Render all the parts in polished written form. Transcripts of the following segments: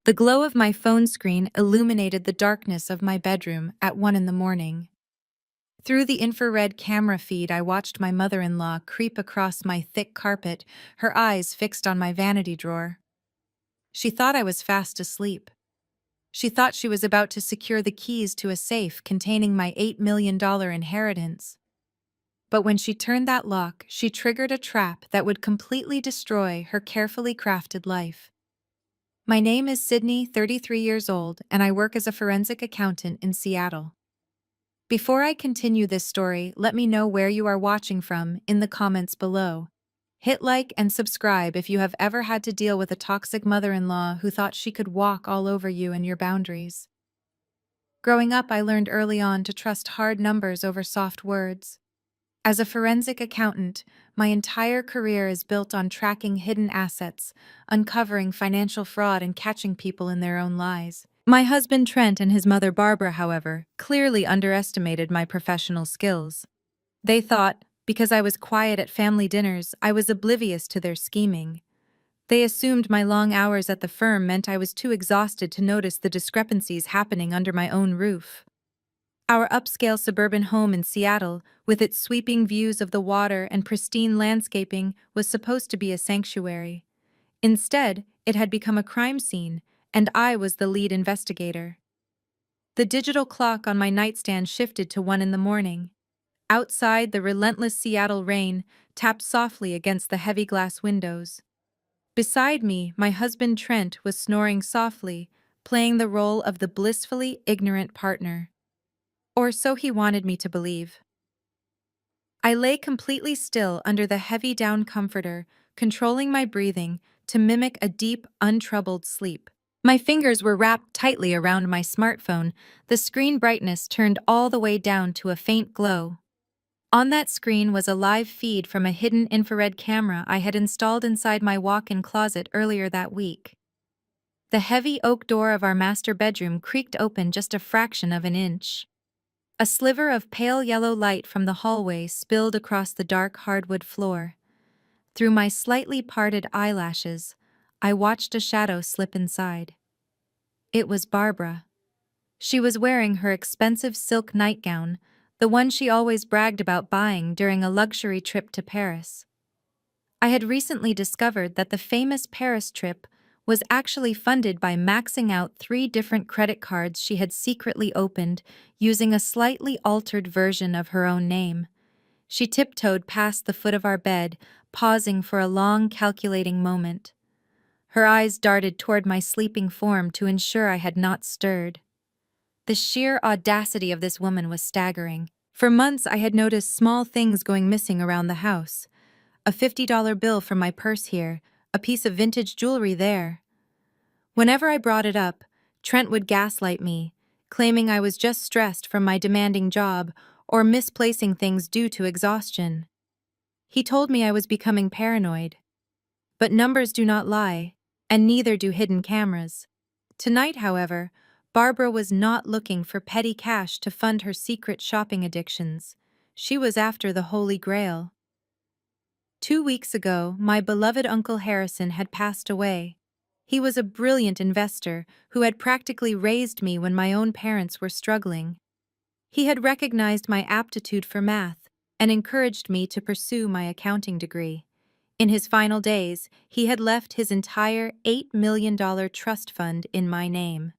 The glow of my phone screen illuminated the darkness of my bedroom at 1 in the morning. Through the infrared camera feed, I watched my mother-in-law creep across my thick carpet, her eyes fixed on my vanity drawer. She thought I was fast asleep. She thought she was about to secure the keys to a safe containing my $8 million inheritance. But when she turned that lock, she triggered a trap that would completely destroy her carefully crafted life. My name is Sydney, 33 years old, and I work as a forensic accountant in Seattle. Before I continue this story, let me know where you are watching from in the comments below. Hit like and subscribe if you have ever had to deal with a toxic mother-in-law who thought she could walk all over you and your boundaries. Growing up, I learned early on to trust hard numbers over soft words. As a forensic accountant, my entire career is built on tracking hidden assets, uncovering financial fraud, and catching people in their own lies. My husband Trent and his mother Barbara, however, clearly underestimated my professional skills. They thought, because I was quiet at family dinners, I was oblivious to their scheming. They assumed my long hours at the firm meant I was too exhausted to notice the discrepancies happening under my own roof. Our upscale suburban home in Seattle, with its sweeping views of the water and pristine landscaping, was supposed to be a sanctuary. Instead, it had become a crime scene, and I was the lead investigator. The digital clock on my nightstand shifted to 1 in the morning. Outside, the relentless Seattle rain tapped softly against the heavy glass windows. Beside me, my husband Trent was snoring softly, playing the role of the blissfully ignorant partner. Or so he wanted me to believe. I lay completely still under the heavy down comforter, controlling my breathing to mimic a deep, untroubled sleep. My fingers were wrapped tightly around my smartphone, the screen brightness turned all the way down to a faint glow. On that screen was a live feed from a hidden infrared camera I had installed inside my walk-in closet earlier that week. The heavy oak door of our master bedroom creaked open just a fraction of an inch. A sliver of pale yellow light from the hallway spilled across the dark hardwood floor. Through my slightly parted eyelashes, I watched a shadow slip inside. It was Barbara. She was wearing her expensive silk nightgown, the one she always bragged about buying during a luxury trip to Paris. I had recently discovered that the famous Paris trip was actually funded by maxing out 3 different credit cards she had secretly opened using a slightly altered version of her own name. She tiptoed past the foot of our bed, pausing for a long, calculating moment. Her eyes darted toward my sleeping form to ensure I had not stirred. The sheer audacity of this woman was staggering. For months, I had noticed small things going missing around the house. A $50 bill from my purse here, a piece of vintage jewelry there. Whenever I brought it up, Trent would gaslight me, claiming I was just stressed from my demanding job or misplacing things due to exhaustion. He told me I was becoming paranoid. But numbers do not lie, and neither do hidden cameras. Tonight, however, Barbara was not looking for petty cash to fund her secret shopping addictions. She was after the Holy Grail. 2 weeks ago, my beloved Uncle Harrison had passed away. He was a brilliant investor who had practically raised me when my own parents were struggling. He had recognized my aptitude for math and encouraged me to pursue my accounting degree. In his final days, he had left his entire $8 million trust fund in my name.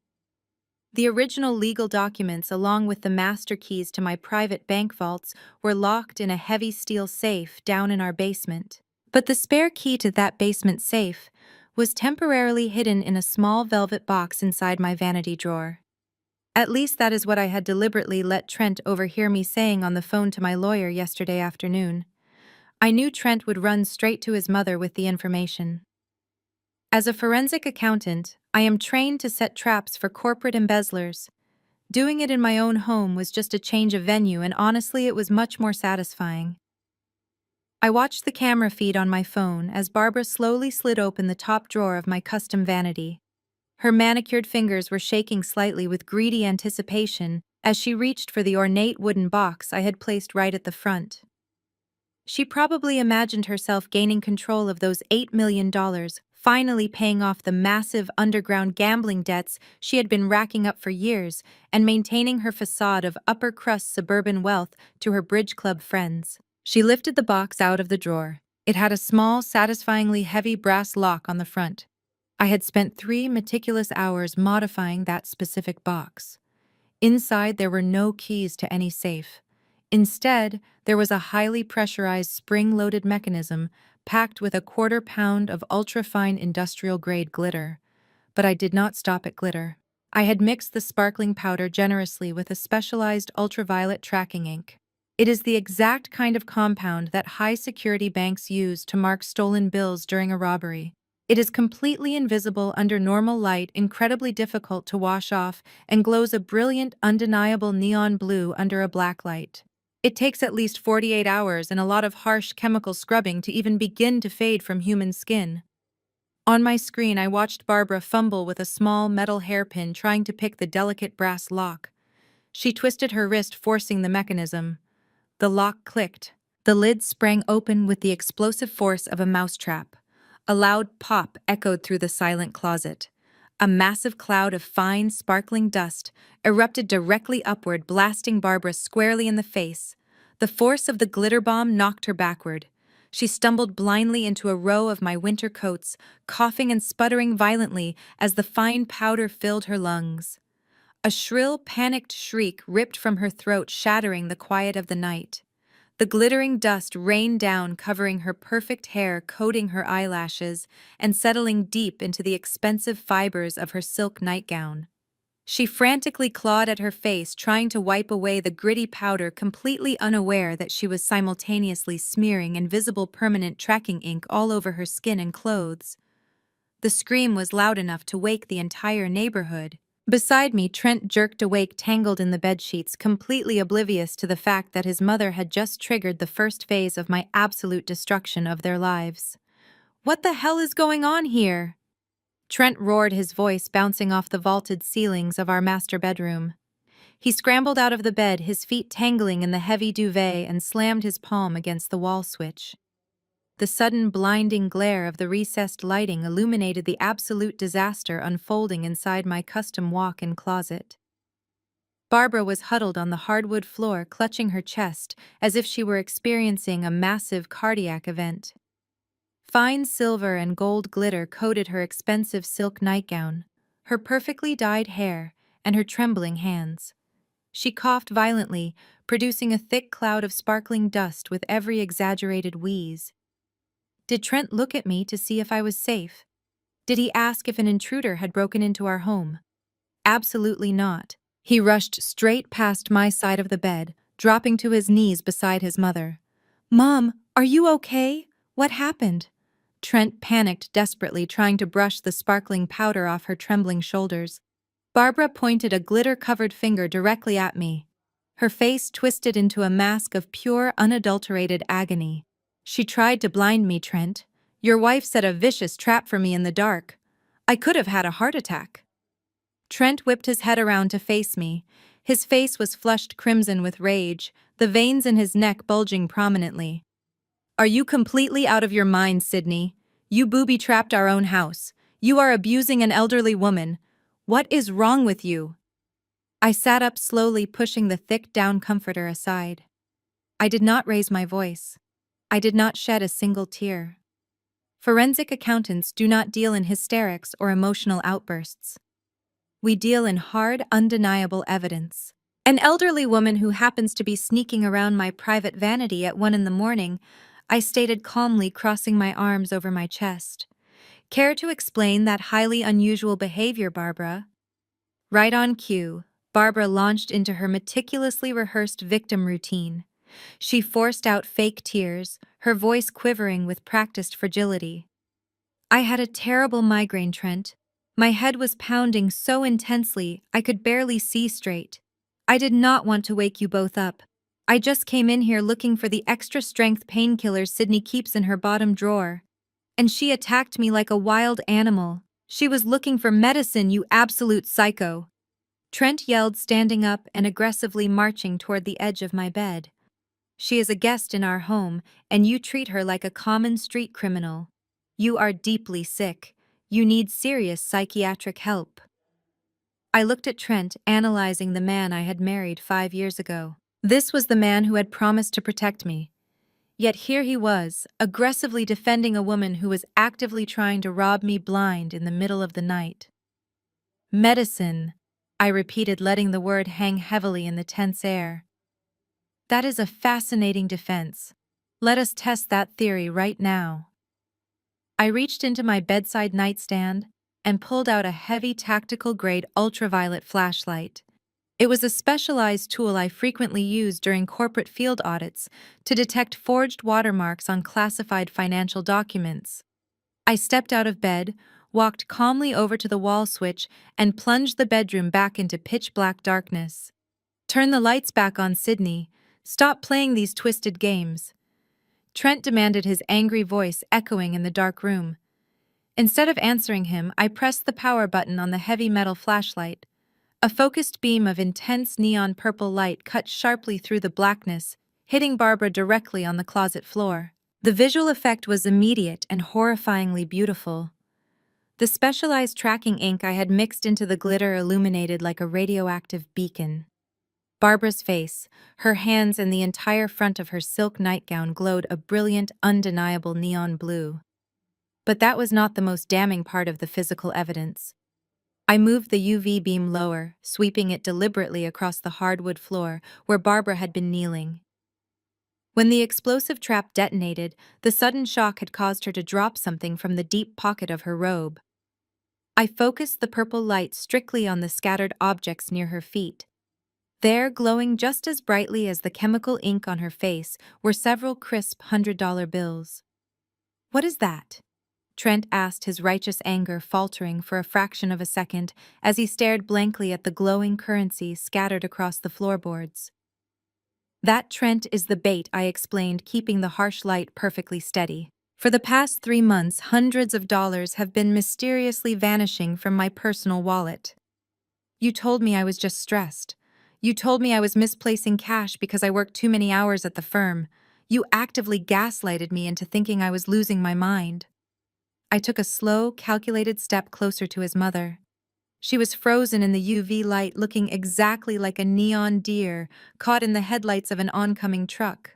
The original legal documents, along with the master keys to my private bank vaults, were locked in a heavy steel safe down in our basement. But the spare key to that basement safe was temporarily hidden in a small velvet box inside my vanity drawer. At least that is what I had deliberately let Trent overhear me saying on the phone to my lawyer yesterday afternoon. I knew Trent would run straight to his mother with the information. As a forensic accountant, I am trained to set traps for corporate embezzlers. Doing it in my own home was just a change of venue, and honestly, it was much more satisfying. I watched the camera feed on my phone as Barbara slowly slid open the top drawer of my custom vanity. Her manicured fingers were shaking slightly with greedy anticipation as she reached for the ornate wooden box I had placed right at the front. She probably imagined herself gaining control of those $8 million finally paying off the massive underground gambling debts she had been racking up for years and maintaining her facade of upper-crust suburban wealth to her bridge club friends. She lifted the box out of the drawer. It had a small, satisfyingly heavy brass lock on the front. I had spent 3 meticulous hours modifying that specific box. Inside, there were no keys to any safe. Instead, there was a highly pressurized spring-loaded mechanism packed with a quarter-pound of ultra-fine industrial-grade glitter. But I did not stop at glitter. I had mixed the sparkling powder generously with a specialized ultraviolet tracking ink. It is the exact kind of compound that high-security banks use to mark stolen bills during a robbery. It is completely invisible under normal light, incredibly difficult to wash off, and glows a brilliant, undeniable neon blue under a black light. It takes at least 48 hours and a lot of harsh chemical scrubbing to even begin to fade from human skin. On my screen, I watched Barbara fumble with a small metal hairpin trying to pick the delicate brass lock. She twisted her wrist, forcing the mechanism. The lock clicked. The lid sprang open with the explosive force of a mousetrap. A loud pop echoed through the silent closet. A massive cloud of fine, sparkling dust erupted directly upward, blasting Barbara squarely in the face. The force of the glitter bomb knocked her backward. She stumbled blindly into a row of my winter coats, coughing and sputtering violently as the fine powder filled her lungs. A shrill, panicked shriek ripped from her throat, shattering the quiet of the night. The glittering dust rained down, covering her perfect hair, coating her eyelashes, and settling deep into the expensive fibers of her silk nightgown. She frantically clawed at her face, trying to wipe away the gritty powder, completely unaware that she was simultaneously smearing invisible permanent tracking ink all over her skin and clothes. The scream was loud enough to wake the entire neighborhood. Beside me, Trent jerked awake, tangled in the bedsheets, completely oblivious to the fact that his mother had just triggered the first phase of my absolute destruction of their lives. "What the hell is going on here?" Trent roared, his voice bouncing off the vaulted ceilings of our master bedroom. He scrambled out of the bed, his feet tangling in the heavy duvet, and slammed his palm against the wall switch. The sudden blinding glare of the recessed lighting illuminated the absolute disaster unfolding inside my custom walk-in closet. Barbara was huddled on the hardwood floor, clutching her chest as if she were experiencing a massive cardiac event. Fine silver and gold glitter coated her expensive silk nightgown, her perfectly dyed hair, and her trembling hands. She coughed violently, producing a thick cloud of sparkling dust with every exaggerated wheeze. Did Trent look at me to see if I was safe? Did he ask if an intruder had broken into our home? Absolutely not. He rushed straight past my side of the bed, dropping to his knees beside his mother. "Mom, are you okay? What happened?" Trent panicked desperately, trying to brush the sparkling powder off her trembling shoulders. Barbara pointed a glitter-covered finger directly at me. Her face twisted into a mask of pure, unadulterated agony. "She tried to blind me, Trent. Your wife set a vicious trap for me in the dark. I could have had a heart attack." Trent whipped his head around to face me. His face was flushed crimson with rage, the veins in his neck bulging prominently. "Are you completely out of your mind, Sydney? You booby-trapped our own house. You are abusing an elderly woman. What is wrong with you?" I sat up slowly, pushing the thick down comforter aside. I did not raise my voice. I did not shed a single tear. Forensic accountants do not deal in hysterics or emotional outbursts. We deal in hard, undeniable evidence. An elderly woman who happens to be sneaking around my private vanity at 1 a.m, I stated calmly, crossing my arms over my chest. "Care to explain that highly unusual behavior, Barbara?" Right on cue, Barbara launched into her meticulously rehearsed victim routine. She forced out fake tears, her voice quivering with practiced fragility. "I had a terrible migraine, Trent. My head was pounding so intensely I could barely see straight. I did not want to wake you both up. I just came in here looking for the extra-strength painkillers Sydney keeps in her bottom drawer. And she attacked me like a wild animal. She was looking for medicine, you absolute psycho." Trent yelled, standing up and aggressively marching toward the edge of my bed. "She is a guest in our home, and you treat her like a common street criminal. You are deeply sick. You need serious psychiatric help. I looked at Trent, analyzing the man I had married 5 years ago. This was the man who had promised to protect me. Yet here he was, aggressively defending a woman who was actively trying to rob me blind in the middle of the night. Medicine, I repeated, letting the word hang heavily in the tense air. That is a fascinating defense. Let us test that theory right now. I reached into my bedside nightstand and pulled out a heavy tactical-grade ultraviolet flashlight. It was a specialized tool I frequently used during corporate field audits to detect forged watermarks on classified financial documents. I stepped out of bed, walked calmly over to the wall switch, and plunged the bedroom back into pitch-black darkness. Turn the lights back on, Sydney. Stop playing these twisted games. Trent demanded, his angry voice echoing in the dark room. Instead of answering him, I pressed the power button on the heavy metal flashlight. A focused beam of intense neon purple light cut sharply through the blackness, hitting Barbara directly on the closet floor. The visual effect was immediate and horrifyingly beautiful. The specialized tracking ink I had mixed into the glitter illuminated like a radioactive beacon. Barbara's face, her hands, and the entire front of her silk nightgown glowed a brilliant, undeniable neon blue. But that was not the most damning part of the physical evidence. I moved the UV beam lower, sweeping it deliberately across the hardwood floor where Barbara had been kneeling. When the explosive trap detonated, the sudden shock had caused her to drop something from the deep pocket of her robe. I focused the purple light strictly on the scattered objects near her feet. There, glowing just as brightly as the chemical ink on her face, were several crisp $100 bills. "What is that?" Trent asked, his righteous anger faltering for a fraction of a second as he stared blankly at the glowing currency scattered across the floorboards. "That, Trent, is the bait," I explained, keeping the harsh light perfectly steady. "For the past 3 months, hundreds of dollars have been mysteriously vanishing from my personal wallet. You told me I was just stressed. You told me I was misplacing cash because I worked too many hours at the firm. You actively gaslighted me into thinking I was losing my mind." I took a slow, calculated step closer to his mother. She was frozen in the UV light, looking exactly like a neon deer caught in the headlights of an oncoming truck.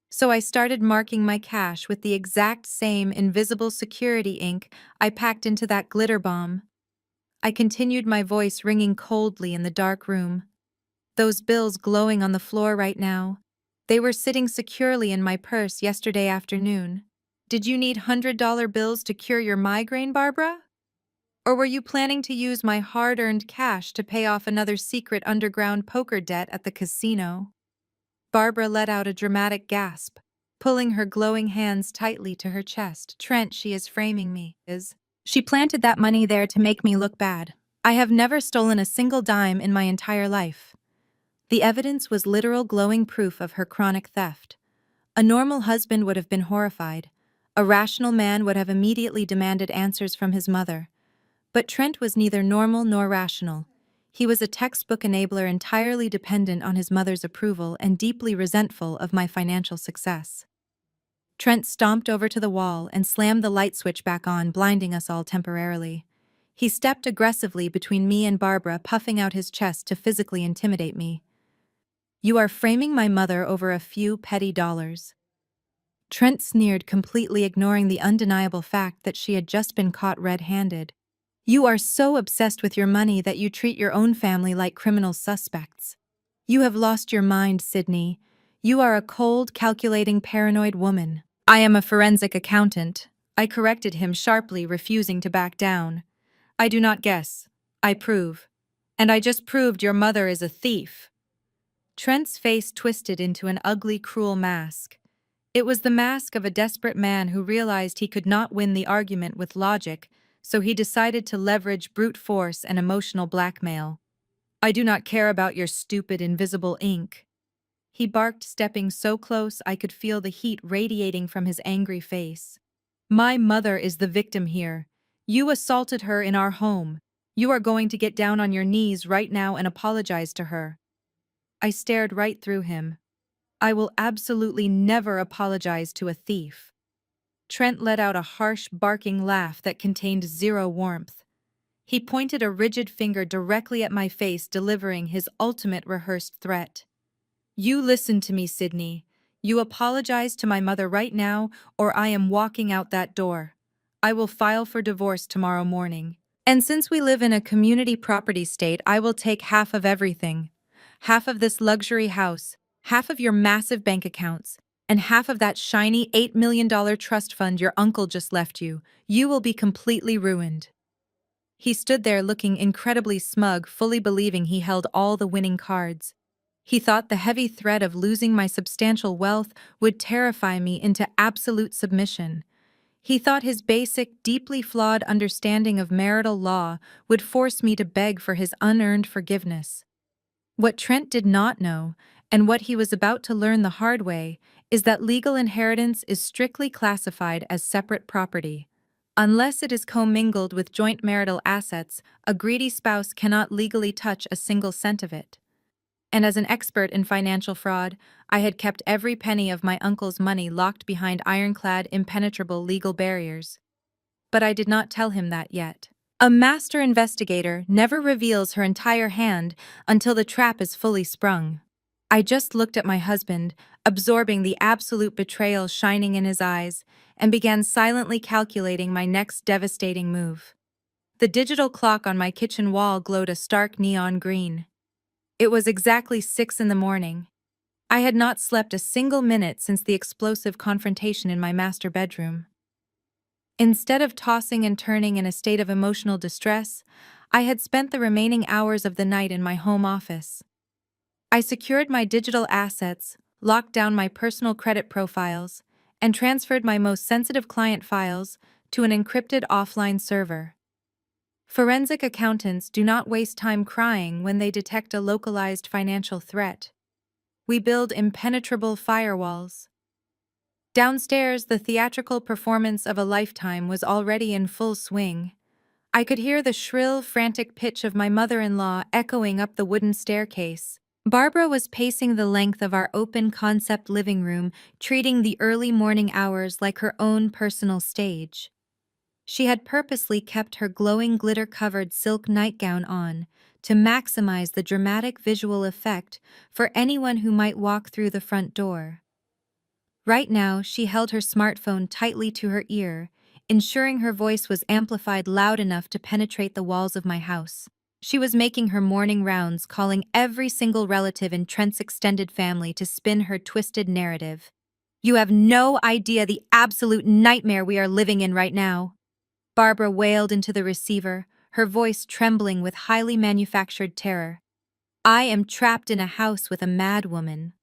So I started marking my cash with the exact same invisible security ink I packed into that glitter bomb. I continued, my voice ringing coldly in the dark room. Those bills glowing on the floor right now. They were sitting securely in my purse yesterday afternoon. Did you need $100 bills to cure your migraine, Barbara? Or were you planning to use my hard-earned cash to pay off another secret underground poker debt at the casino? Barbara let out a dramatic gasp, pulling her glowing hands tightly to her chest. "Trent, she is framing me. She planted that money there to make me look bad. I have never stolen a single dime in my entire life." The evidence was literal glowing proof of her chronic theft. A normal husband would have been horrified. A rational man would have immediately demanded answers from his mother. But Trent was neither normal nor rational. He was a textbook enabler, entirely dependent on his mother's approval and deeply resentful of my financial success. Trent stomped over to the wall and slammed the light switch back on, blinding us all temporarily. He stepped aggressively between me and Barbara, puffing out his chest to physically intimidate me. "You are framing my mother over a few petty dollars." Trent sneered, completely ignoring the undeniable fact that she had just been caught red-handed. "You are so obsessed with your money that you treat your own family like criminal suspects. You have lost your mind, Sydney. You are a cold, calculating, paranoid woman." "I am a forensic accountant," I corrected him sharply, refusing to back down. "I do not guess. I prove. And I just proved your mother is a thief." Trent's face twisted into an ugly, cruel mask. It was the mask of a desperate man who realized he could not win the argument with logic, so he decided to leverage brute force and emotional blackmail. "I do not care about your stupid, invisible ink," he barked, stepping so close I could feel the heat radiating from his angry face. "My mother is the victim here. You assaulted her in our home. You are going to get down on your knees right now and apologize to her." I stared right through him. "I will absolutely never apologize to a thief." Trent let out a harsh, barking laugh that contained zero warmth. He pointed a rigid finger directly at my face, delivering his ultimate rehearsed threat. "You listen to me, Sydney. You apologize to my mother right now, or I am walking out that door. I will file for divorce tomorrow morning. And since we live in a community property state, I will take half of everything. Half of this luxury house, half of your massive bank accounts, and half of that shiny $8 million trust fund your uncle just left you. You will be completely ruined." He stood there looking incredibly smug, fully believing he held all the winning cards. He thought the heavy threat of losing my substantial wealth would terrify me into absolute submission. He thought his basic, deeply flawed understanding of marital law would force me to beg for his unearned forgiveness. What Trent did not know, and what he was about to learn the hard way, is that legal inheritance is strictly classified as separate property. Unless it is commingled with joint marital assets, a greedy spouse cannot legally touch a single cent of it. And as an expert in financial fraud, I had kept every penny of my uncle's money locked behind ironclad, impenetrable legal barriers. But I did not tell him that yet. A master investigator never reveals her entire hand until the trap is fully sprung. I just looked at my husband, absorbing the absolute betrayal shining in his eyes, and began silently calculating my next devastating move. The digital clock on my kitchen wall glowed a stark neon green. It was exactly 6 in the morning. I had not slept a single minute since the explosive confrontation in my master bedroom. Instead of tossing and turning in a state of emotional distress, I had spent the remaining hours of the night in my home office. I secured my digital assets, locked down my personal credit profiles, and transferred my most sensitive client files to an encrypted offline server. Forensic accountants do not waste time crying when they detect a localized financial threat. We build impenetrable firewalls. Downstairs, the theatrical performance of a lifetime was already in full swing. I could hear the shrill, frantic pitch of my mother-in-law echoing up the wooden staircase. Barbara was pacing the length of our open-concept living room, treating the early morning hours like her own personal stage. She had purposely kept her glowing glitter-covered silk nightgown on to maximize the dramatic visual effect for anyone who might walk through the front door. Right now, she held her smartphone tightly to her ear, ensuring her voice was amplified loud enough to penetrate the walls of my house. She was making her morning rounds, calling every single relative in Trent's extended family to spin her twisted narrative. "You have no idea the absolute nightmare we are living in right now," Barbara wailed into the receiver, her voice trembling with highly manufactured terror. "I am trapped in a house with a mad woman.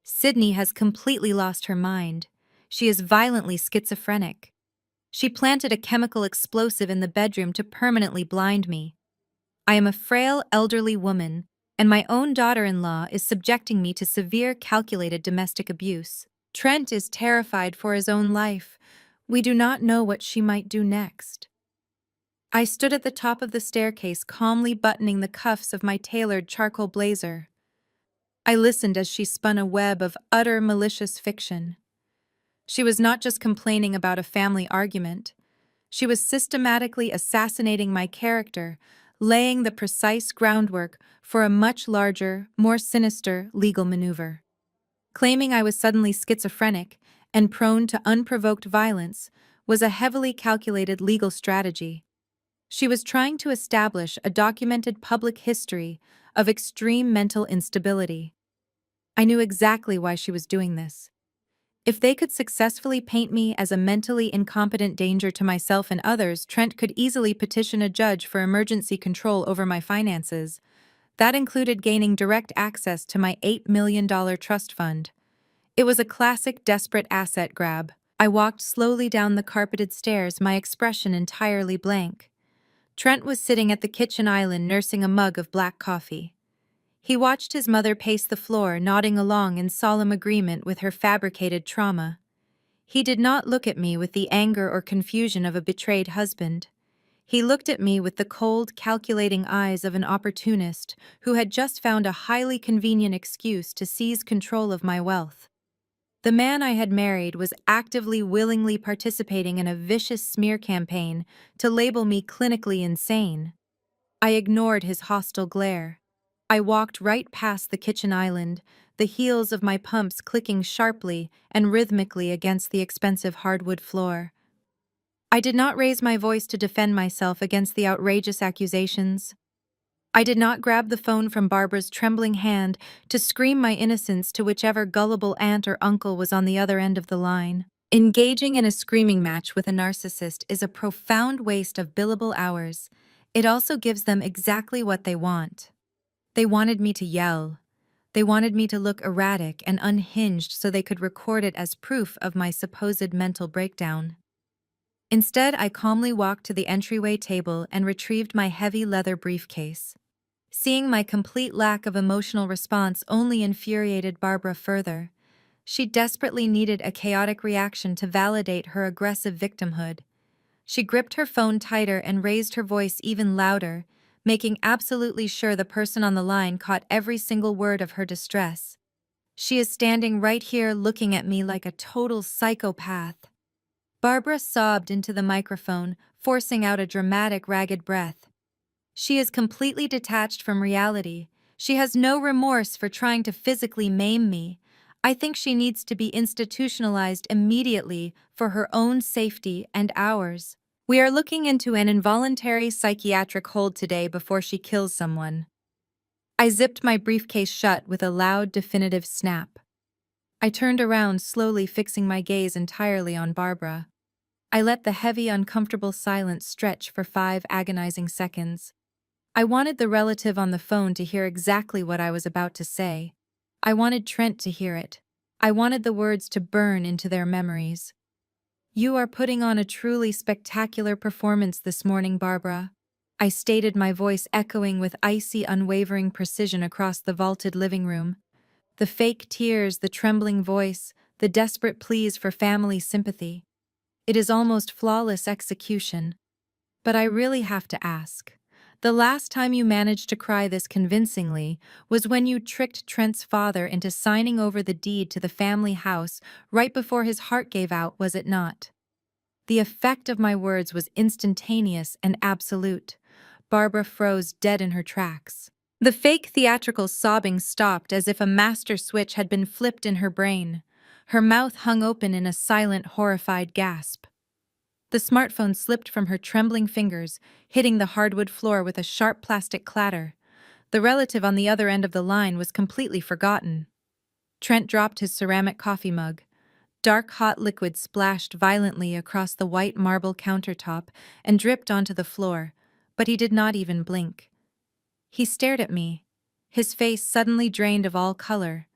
Sydney has completely lost her mind. She is violently schizophrenic. She planted a chemical explosive in the bedroom to permanently blind me. I am a frail, elderly woman, and my own daughter-in-law is subjecting me to severe, calculated domestic abuse. Trent is terrified for his own life. We do not know what she might do next." I stood at the top of the staircase, calmly buttoning the cuffs of my tailored charcoal blazer. I listened as she spun a web of utter malicious fiction. She was not just complaining about a family argument. She was systematically assassinating my character, laying the precise groundwork for a much larger, more sinister legal maneuver. Claiming I was suddenly schizophrenic and prone to unprovoked violence was a heavily calculated legal strategy. She was trying to establish a documented public history of extreme mental instability. I knew exactly why she was doing this. If they could successfully paint me as a mentally incompetent danger to myself and others, Trent could easily petition a judge for emergency control over my finances. That included gaining direct access to my $8 million trust fund. It was a classic desperate asset grab. I walked slowly down the carpeted stairs, my expression entirely blank. Trent was sitting at the kitchen island nursing a mug of black coffee. He watched his mother pace the floor, nodding along in solemn agreement with her fabricated trauma. He did not look at me with the anger or confusion of a betrayed husband. He looked at me with the cold, calculating eyes of an opportunist who had just found a highly convenient excuse to seize control of my wealth. The man I had married was actively, willingly participating in a vicious smear campaign to label me clinically insane. I ignored his hostile glare. I walked right past the kitchen island, the heels of my pumps clicking sharply and rhythmically against the expensive hardwood floor. I did not raise my voice to defend myself against the outrageous accusations. I did not grab the phone from Barbara's trembling hand to scream my innocence to whichever gullible aunt or uncle was on the other end of the line. Engaging in a screaming match with a narcissist is a profound waste of billable hours. It also gives them exactly what they want. They wanted me to yell. They wanted me to look erratic and unhinged so they could record it as proof of my supposed mental breakdown. Instead, I calmly walked to the entryway table and retrieved my heavy leather briefcase. Seeing my complete lack of emotional response only infuriated Barbara further. She desperately needed a chaotic reaction to validate her aggressive victimhood. She gripped her phone tighter and raised her voice even louder, making absolutely sure the person on the line caught every single word of her distress. She is standing right here looking at me like a total psychopath. Barbara sobbed into the microphone, forcing out a dramatic, ragged breath. She is completely detached from reality. She has no remorse for trying to physically maim me. I think she needs to be institutionalized immediately for her own safety and ours. We are looking into an involuntary psychiatric hold today before she kills someone. I zipped my briefcase shut with a loud, definitive snap. I turned around, slowly fixing my gaze entirely on Barbara. I let the heavy, uncomfortable silence stretch for 5 agonizing seconds. I wanted the relative on the phone to hear exactly what I was about to say. I wanted Trent to hear it. I wanted the words to burn into their memories. "You are putting on a truly spectacular performance this morning, Barbara," I stated, my voice echoing with icy, unwavering precision across the vaulted living room. The fake tears, the trembling voice, the desperate pleas for family sympathy. It is almost flawless execution. But I really have to ask. The last time you managed to cry this convincingly was when you tricked Trent's father into signing over the deed to the family house right before his heart gave out, was it not? The effect of my words was instantaneous and absolute. Barbara froze dead in her tracks. The fake theatrical sobbing stopped as if a master switch had been flipped in her brain. Her mouth hung open in a silent, horrified gasp. The smartphone slipped from her trembling fingers, hitting the hardwood floor with a sharp plastic clatter. The relative on the other end of the line was completely forgotten. Trent dropped his ceramic coffee mug. Dark hot liquid splashed violently across the white marble countertop and dripped onto the floor, but he did not even blink. He stared at me, his face suddenly drained of all color.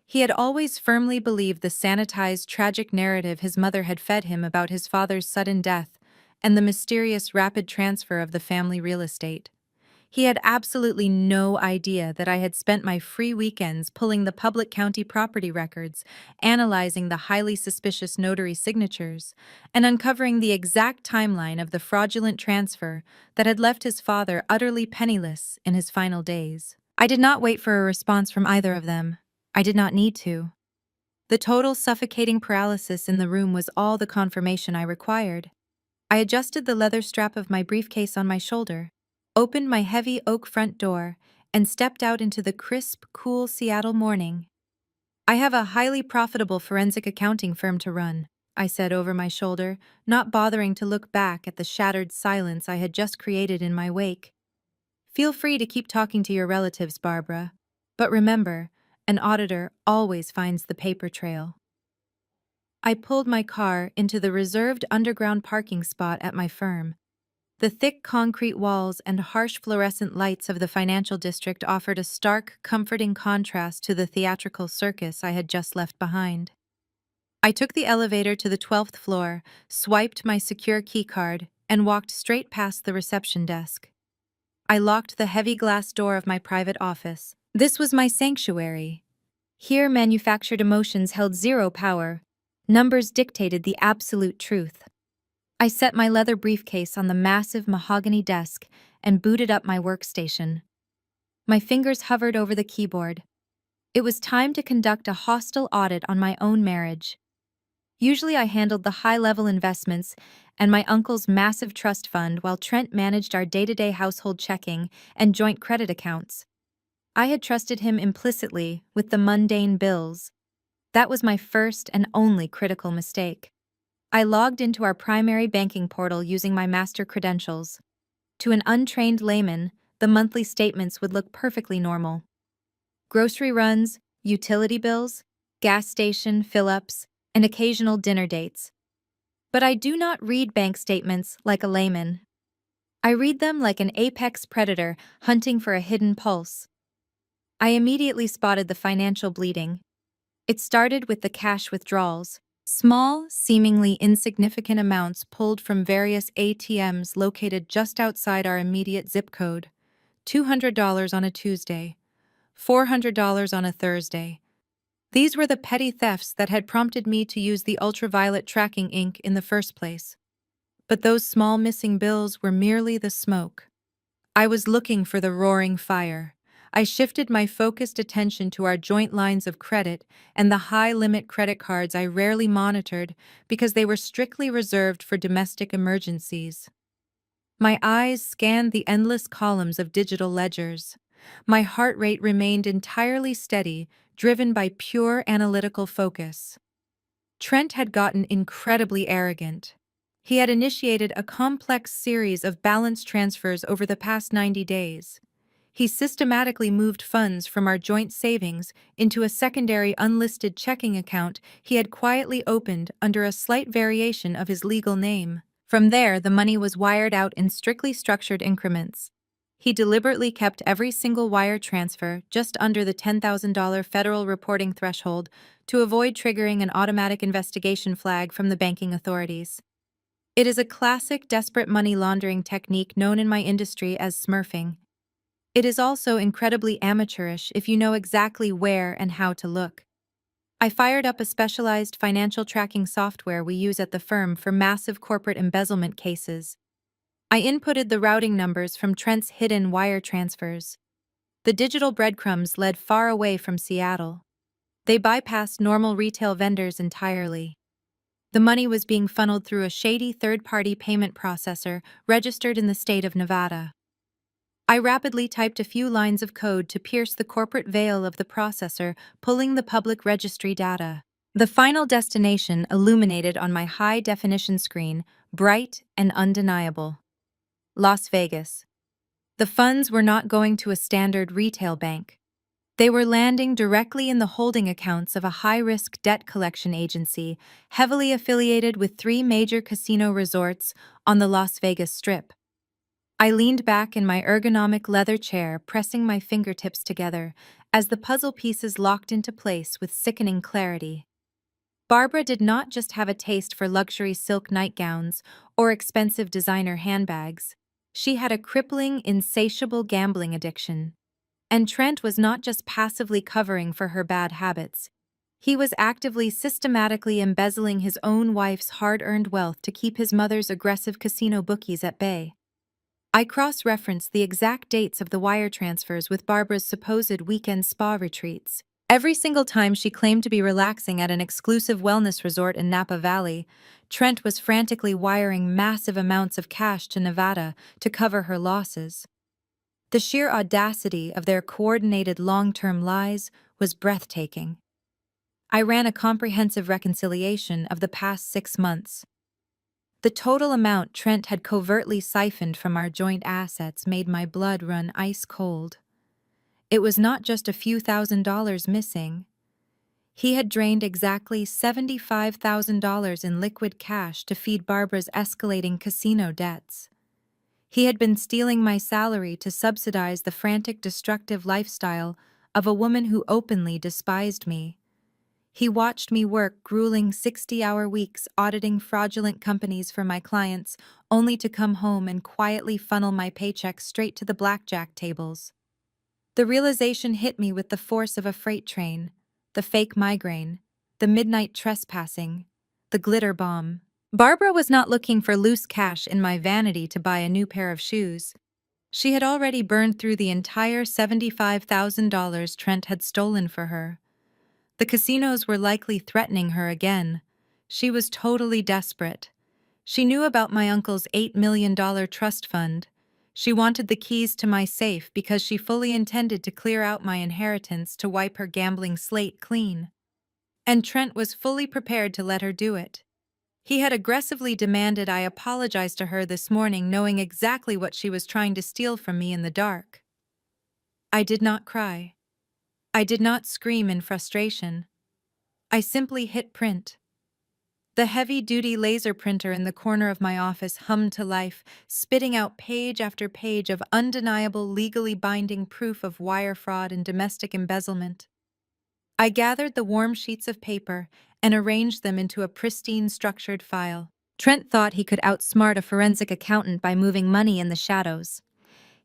He had always firmly believed the sanitized, tragic narrative his mother had fed him about his father's sudden death and the mysterious rapid transfer of the family real estate. He had absolutely no idea that I had spent my free weekends pulling the public county property records, analyzing the highly suspicious notary signatures, and uncovering the exact timeline of the fraudulent transfer that had left his father utterly penniless in his final days. I did not wait for a response from either of them. I did not need to. The total suffocating paralysis in the room was all the confirmation I required. I adjusted the leather strap of my briefcase on my shoulder, opened my heavy oak front door, and stepped out into the crisp, cool Seattle morning. "I have a highly profitable forensic accounting firm to run," I said over my shoulder, not bothering to look back at the shattered silence I had just created in my wake. "Feel free to keep talking to your relatives, Barbara. But remember, an auditor always finds the paper trail." I pulled my car into the reserved underground parking spot at my firm. The thick concrete walls and harsh fluorescent lights of the financial district offered a stark, comforting contrast to the theatrical circus I had just left behind. I took the elevator to the 12th floor, swiped my secure keycard, and walked straight past the reception desk. I locked the heavy glass door of my private office. This was my sanctuary. Here, manufactured emotions held zero power. Numbers dictated the absolute truth. I set my leather briefcase on the massive mahogany desk and booted up my workstation. My fingers hovered over the keyboard. It was time to conduct a hostile audit on my own marriage. Usually I handled the high-level investments and my uncle's massive trust fund while Trent managed our day-to-day household checking and joint credit accounts. I had trusted him implicitly with the mundane bills. That was my first and only critical mistake. I logged into our primary banking portal using my master credentials. To an untrained layman, the monthly statements would look perfectly normal. Grocery runs, utility bills, gas station fill-ups, and occasional dinner dates. But I do not read bank statements like a layman. I read them like an apex predator hunting for a hidden pulse. I immediately spotted the financial bleeding. It started with the cash withdrawals, small, seemingly insignificant amounts pulled from various ATMs located just outside our immediate zip code. $200 on a Tuesday, $400 on a Thursday. These were the petty thefts that had prompted me to use the ultraviolet tracking ink in the first place. But those small missing bills were merely the smoke. I was looking for the roaring fire. I shifted my focused attention to our joint lines of credit and the high-limit credit cards I rarely monitored because they were strictly reserved for domestic emergencies. My eyes scanned the endless columns of digital ledgers. My heart rate remained entirely steady, driven by pure analytical focus. Trent had gotten incredibly arrogant. He had initiated a complex series of balance transfers over the past 90 days. He systematically moved funds from our joint savings into a secondary unlisted checking account he had quietly opened under a slight variation of his legal name. From there, the money was wired out in strictly structured increments. He deliberately kept every single wire transfer just under the $10,000 federal reporting threshold to avoid triggering an automatic investigation flag from the banking authorities. It is a classic desperate money laundering technique known in my industry as smurfing. It is also incredibly amateurish if you know exactly where and how to look. I fired up a specialized financial tracking software we use at the firm for massive corporate embezzlement cases. I inputted the routing numbers from Trent's hidden wire transfers. The digital breadcrumbs led far away from Seattle. They bypassed normal retail vendors entirely. The money was being funneled through a shady third-party payment processor registered in the state of Nevada. I rapidly typed a few lines of code to pierce the corporate veil of the processor, pulling the public registry data. The final destination illuminated on my high-definition screen, bright and undeniable. Las Vegas. The funds were not going to a standard retail bank. They were landing directly in the holding accounts of a high-risk debt collection agency heavily affiliated with 3 major casino resorts on the Las Vegas Strip. I leaned back in my ergonomic leather chair, pressing my fingertips together as the puzzle pieces locked into place with sickening clarity. Barbara did not just have a taste for luxury silk nightgowns or expensive designer handbags. She had a crippling, insatiable gambling addiction. And Trent was not just passively covering for her bad habits. He was actively, systematically embezzling his own wife's hard-earned wealth to keep his mother's aggressive casino bookies at bay. I cross-referenced the exact dates of the wire transfers with Barbara's supposed weekend spa retreats. Every single time she claimed to be relaxing at an exclusive wellness resort in Napa Valley, Trent was frantically wiring massive amounts of cash to Nevada to cover her losses. The sheer audacity of their coordinated long-term lies was breathtaking. I ran a comprehensive reconciliation of the past 6 months. The total amount Trent had covertly siphoned from our joint assets made my blood run ice cold. It was not just a few $1,000s missing. He had drained exactly $75,000 in liquid cash to feed Barbara's escalating casino debts. He had been stealing my salary to subsidize the frantic, destructive lifestyle of a woman who openly despised me. He watched me work grueling 60-hour weeks auditing fraudulent companies for my clients, only to come home and quietly funnel my paycheck straight to the blackjack tables. The realization hit me with the force of a freight train, the fake migraine, the midnight trespassing, the glitter bomb. Barbara was not looking for loose cash in my vanity to buy a new pair of shoes. She had already burned through the entire $75,000 Trent had stolen for her. The casinos were likely threatening her again. She was totally desperate. She knew about my uncle's $8 million trust fund. She wanted the keys to my safe because she fully intended to clear out my inheritance to wipe her gambling slate clean. And Trent was fully prepared to let her do it. He had aggressively demanded I apologize to her this morning, knowing exactly what she was trying to steal from me in the dark. I did not cry. I did not scream in frustration. I simply hit print. The heavy-duty laser printer in the corner of my office hummed to life, spitting out page after page of undeniable, legally binding proof of wire fraud and domestic embezzlement. I gathered the warm sheets of paper and arranged them into a pristine, structured file. Trent thought he could outsmart a forensic accountant by moving money in the shadows.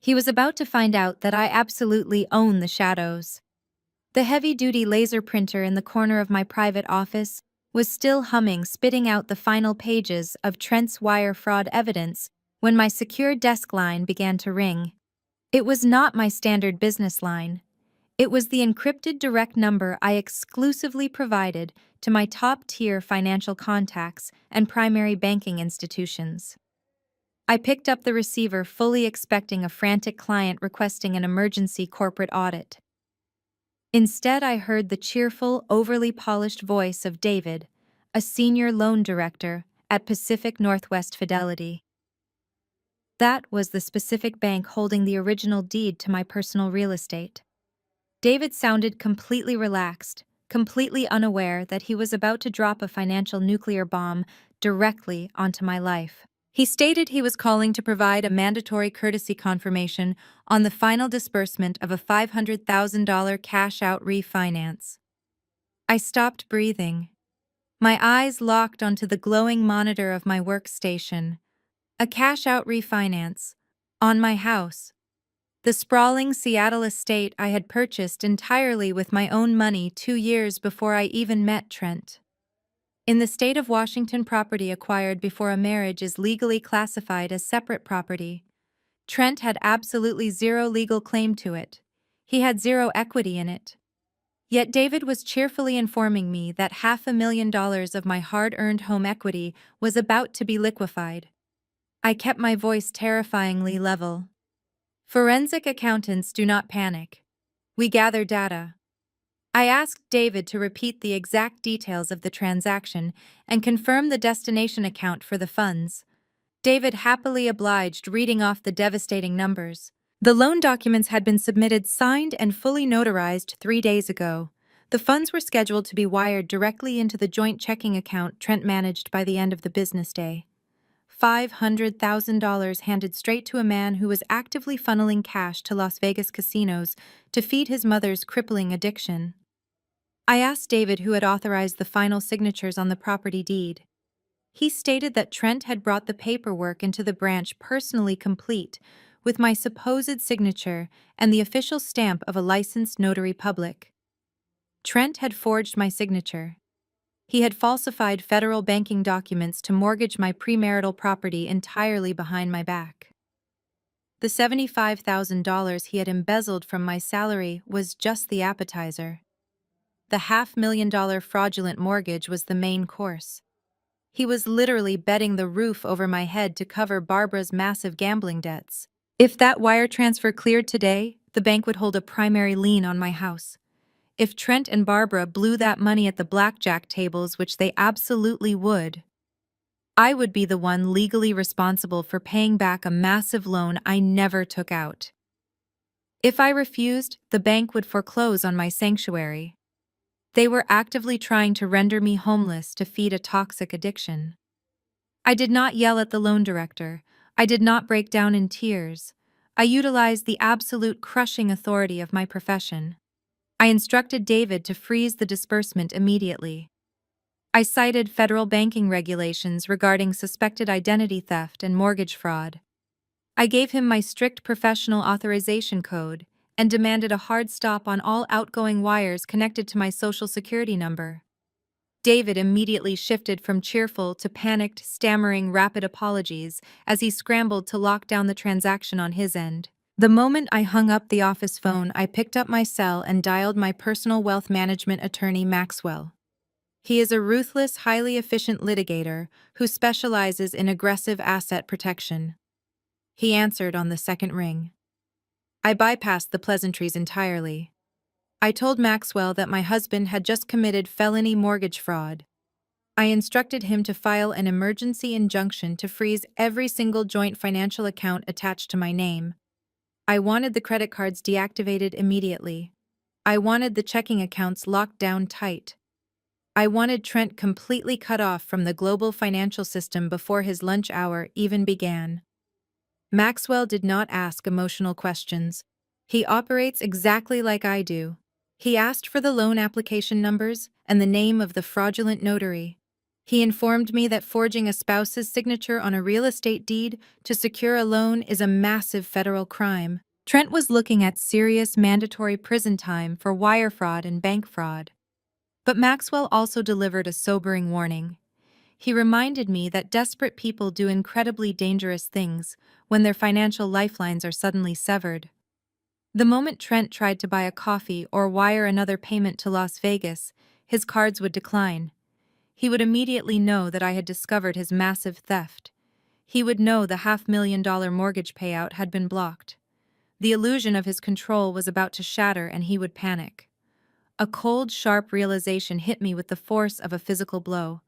He was about to find out that I absolutely own the shadows. The heavy-duty laser printer in the corner of my private office was still humming, spitting out the final pages of Trent's wire fraud evidence when my secure desk line began to ring. It was not my standard business line. It was the encrypted direct number I exclusively provided to my top-tier financial contacts and primary banking institutions. I picked up the receiver, fully expecting a frantic client requesting an emergency corporate audit. Instead, I heard the cheerful, overly polished voice of David, a senior loan director at Pacific Northwest Fidelity. That was the specific bank holding the original deed to my personal real estate. David sounded completely relaxed, completely unaware that he was about to drop a financial nuclear bomb directly onto my life. He stated he was calling to provide a mandatory courtesy confirmation on the final disbursement of a $500,000 cash-out refinance. I stopped breathing. My eyes locked onto the glowing monitor of my workstation. A cash-out refinance. On my house. The sprawling Seattle estate I had purchased entirely with my own money 2 years before I even met Trent. In the state of Washington, property acquired before a marriage is legally classified as separate property. Trent had absolutely zero legal claim to it. He had zero equity in it. Yet David was cheerfully informing me that $500,000 of my hard-earned home equity was about to be liquefied. I kept my voice terrifyingly level. Forensic accountants do not panic. We gather data. I asked David to repeat the exact details of the transaction and confirm the destination account for the funds. David happily obliged, reading off the devastating numbers. The loan documents had been submitted, signed, and fully notarized 3 days ago. The funds were scheduled to be wired directly into the joint checking account Trent managed by the end of the business day. $500,000 handed straight to a man who was actively funneling cash to Las Vegas casinos to feed his mother's crippling addiction. I asked David who had authorized the final signatures on the property deed. He stated that Trent had brought the paperwork into the branch personally complete, with my supposed signature and the official stamp of a licensed notary public. Trent had forged my signature. He had falsified federal banking documents to mortgage my premarital property entirely behind my back. The $75,000 he had embezzled from my salary was just the appetizer. The $500,000 fraudulent mortgage was the main course. He was literally betting the roof over my head to cover Barbara's massive gambling debts. If that wire transfer cleared today, the bank would hold a primary lien on my house. If Trent and Barbara blew that money at the blackjack tables, which they absolutely would, I would be the one legally responsible for paying back a massive loan I never took out. If I refused, the bank would foreclose on my sanctuary. They were actively trying to render me homeless to feed a toxic addiction. I did not yell at the loan director. I did not break down in tears. I utilized the absolute crushing authority of my profession. I instructed David to freeze the disbursement immediately. I cited federal banking regulations regarding suspected identity theft and mortgage fraud. I gave him my strict professional authorization code and demanded a hard stop on all outgoing wires connected to my Social Security number. David immediately shifted from cheerful to panicked, stammering rapid apologies as he scrambled to lock down the transaction on his end. The moment I hung up the office phone, I picked up my cell and dialed my personal wealth management attorney, Maxwell. He is a ruthless, highly efficient litigator who specializes in aggressive asset protection. He answered on the second ring. I bypassed the pleasantries entirely. I told Maxwell that my husband had just committed felony mortgage fraud. I instructed him to file an emergency injunction to freeze every single joint financial account attached to my name. I wanted the credit cards deactivated immediately. I wanted the checking accounts locked down tight. I wanted Trent completely cut off from the global financial system before his lunch hour even began. Maxwell did not ask emotional questions. He operates exactly like I do. He asked for the loan application numbers and the name of the fraudulent notary. He informed me that forging a spouse's signature on a real estate deed to secure a loan is a massive federal crime. Trent was looking at serious mandatory prison time for wire fraud and bank fraud. But Maxwell also delivered a sobering warning. He reminded me that desperate people do incredibly dangerous things when their financial lifelines are suddenly severed. The moment Trent tried to buy a coffee or wire another payment to Las Vegas, his cards would decline. He would immediately know that I had discovered his massive theft. He would know the $500,000 mortgage payout had been blocked. The illusion of his control was about to shatter and he would panic. A cold, sharp realization hit me with the force of a physical blow.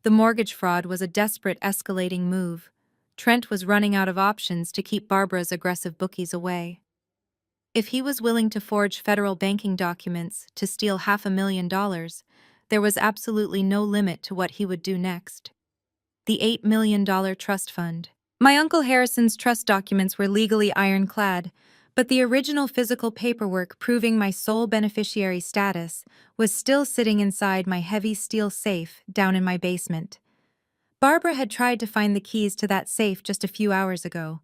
The mortgage fraud was a desperate, escalating move. Trent was running out of options to keep Barbara's aggressive bookies away. If he was willing to forge federal banking documents to steal $500,000, there was absolutely no limit to what he would do next. The $8 million trust fund. My Uncle Harrison's trust documents were legally ironclad, but the original physical paperwork proving my sole beneficiary status was still sitting inside my heavy steel safe down in my basement. Barbara had tried to find the keys to that safe just a few hours ago.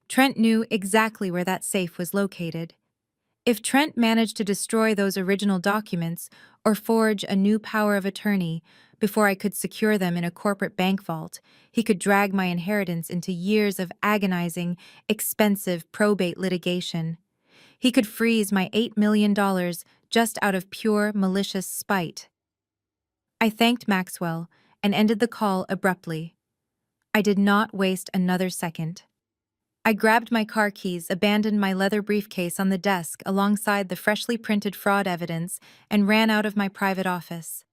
Trent knew exactly where that safe was located. If Trent managed to destroy those original documents or forge a new power of attorney before I could secure them in a corporate bank vault, he could drag my inheritance into years of agonizing, expensive probate litigation. He could freeze my $8 million just out of pure, malicious spite. I thanked Maxwell and ended the call abruptly. I did not waste another second. I grabbed my car keys, abandoned my leather briefcase on the desk alongside the freshly printed fraud evidence, and ran out of my private office.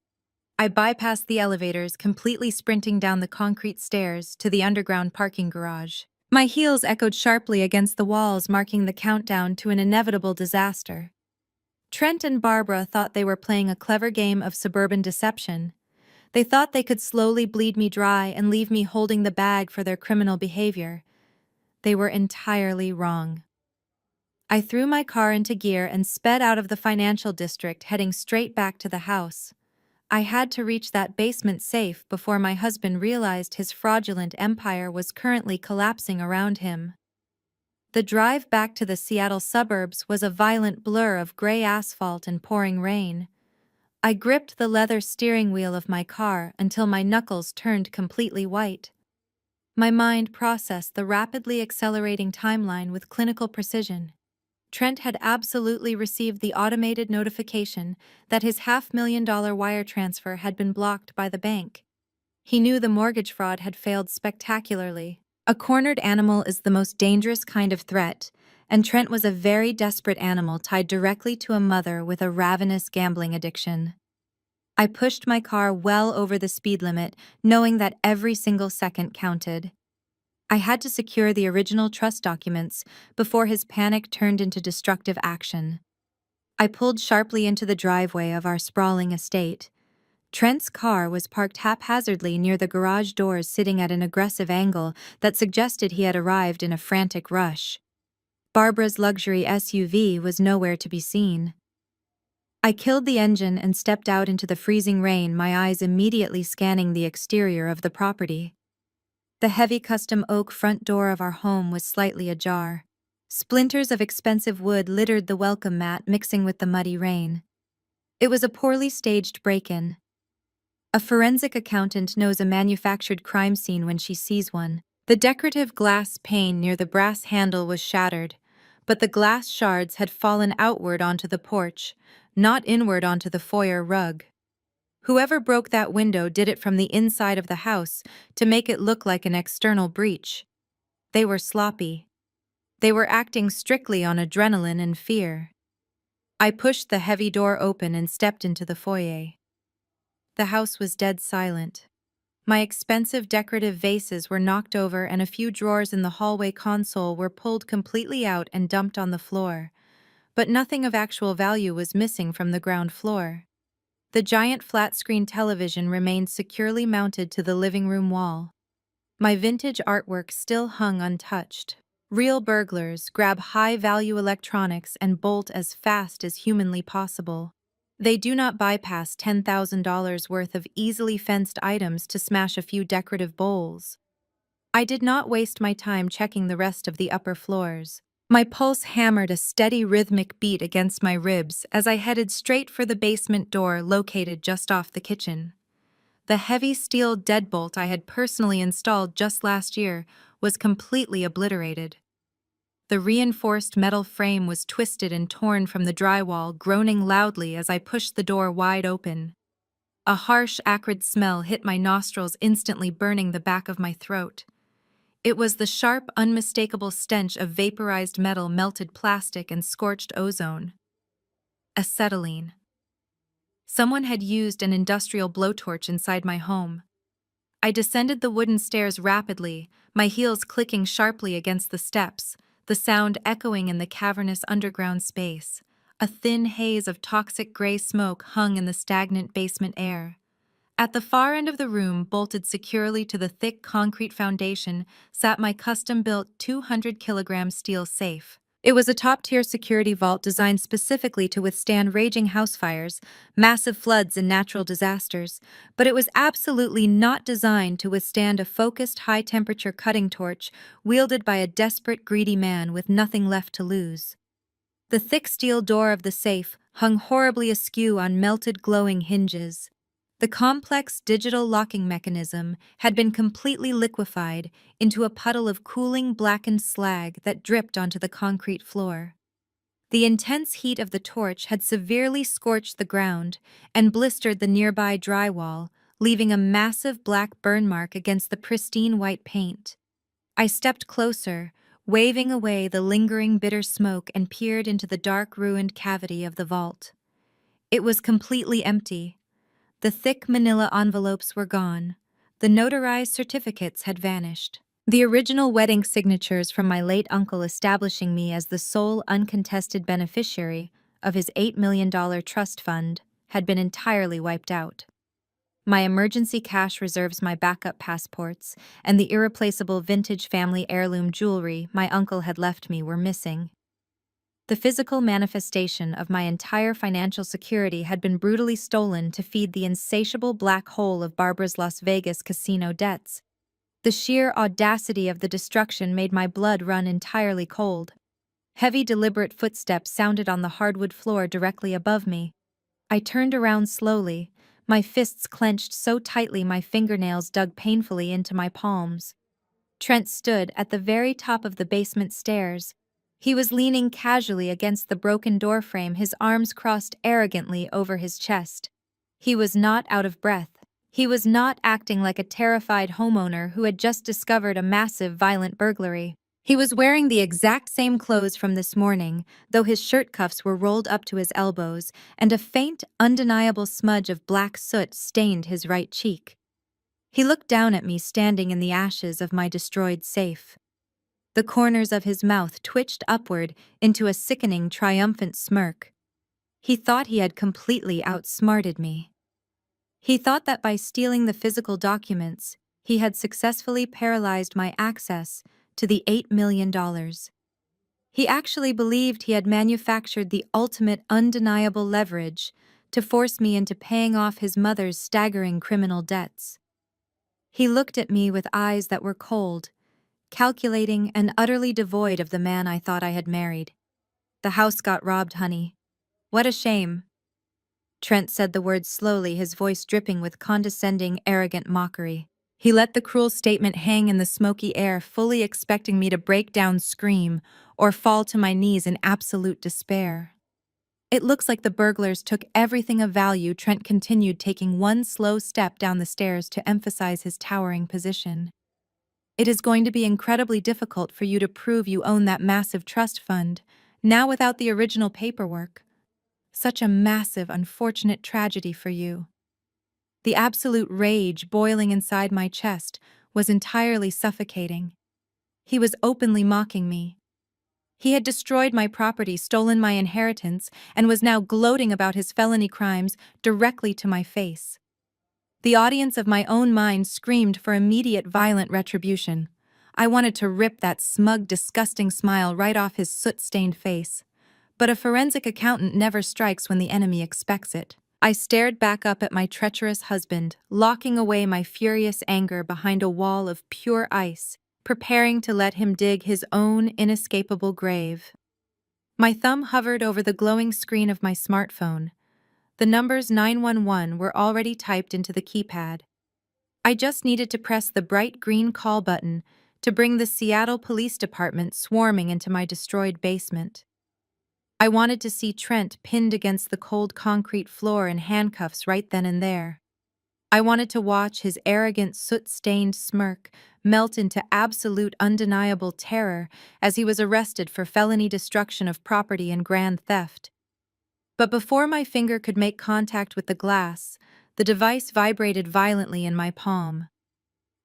I bypassed the elevators, completely sprinting down the concrete stairs to the underground parking garage. My heels echoed sharply against the walls, marking the countdown to an inevitable disaster. Trent and Barbara thought they were playing a clever game of suburban deception. They thought they could slowly bleed me dry and leave me holding the bag for their criminal behavior. They were entirely wrong. I threw my car into gear and sped out of the financial district, heading straight back to the house. I had to reach that basement safe before my husband realized his fraudulent empire was currently collapsing around him. The drive back to the Seattle suburbs was a violent blur of gray asphalt and pouring rain. I gripped the leather steering wheel of my car until my knuckles turned completely white. My mind processed the rapidly accelerating timeline with clinical precision. Trent had absolutely received the automated notification that his $500,000 wire transfer had been blocked by the bank. He knew the mortgage fraud had failed spectacularly. A cornered animal is the most dangerous kind of threat, and Trent was a very desperate animal tied directly to a mother with a ravenous gambling addiction. I pushed my car well over the speed limit, knowing that every single second counted. I had to secure the original trust documents before his panic turned into destructive action. I pulled sharply into the driveway of our sprawling estate. Trent's car was parked haphazardly near the garage doors, sitting at an aggressive angle that suggested he had arrived in a frantic rush. Barbara's luxury SUV was nowhere to be seen. I killed the engine and stepped out into the freezing rain, my eyes immediately scanning the exterior of the property. The heavy custom oak front door of our home was slightly ajar. Splinters of expensive wood littered the welcome mat, mixing with the muddy rain. It was a poorly staged break-in. A forensic accountant knows a manufactured crime scene when she sees one. The decorative glass pane near the brass handle was shattered, but the glass shards had fallen outward onto the porch, not inward onto the foyer rug. Whoever broke that window did it from the inside of the house to make it look like an external breach. They were sloppy. They were acting strictly on adrenaline and fear. I pushed the heavy door open and stepped into the foyer. The house was dead silent. My expensive decorative vases were knocked over and a few drawers in the hallway console were pulled completely out and dumped on the floor. But nothing of actual value was missing from the ground floor. The giant flat-screen television remained securely mounted to the living room wall. My vintage artwork still hung untouched. Real burglars grab high-value electronics and bolt as fast as humanly possible. They do not bypass $10,000 worth of easily fenced items to smash a few decorative bowls. I did not waste my time checking the rest of the upper floors. My pulse hammered a steady rhythmic beat against my ribs as I headed straight for the basement door located just off the kitchen. The heavy steel deadbolt I had personally installed just last year was completely obliterated. The reinforced metal frame was twisted and torn from the drywall, groaning loudly as I pushed the door wide open. A harsh, acrid smell hit my nostrils, instantly burning the back of my throat. It was the sharp, unmistakable stench of vaporized metal, melted plastic, and scorched ozone. Acetylene. Someone had used an industrial blowtorch inside my home. I descended the wooden stairs rapidly, my heels clicking sharply against the steps, the sound echoing in the cavernous underground space. A thin haze of toxic gray smoke hung in the stagnant basement air. At the far end of the room, bolted securely to the thick concrete foundation, sat my custom-built 200-kilogram steel safe. It was a top-tier security vault designed specifically to withstand raging house fires, massive floods, and natural disasters, but it was absolutely not designed to withstand a focused high-temperature cutting torch wielded by a desperate, greedy man with nothing left to lose. The thick steel door of the safe hung horribly askew on melted, glowing hinges. The complex digital locking mechanism had been completely liquefied into a puddle of cooling, blackened slag that dripped onto the concrete floor. The intense heat of the torch had severely scorched the ground and blistered the nearby drywall, leaving a massive black burn mark against the pristine white paint. I stepped closer, waving away the lingering bitter smoke, and peered into the dark, ruined cavity of the vault. It was completely empty. The thick manila envelopes were gone. The notarized certificates had vanished. The original wedding signatures from my late uncle establishing me as the sole uncontested beneficiary of his $8 million trust fund had been entirely wiped out. My emergency cash reserves, my backup passports, and the irreplaceable vintage family heirloom jewelry my uncle had left me were missing. The physical manifestation of my entire financial security had been brutally stolen to feed the insatiable black hole of Barbara's Las Vegas casino debts. The sheer audacity of the destruction made my blood run entirely cold. Heavy, deliberate footsteps sounded on the hardwood floor directly above me. I turned around slowly, my fists clenched so tightly my fingernails dug painfully into my palms. Trent stood at the very top of the basement stairs. He was leaning casually against the broken doorframe, his arms crossed arrogantly over his chest. He was not out of breath. He was not acting like a terrified homeowner who had just discovered a massive, violent burglary. He was wearing the exact same clothes from this morning, though his shirt cuffs were rolled up to his elbows, and a faint, undeniable smudge of black soot stained his right cheek. He looked down at me standing in the ashes of my destroyed safe. The corners of his mouth twitched upward into a sickening, triumphant smirk. He thought he had completely outsmarted me. He thought that by stealing the physical documents, he had successfully paralyzed my access to the $8 million. He actually believed he had manufactured the ultimate undeniable leverage to force me into paying off his mother's staggering criminal debts. He looked at me with eyes that were cold, calculating and utterly devoid of the man I thought I had married. "The house got robbed, honey. What a shame." Trent said the words slowly, his voice dripping with condescending, arrogant mockery. He let the cruel statement hang in the smoky air, fully expecting me to break down, scream, or fall to my knees in absolute despair. It looks like the burglars took everything of value. Trent continued, taking one slow step down the stairs to emphasize his towering position. It is going to be incredibly difficult for you to prove you own that massive trust fund, now without the original paperwork. Such a massive, unfortunate tragedy for you. The absolute rage boiling inside my chest was entirely suffocating. He was openly mocking me. He had destroyed my property, stolen my inheritance, and was now gloating about his felony crimes directly to my face. The audience of my own mind screamed for immediate violent retribution. I wanted to rip that smug, disgusting smile right off his soot-stained face. But a forensic accountant never strikes when the enemy expects it. I stared back up at my treacherous husband, locking away my furious anger behind a wall of pure ice, preparing to let him dig his own inescapable grave. My thumb hovered over the glowing screen of my smartphone. The numbers 911 were already typed into the keypad. I just needed to press the bright green call button to bring the Seattle Police Department swarming into my destroyed basement. I wanted to see Trent pinned against the cold concrete floor in handcuffs right then and there. I wanted to watch his arrogant, soot-stained smirk melt into absolute undeniable terror as he was arrested for felony destruction of property and grand theft. But before my finger could make contact with the glass, the device vibrated violently in my palm.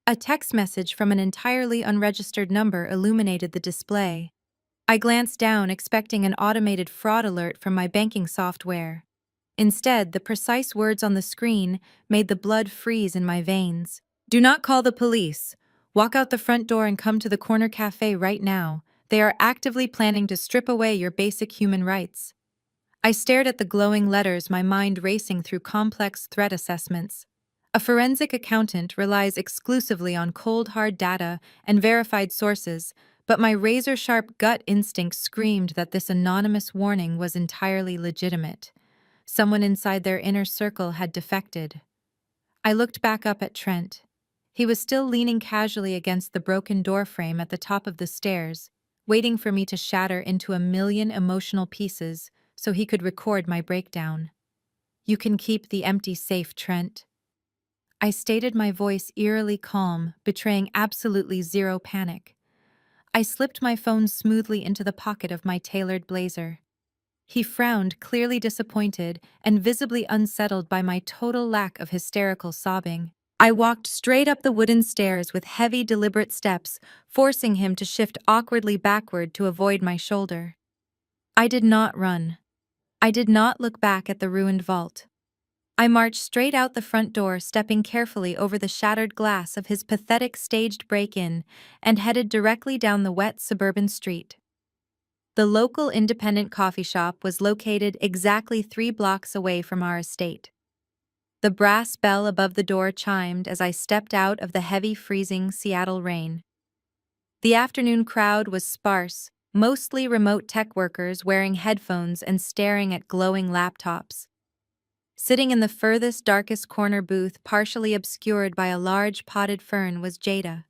A text message from an entirely unregistered number illuminated the display. I glanced down, expecting an automated fraud alert from my banking software. Instead, the precise words on the screen made the blood freeze in my veins. "Do not call the police. Walk out the front door and come to the corner cafe right now. They are actively planning to strip away your basic human rights." I stared at the glowing letters, my mind racing through complex threat assessments. A forensic accountant relies exclusively on cold, hard data and verified sources, but my razor-sharp gut instinct screamed that this anonymous warning was entirely legitimate. Someone inside their inner circle had defected. I looked back up at Trent. He was still leaning casually against the broken doorframe at the top of the stairs, waiting for me to shatter into a million emotional pieces so he could record my breakdown. "You can keep the empty safe, Trent." I stated, my voice eerily calm, betraying absolutely zero panic. I slipped my phone smoothly into the pocket of my tailored blazer. He frowned, clearly disappointed and visibly unsettled by my total lack of hysterical sobbing. I walked straight up the wooden stairs with heavy, deliberate steps, forcing him to shift awkwardly backward to avoid my shoulder. I did not run. I did not look back at the ruined vault. I marched straight out the front door, stepping carefully over the shattered glass of his pathetic staged break-in, and headed directly down the wet suburban street. The local independent coffee shop was located exactly 3 blocks away from our estate. The brass bell above the door chimed as I stepped out of the heavy, freezing Seattle rain. The afternoon crowd was sparse, mostly remote tech workers wearing headphones and staring at glowing laptops. Sitting in the furthest, darkest corner booth, partially obscured by a large potted fern, was Jada.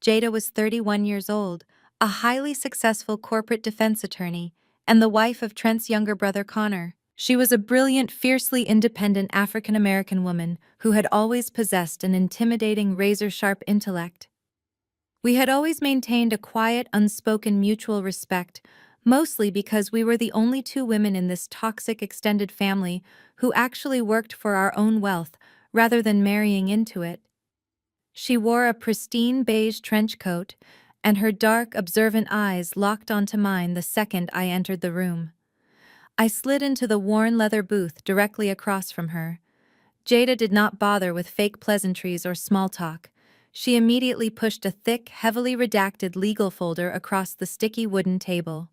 Jada was 31 years old, a highly successful corporate defense attorney, and the wife of Trent's younger brother Connor. She was a brilliant, fiercely independent African-American woman who had always possessed an intimidating, razor-sharp intellect. We had always maintained a quiet, unspoken mutual respect, mostly because we were the only 2 women in this toxic extended family who actually worked for our own wealth rather than marrying into it. She wore a pristine beige trench coat, and her dark, observant eyes locked onto mine the second I entered the room. I slid into the worn leather booth directly across from her. Jada did not bother with fake pleasantries or small talk. She immediately pushed a thick, heavily redacted legal folder across the sticky wooden table.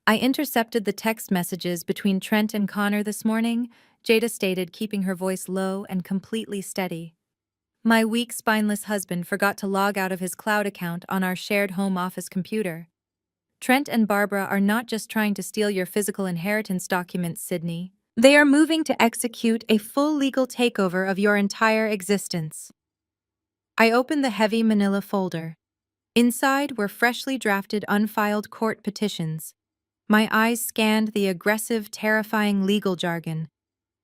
"I intercepted the text messages between Trent and Connor this morning," Jada stated, keeping her voice low and completely steady. "My weak, spineless husband forgot to log out of his cloud account on our shared home office computer. Trent and Barbara are not just trying to steal your physical inheritance documents, Sydney. They are moving to execute a full legal takeover of your entire existence." I opened the heavy manila folder. Inside were freshly drafted unfiled court petitions. My eyes scanned the aggressive, terrifying legal jargon.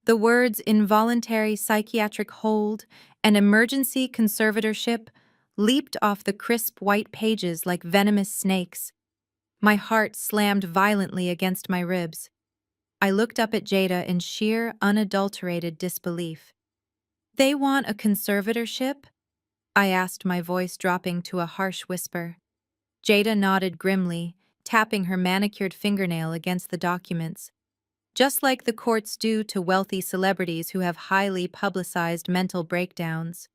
The words involuntary psychiatric hold and emergency conservatorship leaped off the crisp white pages like venomous snakes. My heart slammed violently against my ribs. I looked up at Jada in sheer, unadulterated disbelief. "They want a conservatorship?" I asked, my voice dropping to a harsh whisper. Jada nodded grimly, tapping her manicured fingernail against the documents. "Just like the courts do to wealthy celebrities who have highly publicized mental breakdowns.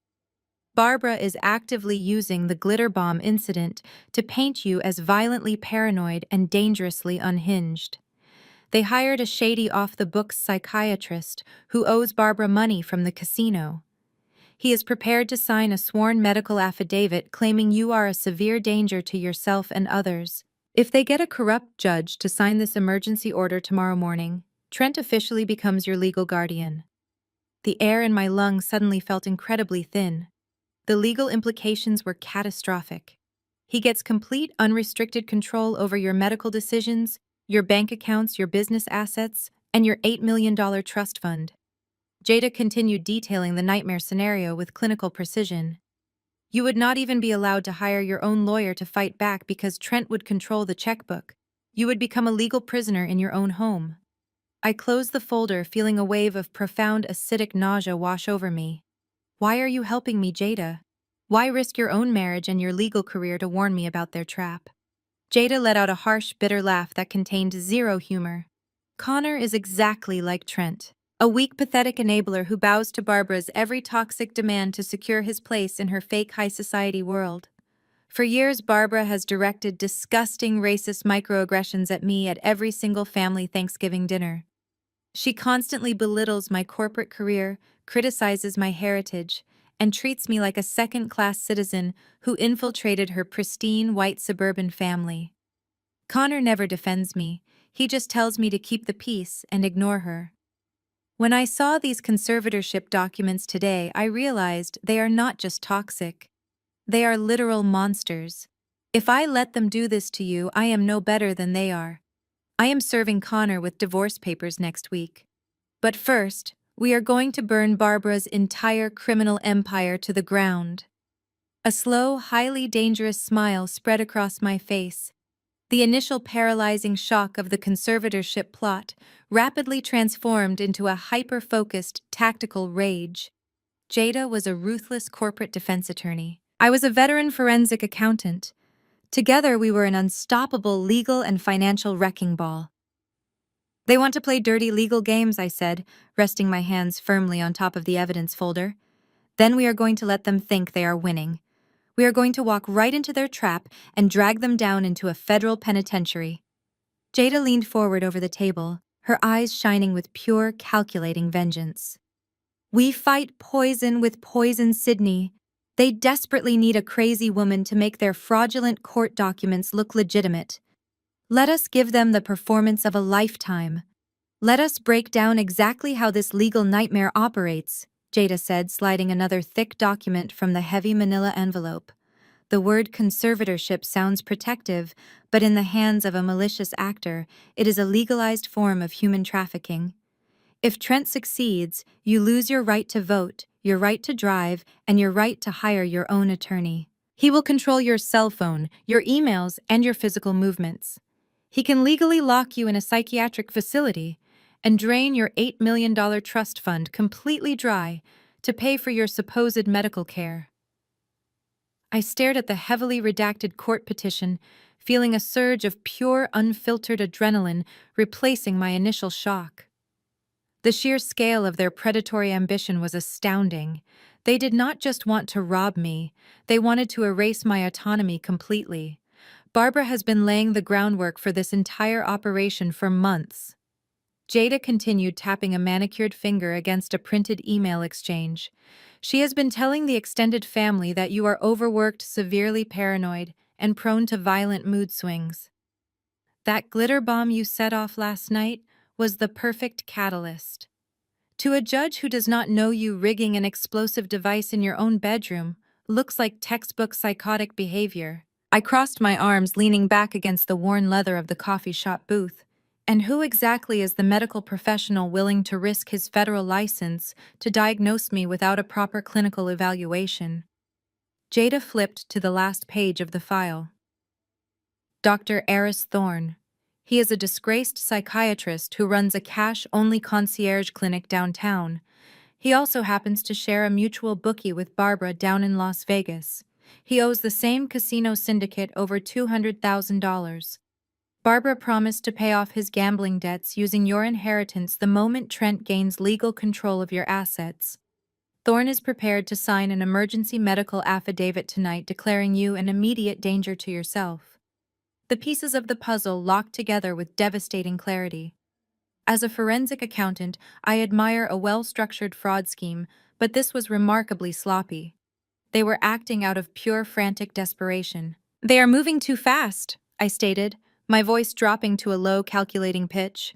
Barbara is actively using the glitter bomb incident to paint you as violently paranoid and dangerously unhinged. They hired a shady off-the-books psychiatrist who owes Barbara money from the casino. He is prepared to sign a sworn medical affidavit claiming you are a severe danger to yourself and others. If they get a corrupt judge to sign this emergency order tomorrow morning, Trent officially becomes your legal guardian." The air in my lungs suddenly felt incredibly thin. The legal implications were catastrophic. He gets complete, unrestricted control over your medical decisions, your bank accounts, your business assets, and your $8 million trust fund. Jada continued detailing the nightmare scenario with clinical precision. "You would not even be allowed to hire your own lawyer to fight back because Trent would control the checkbook. You would become a legal prisoner in your own home." I closed the folder, feeling a wave of profound acidic nausea wash over me. "Why are you helping me, Jada? Why risk your own marriage and your legal career to warn me about their trap?" Jada let out a harsh, bitter laugh that contained zero humor. "Connor is exactly like Trent. A weak, pathetic enabler who bows to Barbara's every toxic demand to secure his place in her fake high society world. For years, Barbara has directed disgusting racist microaggressions at me at every single family Thanksgiving dinner. She constantly belittles my corporate career, criticizes my heritage, and treats me like a second-class citizen who infiltrated her pristine white suburban family. Connor never defends me, he just tells me to keep the peace and ignore her. When I saw these conservatorship documents today, I realized they are not just toxic. They are literal monsters. If I let them do this to you, I am no better than they are. I am serving Connor with divorce papers next week. But first, we are going to burn Barbara's entire criminal empire to the ground." A slow, highly dangerous smile spread across my face. The initial paralyzing shock of the conservatorship plot rapidly transformed into a hyper-focused, tactical rage. Jada was a ruthless corporate defense attorney. I was a veteran forensic accountant. Together, we were an unstoppable legal and financial wrecking ball. "They want to play dirty legal games," I said, resting my hands firmly on top of the evidence folder. "Then we are going to let them think they are winning. We are going to walk right into their trap and drag them down into a federal penitentiary." Jada leaned forward over the table, her eyes shining with pure, calculating vengeance. "We fight poison with poison, Sydney. They desperately need a crazy woman to make their fraudulent court documents look legitimate. Let us give them the performance of a lifetime. Let us break down exactly how this legal nightmare operates," Jada said, sliding another thick document from the heavy manila envelope. The word conservatorship sounds protective, but in the hands of a malicious actor, it is a legalized form of human trafficking. If Trent succeeds, you lose your right to vote, your right to drive, and your right to hire your own attorney. He will control your cell phone, your emails, and your physical movements. He can legally lock you in a psychiatric facility and drain your $8 million trust fund completely dry to pay for your supposed medical care. I stared at the heavily redacted court petition, feeling a surge of pure, unfiltered adrenaline replacing my initial shock. The sheer scale of their predatory ambition was astounding. They did not just want to rob me, they wanted to erase my autonomy completely. Barbara has been laying the groundwork for this entire operation for months. Jada continued, tapping a manicured finger against a printed email exchange. "She has been telling the extended family that you are overworked, severely paranoid, and prone to violent mood swings. That glitter bomb you set off last night was the perfect catalyst. To a judge who does not know you, rigging an explosive device in your own bedroom looks like textbook psychotic behavior. I crossed my arms, leaning back against the worn leather of the coffee shop booth. And who exactly is the medical professional willing to risk his federal license to diagnose me without a proper clinical evaluation? Jada flipped to the last page of the file. Dr. Eris Thorne. He is a disgraced psychiatrist who runs a cash-only concierge clinic downtown. He also happens to share a mutual bookie with Barbara down in Las Vegas. He owes the same casino syndicate over $200,000. Barbara promised to pay off his gambling debts using your inheritance the moment Trent gains legal control of your assets. Thorne is prepared to sign an emergency medical affidavit tonight declaring you an immediate danger to yourself. The pieces of the puzzle locked together with devastating clarity. As a forensic accountant, I admire a well-structured fraud scheme, but this was remarkably sloppy. They were acting out of pure frantic desperation. "They are moving too fast," I stated, my voice dropping to a low, calculating pitch.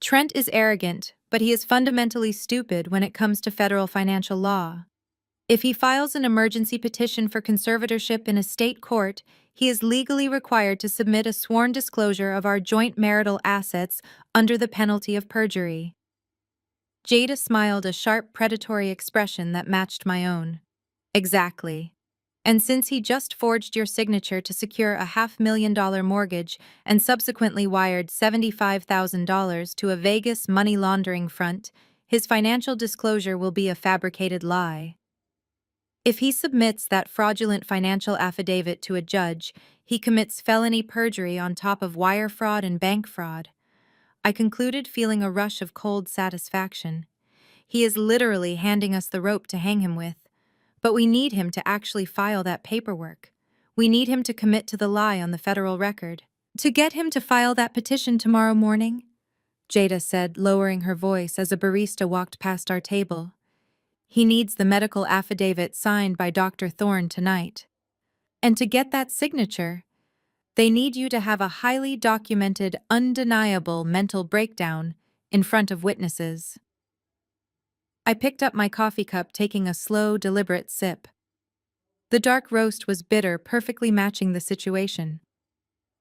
Trent is arrogant, but he is fundamentally stupid when it comes to federal financial law. If he files an emergency petition for conservatorship in a state court, he is legally required to submit a sworn disclosure of our joint marital assets under the penalty of perjury. Jada smiled, a sharp, predatory expression that matched my own. Exactly. And since he just forged your signature to secure a $500,000 mortgage and subsequently wired $75,000 to a Vegas money laundering front, his financial disclosure will be a fabricated lie. If he submits that fraudulent financial affidavit to a judge, he commits felony perjury on top of wire fraud and bank fraud. I concluded, feeling a rush of cold satisfaction. He is literally handing us the rope to hang him with. But we need him to actually file that paperwork. We need him to commit to the lie on the federal record. To get him to file that petition tomorrow morning? Jada said, lowering her voice as a barista walked past our table. He needs the medical affidavit signed by Dr. Thorne tonight. And to get that signature, they need you to have a highly documented, undeniable mental breakdown in front of witnesses. I picked up my coffee cup, taking a slow, deliberate sip. The dark roast was bitter, perfectly matching the situation.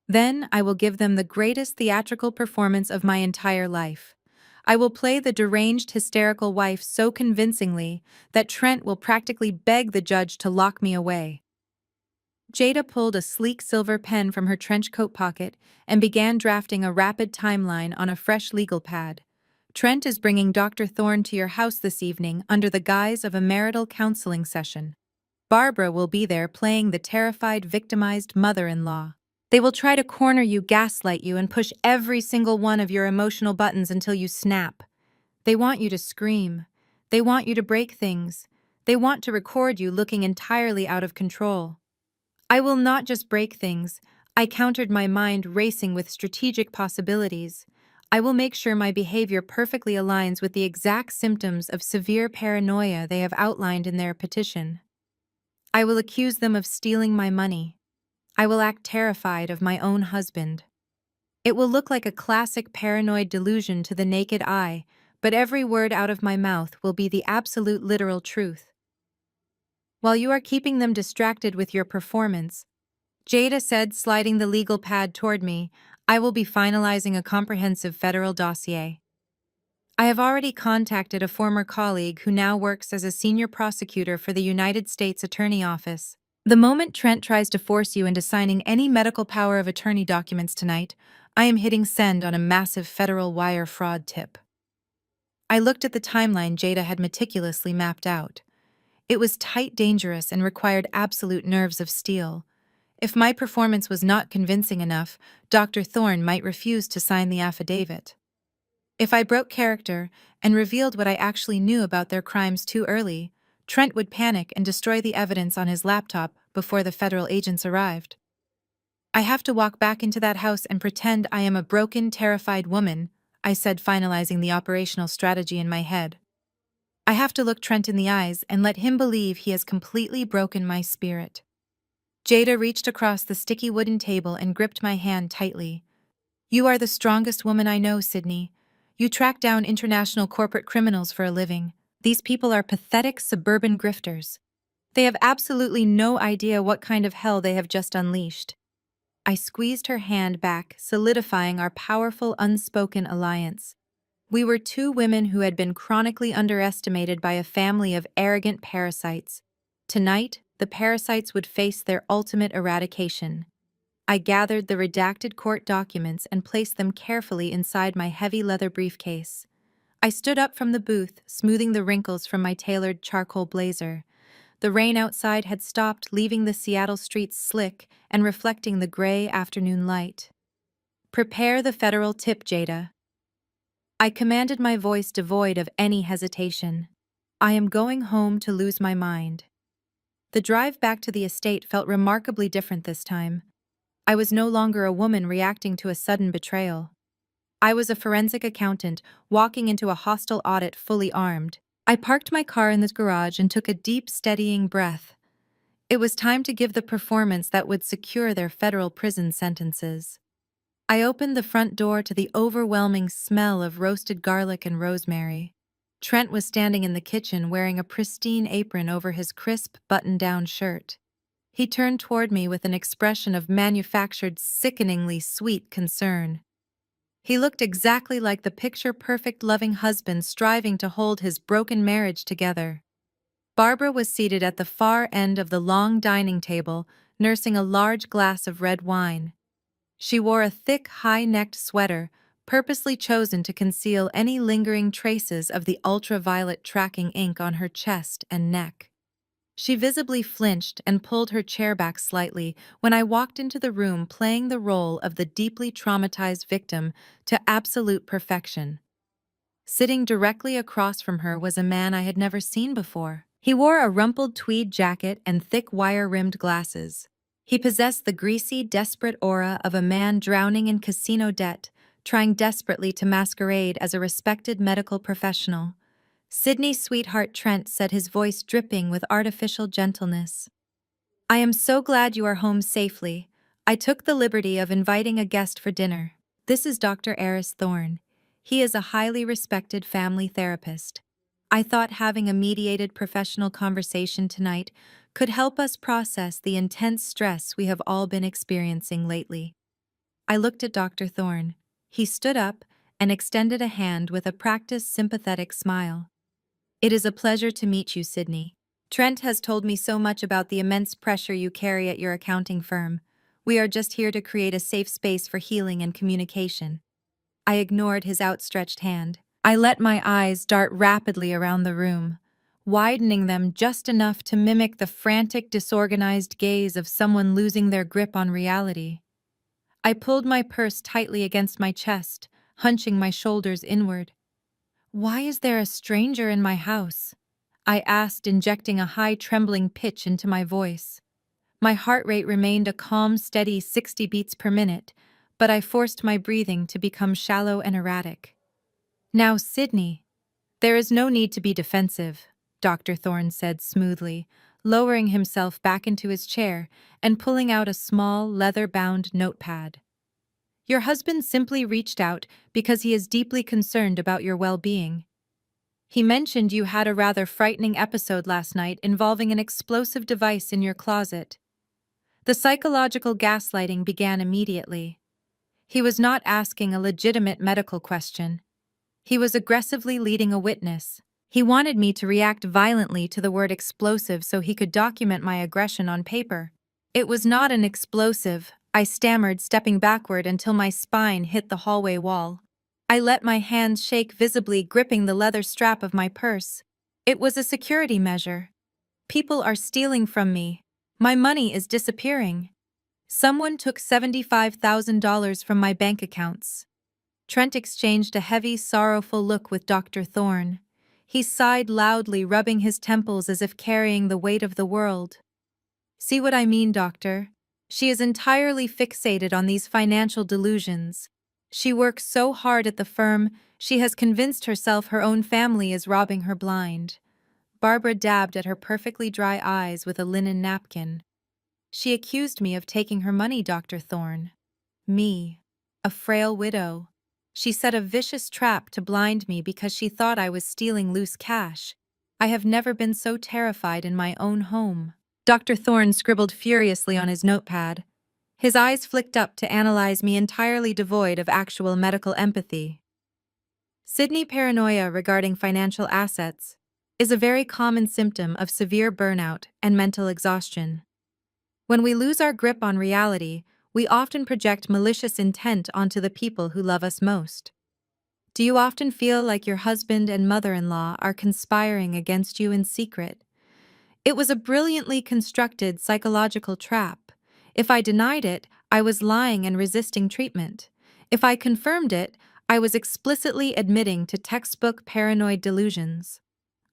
Then I will give them the greatest theatrical performance of my entire life. I will play the deranged, hysterical wife so convincingly that Trent will practically beg the judge to lock me away. Jada pulled a sleek silver pen from her trench coat pocket and began drafting a rapid timeline on a fresh legal pad. Trent is bringing Dr. Thorne to your house this evening under the guise of a marital counseling session. Barbara will be there playing the terrified, victimized mother-in-law. They will try to corner you, gaslight you, and push every single one of your emotional buttons until you snap. They want you to scream. They want you to break things. They want to record you looking entirely out of control. I will not just break things. I countered, my mind racing with strategic possibilities. I will make sure my behavior perfectly aligns with the exact symptoms of severe paranoia they have outlined in their petition. I will accuse them of stealing my money. I will act terrified of my own husband. It will look like a classic paranoid delusion to the naked eye, but every word out of my mouth will be the absolute literal truth. While you are keeping them distracted with your performance, Jada said, sliding the legal pad toward me, I will be finalizing a comprehensive federal dossier. I have already contacted a former colleague who now works as a senior prosecutor for the United States Attorney Office. The moment Trent tries to force you into signing any medical power of attorney documents tonight, I am hitting send on a massive federal wire fraud tip. I looked at the timeline Jada had meticulously mapped out. It was tight, dangerous, and required absolute nerves of steel. If my performance was not convincing enough, Dr. Thorne might refuse to sign the affidavit. If I broke character and revealed what I actually knew about their crimes too early, Trent would panic and destroy the evidence on his laptop before the federal agents arrived. I have to walk back into that house and pretend I am a broken, terrified woman, I said, finalizing the operational strategy in my head. I have to look Trent in the eyes and let him believe he has completely broken my spirit. Jada reached across the sticky wooden table and gripped my hand tightly. You are the strongest woman I know, Sydney. You track down international corporate criminals for a living. These people are pathetic suburban grifters. They have absolutely no idea what kind of hell they have just unleashed. I squeezed her hand back, solidifying our powerful unspoken alliance. We were two women who had been chronically underestimated by a family of arrogant parasites. Tonight, the parasites would face their ultimate eradication. I gathered the redacted court documents and placed them carefully inside my heavy leather briefcase. I stood up from the booth, smoothing the wrinkles from my tailored charcoal blazer. The rain outside had stopped, leaving the Seattle streets slick and reflecting the gray afternoon light. "Prepare the federal tip, Jada." I commanded, my voice devoid of any hesitation. "I am going home to lose my mind." The drive back to the estate felt remarkably different this time. I was no longer a woman reacting to a sudden betrayal. I was a forensic accountant walking into a hostile audit fully armed. I parked my car in the garage and took a deep, steadying breath. It was time to give the performance that would secure their federal prison sentences. I opened the front door to the overwhelming smell of roasted garlic and rosemary. Trent was standing in the kitchen wearing a pristine apron over his crisp, button-down shirt. He turned toward me with an expression of manufactured, sickeningly sweet concern. He looked exactly like the picture-perfect loving husband striving to hold his broken marriage together. Barbara was seated at the far end of the long dining table, nursing a large glass of red wine. She wore a thick, high-necked sweater, purposely chosen to conceal any lingering traces of the ultraviolet tracking ink on her chest and neck. She visibly flinched and pulled her chair back slightly when I walked into the room, playing the role of the deeply traumatized victim to absolute perfection. Sitting directly across from her was a man I had never seen before. He wore a rumpled tweed jacket and thick wire-rimmed glasses. He possessed the greasy, desperate aura of a man drowning in casino debt, trying desperately to masquerade as a respected medical professional. "Sydney, sweetheart," Trent said, his voice dripping with artificial gentleness. "I am so glad you are home safely. I took the liberty of inviting a guest for dinner. This is Dr. Eris Thorne. He is a highly respected family therapist. I thought having a mediated professional conversation tonight could help us process the intense stress we have all been experiencing lately." I looked at Dr. Thorne. He stood up and extended a hand with a practiced, sympathetic smile. "It is a pleasure to meet you, Sydney. Trent has told me so much about the immense pressure you carry at your accounting firm. We are just here to create a safe space for healing and communication." I ignored his outstretched hand. I let my eyes dart rapidly around the room, widening them just enough to mimic the frantic, disorganized gaze of someone losing their grip on reality. I pulled my purse tightly against my chest, hunching my shoulders inward. "Why is there a stranger in my house?" I asked, injecting a high, trembling pitch into my voice. My heart rate remained a calm, steady 60 beats per minute, but I forced my breathing to become shallow and erratic. "Now, Sydney, there is no need to be defensive," Dr. Thorne said smoothly, lowering himself back into his chair and pulling out a small, leather-bound notepad. "Your husband simply reached out because he is deeply concerned about your well-being. He mentioned you had a rather frightening episode last night involving an explosive device in your closet." The psychological gaslighting began immediately. He was not asking a legitimate medical question. He was aggressively leading a witness. He wanted me to react violently to the word explosive so he could document my aggression on paper. "It was not an explosive," I stammered, stepping backward until my spine hit the hallway wall. I let my hands shake, visibly gripping the leather strap of my purse. "It was a security measure. People are stealing from me. My money is disappearing. Someone took $75,000 from my bank accounts." Trent exchanged a heavy, sorrowful look with Dr. Thorne. He sighed loudly, rubbing his temples as if carrying the weight of the world. "See what I mean, doctor? She is entirely fixated on these financial delusions. She works so hard at the firm, she has convinced herself her own family is robbing her blind." Barbara dabbed at her perfectly dry eyes with a linen napkin. "She accused me of taking her money, Dr. Thorne. Me, a frail widow. She set a vicious trap to blind me because she thought I was stealing loose cash. I have never been so terrified in my own home. Dr. Thorne scribbled furiously on his notepad. His eyes flicked up to analyze me entirely devoid of actual medical empathy. Sydney paranoia regarding financial assets is a very common symptom of severe burnout and mental exhaustion. When we lose our grip on reality, we often project malicious intent onto the people who love us most. Do you often feel like your husband and mother-in-law are conspiring against you in secret? It was a brilliantly constructed psychological trap. If I denied it, I was lying and resisting treatment. If I confirmed it, I was explicitly admitting to textbook paranoid delusions.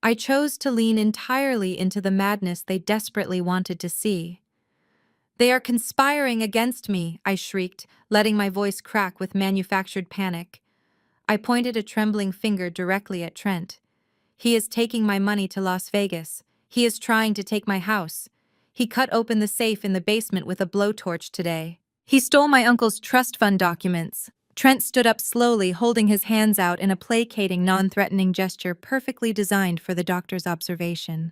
I chose to lean entirely into the madness they desperately wanted to see. "They are conspiring against me," I shrieked, letting my voice crack with manufactured panic. I pointed a trembling finger directly at Trent. "He is taking my money to Las Vegas. He is trying to take my house. He cut open the safe in the basement with a blowtorch today. He stole my uncle's trust fund documents." Trent stood up slowly, holding his hands out in a placating, non-threatening gesture perfectly designed for the doctor's observation.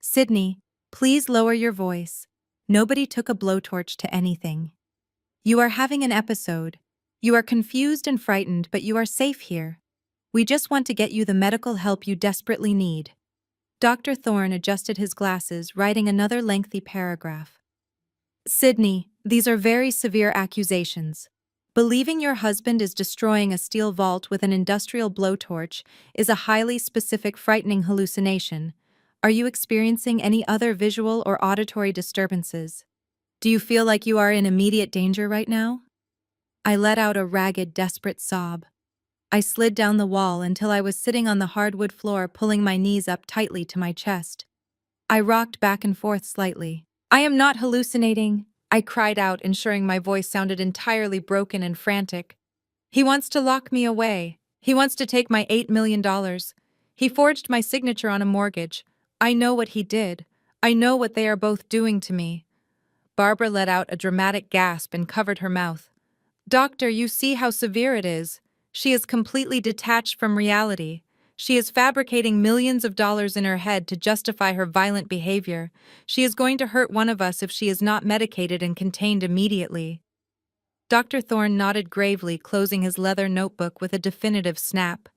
"Sydney, please lower your voice. Nobody took a blowtorch to anything. You are having an episode. You are confused and frightened, but you are safe here. We just want to get you the medical help you desperately need." Dr. Thorne adjusted his glasses, writing another lengthy paragraph. "Sydney, these are very severe accusations. Believing your husband is destroying a steel vault with an industrial blowtorch is a highly specific, frightening hallucination. Are you experiencing any other visual or auditory disturbances? Do you feel like you are in immediate danger right now?" I let out a ragged, desperate sob. I slid down the wall until I was sitting on the hardwood floor, pulling my knees up tightly to my chest. I rocked back and forth slightly. "I am not hallucinating," I cried out, ensuring my voice sounded entirely broken and frantic. "He wants to lock me away. He wants to take my $8 million. He forged my signature on a mortgage. I know what he did. I know what they are both doing to me." Barbara let out a dramatic gasp and covered her mouth. "Doctor, you see how severe it is. She is completely detached from reality. She is fabricating millions of dollars in her head to justify her violent behavior. She is going to hurt one of us if she is not medicated and contained immediately." Dr. Thorne nodded gravely, closing his leather notebook with a definitive snap.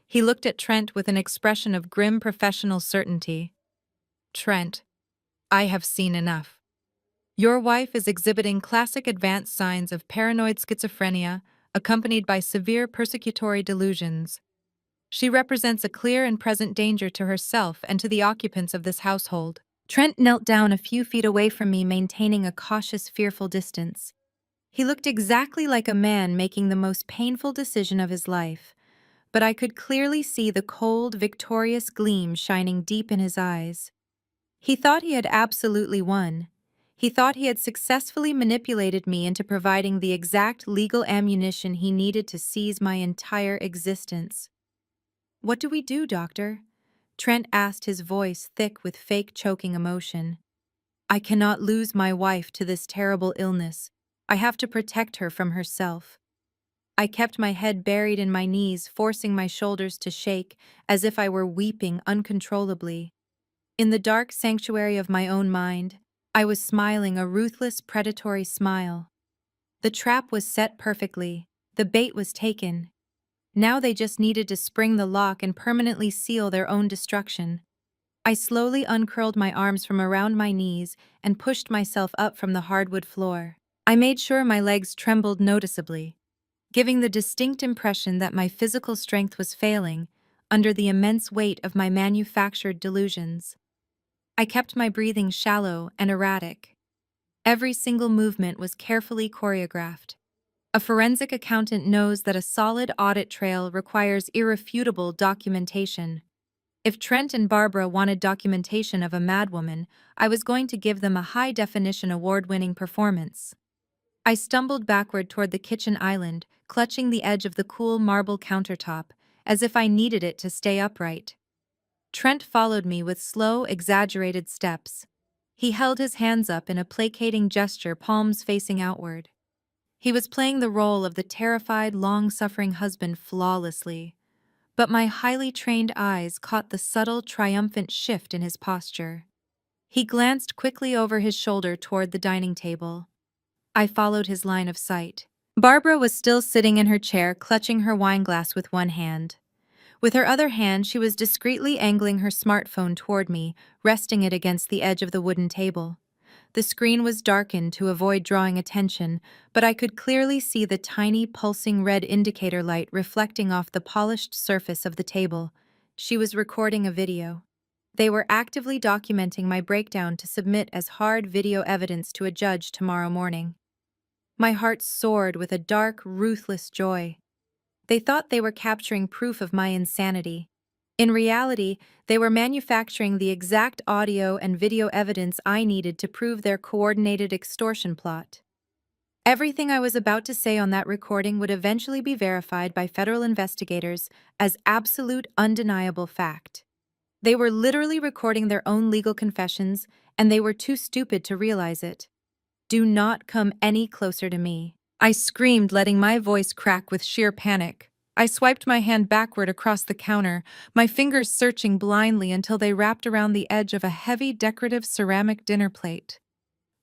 He looked at Trent with an expression of grim professional certainty. "Trent, I have seen enough. Your wife is exhibiting classic advanced signs of paranoid schizophrenia, accompanied by severe persecutory delusions. She represents a clear and present danger to herself and to the occupants of this household." Trent knelt down a few feet away from me, maintaining a cautious, fearful distance. He looked exactly like a man making the most painful decision of his life, but I could clearly see the cold, victorious gleam shining deep in his eyes. He thought he had absolutely won. He thought he had successfully manipulated me into providing the exact legal ammunition he needed to seize my entire existence. "What do we do, doctor?" Trent asked, his voice thick with fake choking emotion. "I cannot lose my wife to this terrible illness. I have to protect her from herself." I kept my head buried in my knees, forcing my shoulders to shake as if I were weeping uncontrollably. In the dark sanctuary of my own mind, I was smiling a ruthless, predatory smile. The trap was set perfectly. The bait was taken. Now they just needed to spring the lock and permanently seal their own destruction. I slowly uncurled my arms from around my knees and pushed myself up from the hardwood floor. I made sure my legs trembled noticeably, giving the distinct impression that my physical strength was failing under the immense weight of my manufactured delusions. I kept my breathing shallow and erratic. Every single movement was carefully choreographed. A forensic accountant knows that a solid audit trail requires irrefutable documentation. If Trent and Barbara wanted documentation of a madwoman, I was going to give them a high-definition award-winning performance. I stumbled backward toward the kitchen island, clutching the edge of the cool marble countertop, as if I needed it to stay upright. Trent followed me with slow, exaggerated steps. He held his hands up in a placating gesture, palms facing outward. He was playing the role of the terrified, long-suffering husband flawlessly. but my highly trained eyes caught the subtle, triumphant shift in his posture. He glanced quickly over his shoulder toward the dining table. I followed his line of sight. Barbara was still sitting in her chair, clutching her wineglass with one hand. With her other hand, she was discreetly angling her smartphone toward me, resting it against the edge of the wooden table. The screen was darkened to avoid drawing attention, but I could clearly see the tiny, pulsing red indicator light reflecting off the polished surface of the table. She was recording a video. They were actively documenting my breakdown to submit as hard video evidence to a judge tomorrow morning. My heart soared with a dark, ruthless joy. They thought they were capturing proof of my insanity. In reality, they were manufacturing the exact audio and video evidence I needed to prove their coordinated extortion plot. Everything I was about to say on that recording would eventually be verified by federal investigators as absolute, undeniable fact. They were literally recording their own legal confessions, and they were too stupid to realize it. "Do not come any closer to me," I screamed, letting my voice crack with sheer panic. I swiped my hand backward across the counter, my fingers searching blindly until they wrapped around the edge of a heavy, decorative ceramic dinner plate.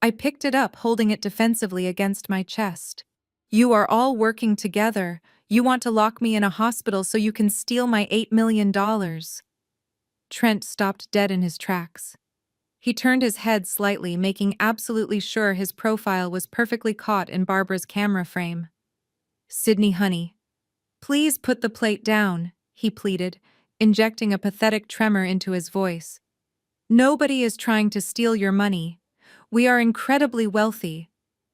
I picked it up, holding it defensively against my chest. "You are all working together. You want to lock me in a hospital so you can steal my $8 million. Trent stopped dead in his tracks. He turned his head slightly, making absolutely sure his profile was perfectly caught in Barbara's camera frame. "Sydney, honey, please put the plate down," he pleaded, injecting a pathetic tremor into his voice. "Nobody is trying to steal your money. We are incredibly wealthy.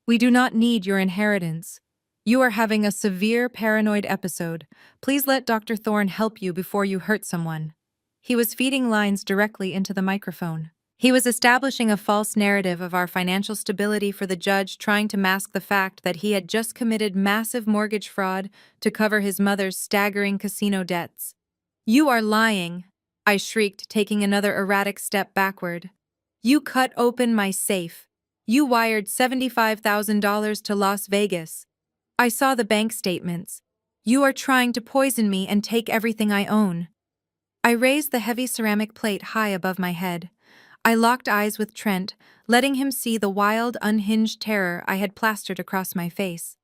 We do not need your inheritance. You are having a severe paranoid episode. Please let Dr. Thorne help you before you hurt someone." He was feeding lines directly into the microphone. He was establishing a false narrative of our financial stability for the judge, trying to mask the fact that he had just committed massive mortgage fraud to cover his mother's staggering casino debts. "You are lying," I shrieked, taking another erratic step backward. "You cut open my safe. You wired $75,000 to Las Vegas. I saw the bank statements. You are trying to poison me and take everything I own." I raised the heavy ceramic plate high above my head. I locked eyes with Trent, letting him see the wild, unhinged terror I had plastered across my face.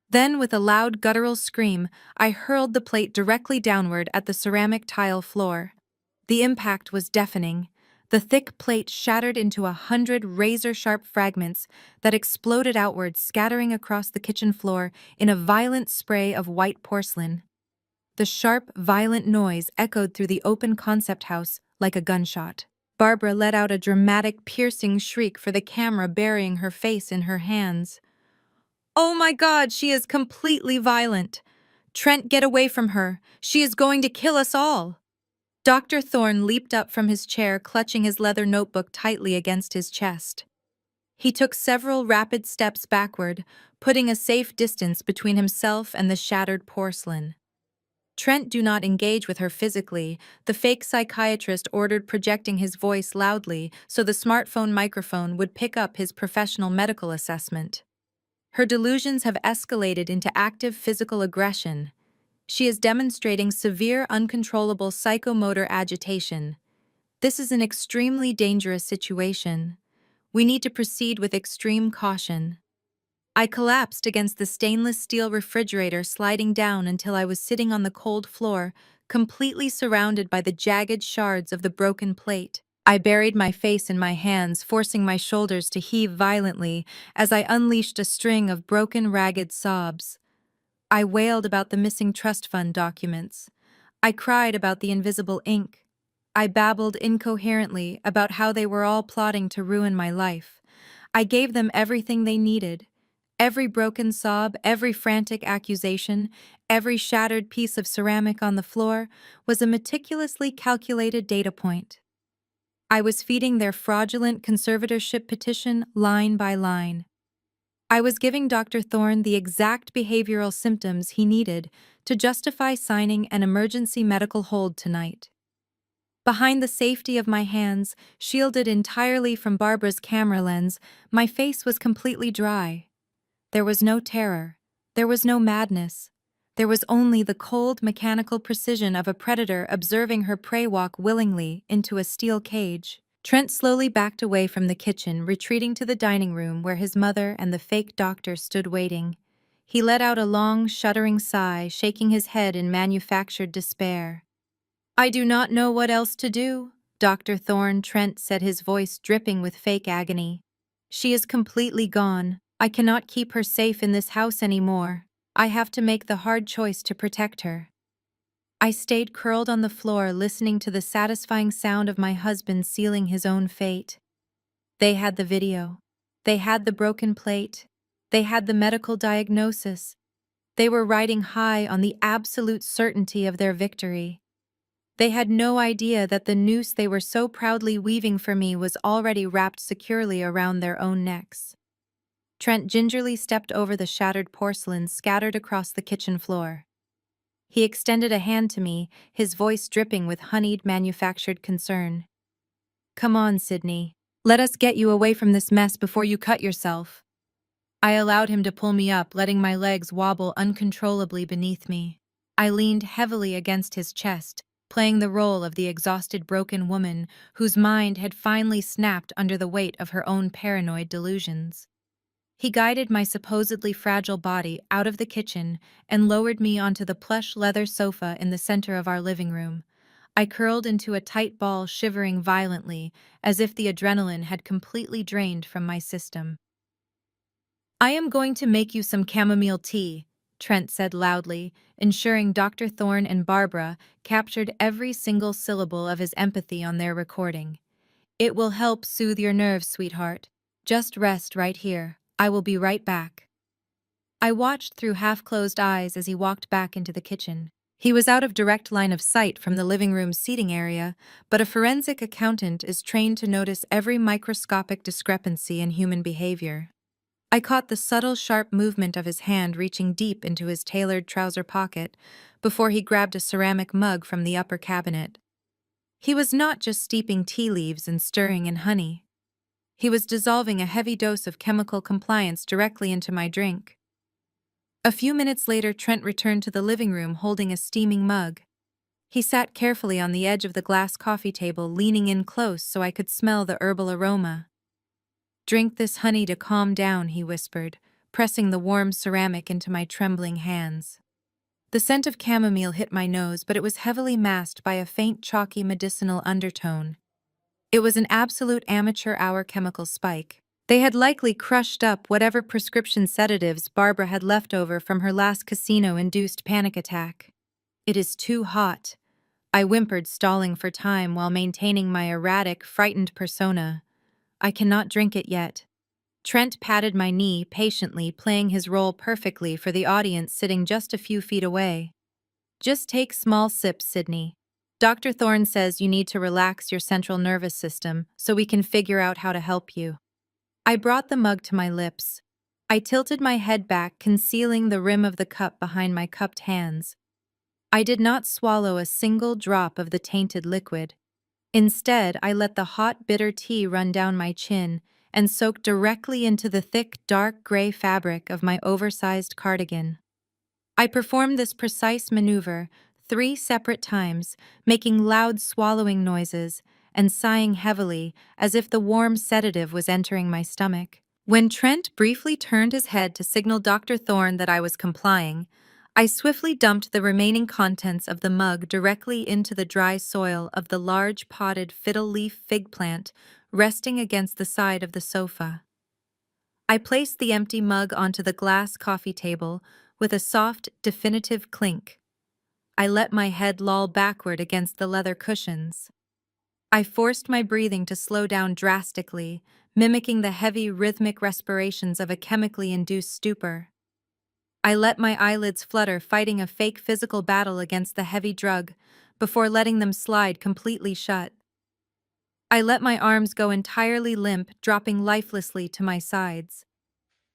Then, with a loud, guttural scream, I hurled the plate directly downward at the ceramic tile floor. The impact was deafening. The thick plate shattered into 100 razor-sharp fragments that exploded outward, scattering across the kitchen floor in a violent spray of white porcelain. The sharp, violent noise echoed through the open concept house like a gunshot. Barbara let out a dramatic, piercing shriek for the camera, burying her face in her hands. "Oh my God, she is completely violent. Trent, get away from her. She is going to kill us all." Dr. Thorne leaped up from his chair, clutching his leather notebook tightly against his chest. He took several rapid steps backward, putting a safe distance between himself and the shattered porcelain. "Trent, do not engage with her physically," the fake psychiatrist ordered, projecting his voice loudly so the smartphone microphone would pick up his professional medical assessment. "Her delusions have escalated into active physical aggression. She is demonstrating severe, uncontrollable psychomotor agitation. This is an extremely dangerous situation. We need to proceed with extreme caution." I collapsed against the stainless steel refrigerator, sliding down until I was sitting on the cold floor, completely surrounded by the jagged shards of the broken plate. I buried my face in my hands, forcing my shoulders to heave violently as I unleashed a string of broken, ragged sobs. I wailed about the missing trust fund documents. I cried about the invisible ink. I babbled incoherently about how they were all plotting to ruin my life. I gave them everything they needed. Every broken sob, every frantic accusation, every shattered piece of ceramic on the floor was a meticulously calculated data point. I was feeding their fraudulent conservatorship petition line by line. I was giving Dr. Thorne the exact behavioral symptoms he needed to justify signing an emergency medical hold tonight. Behind the safety of my hands, shielded entirely from Barbara's camera lens, my face was completely dry. There was no terror. There was no madness. There was only the cold, mechanical precision of a predator observing her prey walk willingly into a steel cage. Trent slowly backed away from the kitchen, retreating to the dining room where his mother and the fake doctor stood waiting. He let out a long, shuddering sigh, shaking his head in manufactured despair. "I do not know what else to do," Dr. Thorne, Trent said, his voice dripping with fake agony. "She is completely gone. I cannot keep her safe in this house anymore. I have to make the hard choice to protect her." I stayed curled on the floor, listening to the satisfying sound of my husband sealing his own fate. They had the video. They had the broken plate. They had the medical diagnosis. They were riding high on the absolute certainty of their victory. They had no idea that the noose they were so proudly weaving for me was already wrapped securely around their own necks. Trent gingerly stepped over the shattered porcelain scattered across the kitchen floor. He extended a hand to me, his voice dripping with honeyed manufactured concern. "Come on, Sydney. Let us get you away from this mess before you cut yourself." I allowed him to pull me up, letting my legs wobble uncontrollably beneath me. I leaned heavily against his chest, playing the role of the exhausted, broken woman whose mind had finally snapped under the weight of her own paranoid delusions. He guided my supposedly fragile body out of the kitchen and lowered me onto the plush leather sofa in the center of our living room. I curled into a tight ball, shivering violently, as if the adrenaline had completely drained from my system. "I am going to make you some chamomile tea," Trent said loudly, ensuring Dr. Thorne and Barbara captured every single syllable of his empathy on their recording. "It will help soothe your nerves, sweetheart. Just rest right here. I will be right back." I watched through half-closed eyes as he walked back into the kitchen. He was out of direct line of sight from the living room's seating area, but a forensic accountant is trained to notice every microscopic discrepancy in human behavior. I caught the subtle, sharp movement of his hand reaching deep into his tailored trouser pocket before he grabbed a ceramic mug from the upper cabinet. He was not just steeping tea leaves and stirring in honey. He was dissolving a heavy dose of chemical compliance directly into my drink. A few minutes later, Trent returned to the living room holding a steaming mug. He sat carefully on the edge of the glass coffee table, leaning in close so I could smell the herbal aroma. "Drink this honey to calm down," he whispered, pressing the warm ceramic into my trembling hands. The scent of chamomile hit my nose, but it was heavily masked by a faint, chalky medicinal undertone. It was an absolute amateur hour chemical spike. They had likely crushed up whatever prescription sedatives Barbara had left over from her last casino-induced panic attack. "It is too hot," I whimpered, stalling for time while maintaining my erratic, frightened persona. "I cannot drink it yet." Trent patted my knee patiently, playing his role perfectly for the audience sitting just a few feet away. "Just take small sips, Sydney. Dr. Thorne says you need to relax your central nervous system so we can figure out how to help you." I brought the mug to my lips. I tilted my head back, concealing the rim of the cup behind my cupped hands. I did not swallow a single drop of the tainted liquid. Instead, I let the hot, bitter tea run down my chin and soak directly into the thick, dark gray fabric of my oversized cardigan. I performed this precise maneuver 3 separate times, making loud swallowing noises and sighing heavily as if the warm sedative was entering my stomach. When Trent briefly turned his head to signal Dr. Thorne that I was complying, I swiftly dumped the remaining contents of the mug directly into the dry soil of the large potted fiddle leaf fig plant resting against the side of the sofa. I placed the empty mug onto the glass coffee table with a soft, definitive clink. I let my head loll backward against the leather cushions. I forced my breathing to slow down drastically, mimicking the heavy, rhythmic respirations of a chemically induced stupor. I let my eyelids flutter, fighting a fake physical battle against the heavy drug, before letting them slide completely shut. I let my arms go entirely limp, dropping lifelessly to my sides.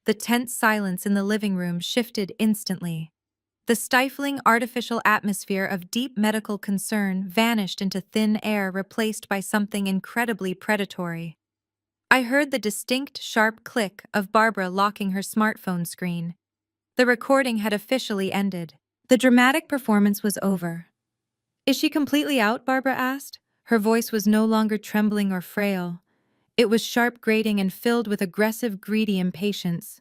The tense silence in the living room shifted instantly. The stifling artificial atmosphere of deep medical concern vanished into thin air, replaced by something incredibly predatory. I heard the distinct, sharp click of Barbara locking her smartphone screen. The recording had officially ended. The dramatic performance was over. "Is she completely out?" Barbara asked. Her voice was no longer trembling or frail. It was sharp, grating, and filled with aggressive, greedy impatience.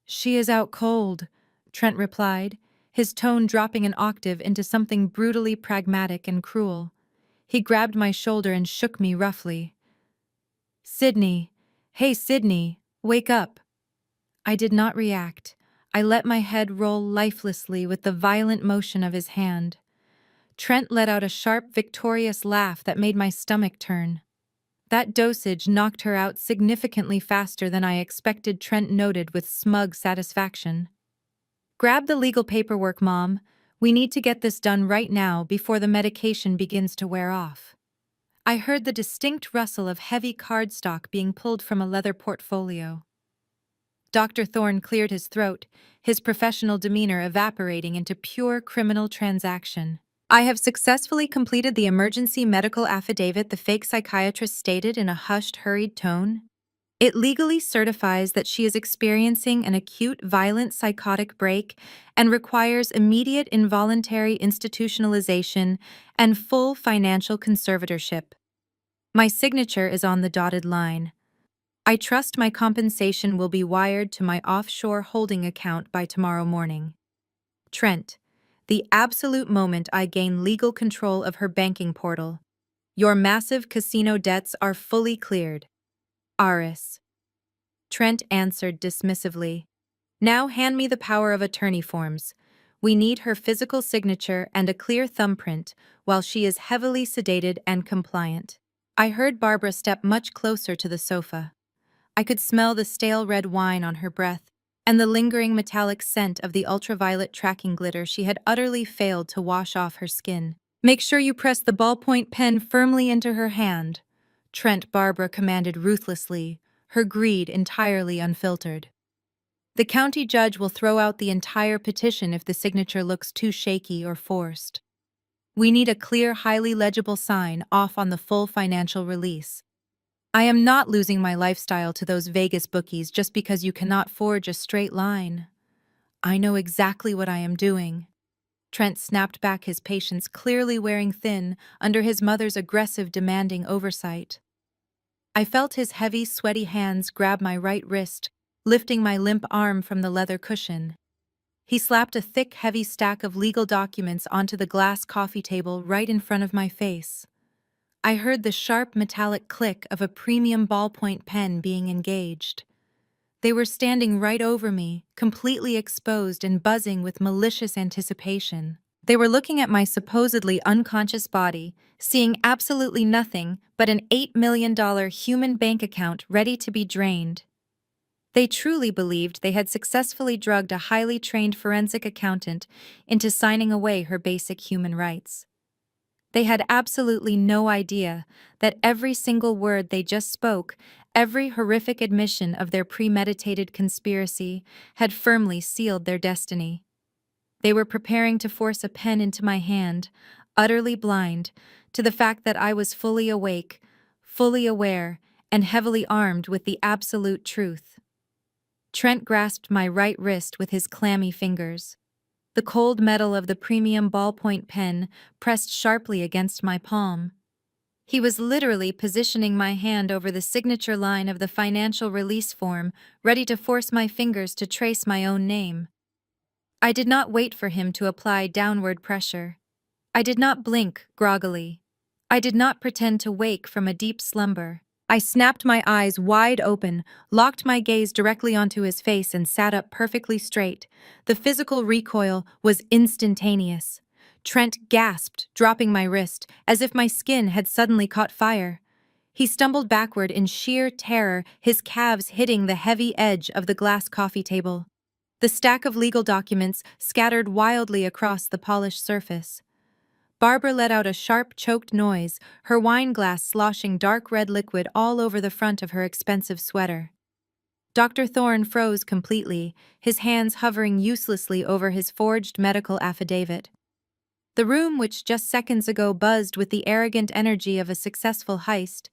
"She is out cold," Trent replied, his tone dropping an octave into something brutally pragmatic and cruel. He grabbed my shoulder and shook me roughly. "Sydney! Hey, Sydney! Wake up!" I did not react. I let my head roll lifelessly with the violent motion of his hand. Trent let out a sharp, victorious laugh that made my stomach turn. That dosage knocked her out significantly faster than I expected, Trent noted with smug satisfaction. "Grab the legal paperwork, Mom. We need to get this done right now before the medication begins to wear off." I heard the distinct rustle of heavy cardstock being pulled from a leather portfolio. Dr. Thorne cleared his throat, his professional demeanor evaporating into pure criminal transaction. "I have successfully completed the emergency medical affidavit," the fake psychiatrist stated in a hushed, hurried tone. "It legally certifies that she is experiencing an acute violent psychotic break and requires immediate involuntary institutionalization and full financial conservatorship. My signature is on the dotted line. I trust my compensation will be wired to my offshore holding account by tomorrow morning. Trent, the absolute moment I gain legal control of her banking portal, your massive casino debts are fully cleared. Aris." Trent answered dismissively. "Now hand me the power of attorney forms. We need her physical signature and a clear thumbprint while she is heavily sedated and compliant." I heard Barbara step much closer to the sofa. I could smell the stale red wine on her breath and the lingering metallic scent of the ultraviolet tracking glitter she had utterly failed to wash off her skin. "Make sure you press the ballpoint pen firmly into her hand," Trent Barbara commanded ruthlessly, her greed entirely unfiltered. "The county judge will throw out the entire petition if the signature looks too shaky or forced. We need a clear, highly legible sign off on the full financial release. I am not losing my lifestyle to those Vegas bookies just because you cannot forge a straight line. I know exactly what I am doing." Trent snapped back, his patience clearly wearing thin under his mother's aggressive, demanding oversight. I felt his heavy, sweaty hands grab my right wrist, lifting my limp arm from the leather cushion. He slapped a thick, heavy stack of legal documents onto the glass coffee table right in front of my face. I heard the sharp metallic click of a premium ballpoint pen being engaged. They were standing right over me, completely exposed and buzzing with malicious anticipation. They were looking at my supposedly unconscious body, seeing absolutely nothing but an $8 million human bank account ready to be drained. They truly believed they had successfully drugged a highly trained forensic accountant into signing away her basic human rights. They had absolutely no idea that every single word they just spoke, every horrific admission of their premeditated conspiracy, had firmly sealed their destiny. They were preparing to force a pen into my hand, utterly blind to the fact that I was fully awake, fully aware, and heavily armed with the absolute truth. Trent grasped my right wrist with his clammy fingers. The cold metal of the premium ballpoint pen pressed sharply against my palm. He was literally positioning my hand over the signature line of the financial release form, ready to force my fingers to trace my own name. I did not wait for him to apply downward pressure. I did not blink groggily. I did not pretend to wake from a deep slumber. I snapped my eyes wide open, locked my gaze directly onto his face, and sat up perfectly straight. The physical recoil was instantaneous. Trent gasped, dropping my wrist, as if my skin had suddenly caught fire. He stumbled backward in sheer terror, his calves hitting the heavy edge of the glass coffee table. The stack of legal documents scattered wildly across the polished surface. Barbara let out a sharp, choked noise, her wine glass sloshing dark red liquid all over the front of her expensive sweater. Dr. Thorne froze completely, his hands hovering uselessly over his forged medical affidavit. The room, which just seconds ago buzzed with the arrogant energy of a successful heist,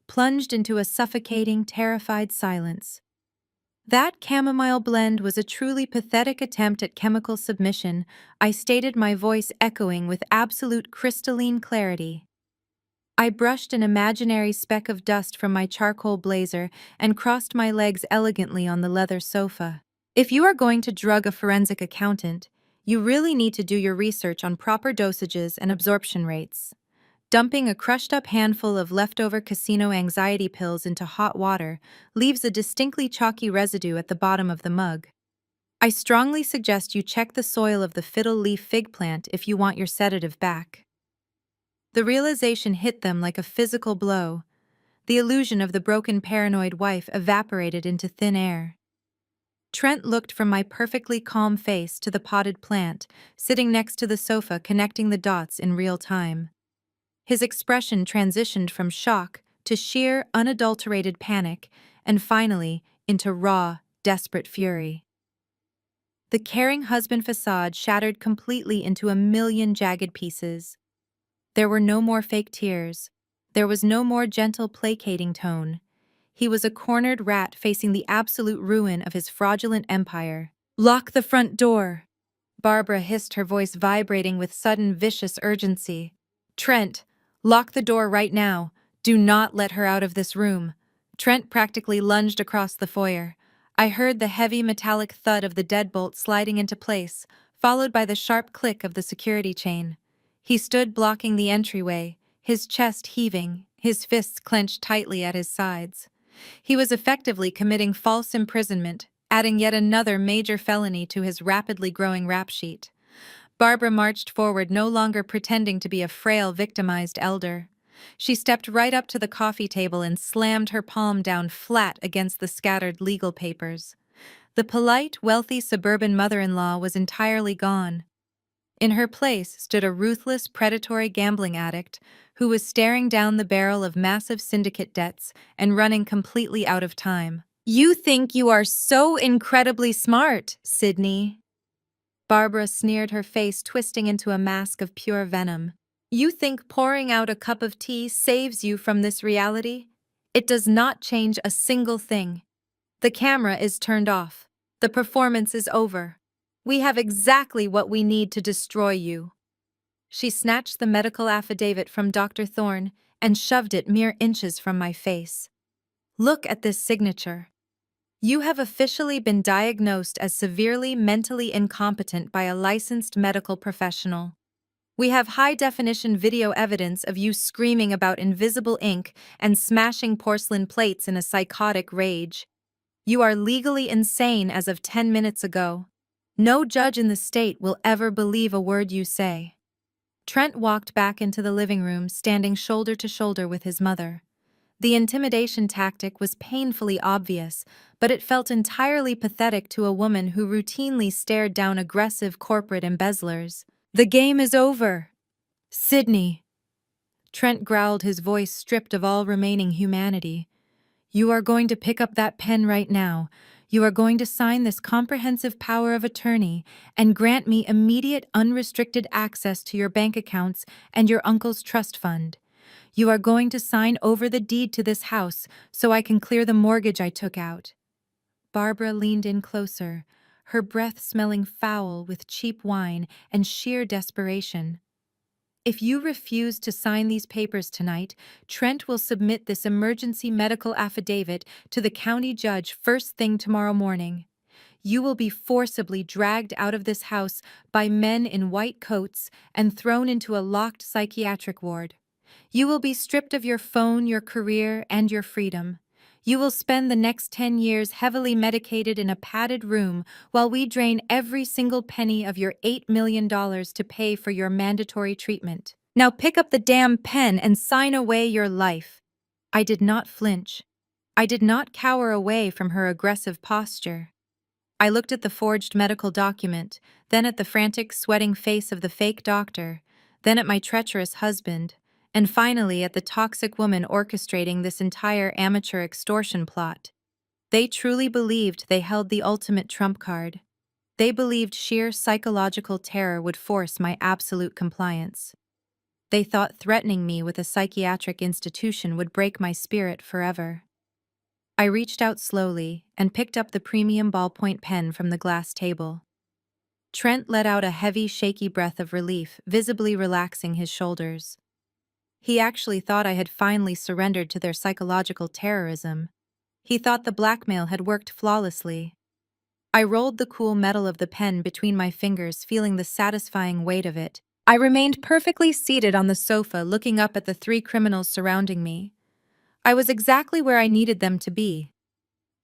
plunged into a suffocating, terrified silence. That chamomile blend was a truly pathetic attempt at chemical submission, I stated, my voice echoing with absolute crystalline clarity. I brushed an imaginary speck of dust from my charcoal blazer and crossed my legs elegantly on the leather sofa. If you are going to drug a forensic accountant, you really need to do your research on proper dosages and absorption rates. Dumping a crushed-up handful of leftover casino anxiety pills into hot water leaves a distinctly chalky residue at the bottom of the mug. I strongly suggest you check the soil of the fiddle leaf fig plant if you want your sedative back. The realization hit them like a physical blow. The illusion of the broken paranoid wife evaporated into thin air. Trent looked from my perfectly calm face to the potted plant, sitting next to the sofa, connecting the dots in real time. His expression transitioned from shock to sheer, unadulterated panic, and finally into raw, desperate fury. The caring husband facade shattered completely into a million jagged pieces. There were no more fake tears. There was no more gentle, placating tone. He was a cornered rat facing the absolute ruin of his fraudulent empire. "Lock the front door," Barbara hissed, her voice vibrating with sudden, vicious urgency. "Trent, lock the door right now. Do not let her out of this room." Trent practically lunged across the foyer. I heard the heavy metallic thud of the deadbolt sliding into place, followed by the sharp click of the security chain. He stood blocking the entryway, his chest heaving, his fists clenched tightly at his sides. He was effectively committing false imprisonment, adding yet another major felony to his rapidly growing rap sheet. Barbara marched forward, no longer pretending to be a frail, victimized elder. She stepped right up to the coffee table and slammed her palm down flat against the scattered legal papers. The polite, wealthy suburban mother-in-law was entirely gone. In her place stood a ruthless, predatory gambling addict who was staring down the barrel of massive syndicate debts and running completely out of time. "You think you are so incredibly smart, Sydney," Barbara sneered, her face twisting into a mask of pure venom. "You think pouring out a cup of tea saves you from this reality? It does not change a single thing. The camera is turned off. The performance is over. We have exactly what we need to destroy you." She snatched the medical affidavit from Dr. Thorne and shoved it mere inches from my face. "Look at this signature. You have officially been diagnosed as severely mentally incompetent by a licensed medical professional. We have high-definition video evidence of you screaming about invisible ink and smashing porcelain plates in a psychotic rage. You are legally insane as of 10 minutes ago. No judge in the state will ever believe a word you say." Trent walked back into the living room, standing shoulder to shoulder with his mother. The intimidation tactic was painfully obvious, but it felt entirely pathetic to a woman who routinely stared down aggressive corporate embezzlers. "The game is over, Sydney," Trent growled, his voice stripped of all remaining humanity. "You are going to pick up that pen right now. You are going to sign this comprehensive power of attorney and grant me immediate unrestricted access to your bank accounts and your uncle's trust fund. You are going to sign over the deed to this house so I can clear the mortgage I took out." Barbara leaned in closer, her breath smelling foul with cheap wine and sheer desperation. "If you refuse to sign these papers tonight, Trent will submit this emergency medical affidavit to the county judge first thing tomorrow morning. You will be forcibly dragged out of this house by men in white coats and thrown into a locked psychiatric ward. You will be stripped of your phone, your career, and your freedom. You will spend the next 10 years heavily medicated in a padded room while we drain every single penny of your $8 million to pay for your mandatory treatment. Now pick up the damn pen and sign away your life." I did not flinch. I did not cower away from her aggressive posture. I looked at the forged medical document, then at the frantic, sweating face of the fake doctor, then at my treacherous husband, and finally at the toxic woman orchestrating this entire amateur extortion plot. They truly believed they held the ultimate trump card. They believed sheer psychological terror would force my absolute compliance. They thought threatening me with a psychiatric institution would break my spirit forever. I reached out slowly and picked up the premium ballpoint pen from the glass table. Trent let out a heavy, shaky breath of relief, visibly relaxing his shoulders. He actually thought I had finally surrendered to their psychological terrorism. He thought the blackmail had worked flawlessly. I rolled the cool metal of the pen between my fingers, feeling the satisfying weight of it. I remained perfectly seated on the sofa, looking up at the three criminals surrounding me. I was exactly where I needed them to be.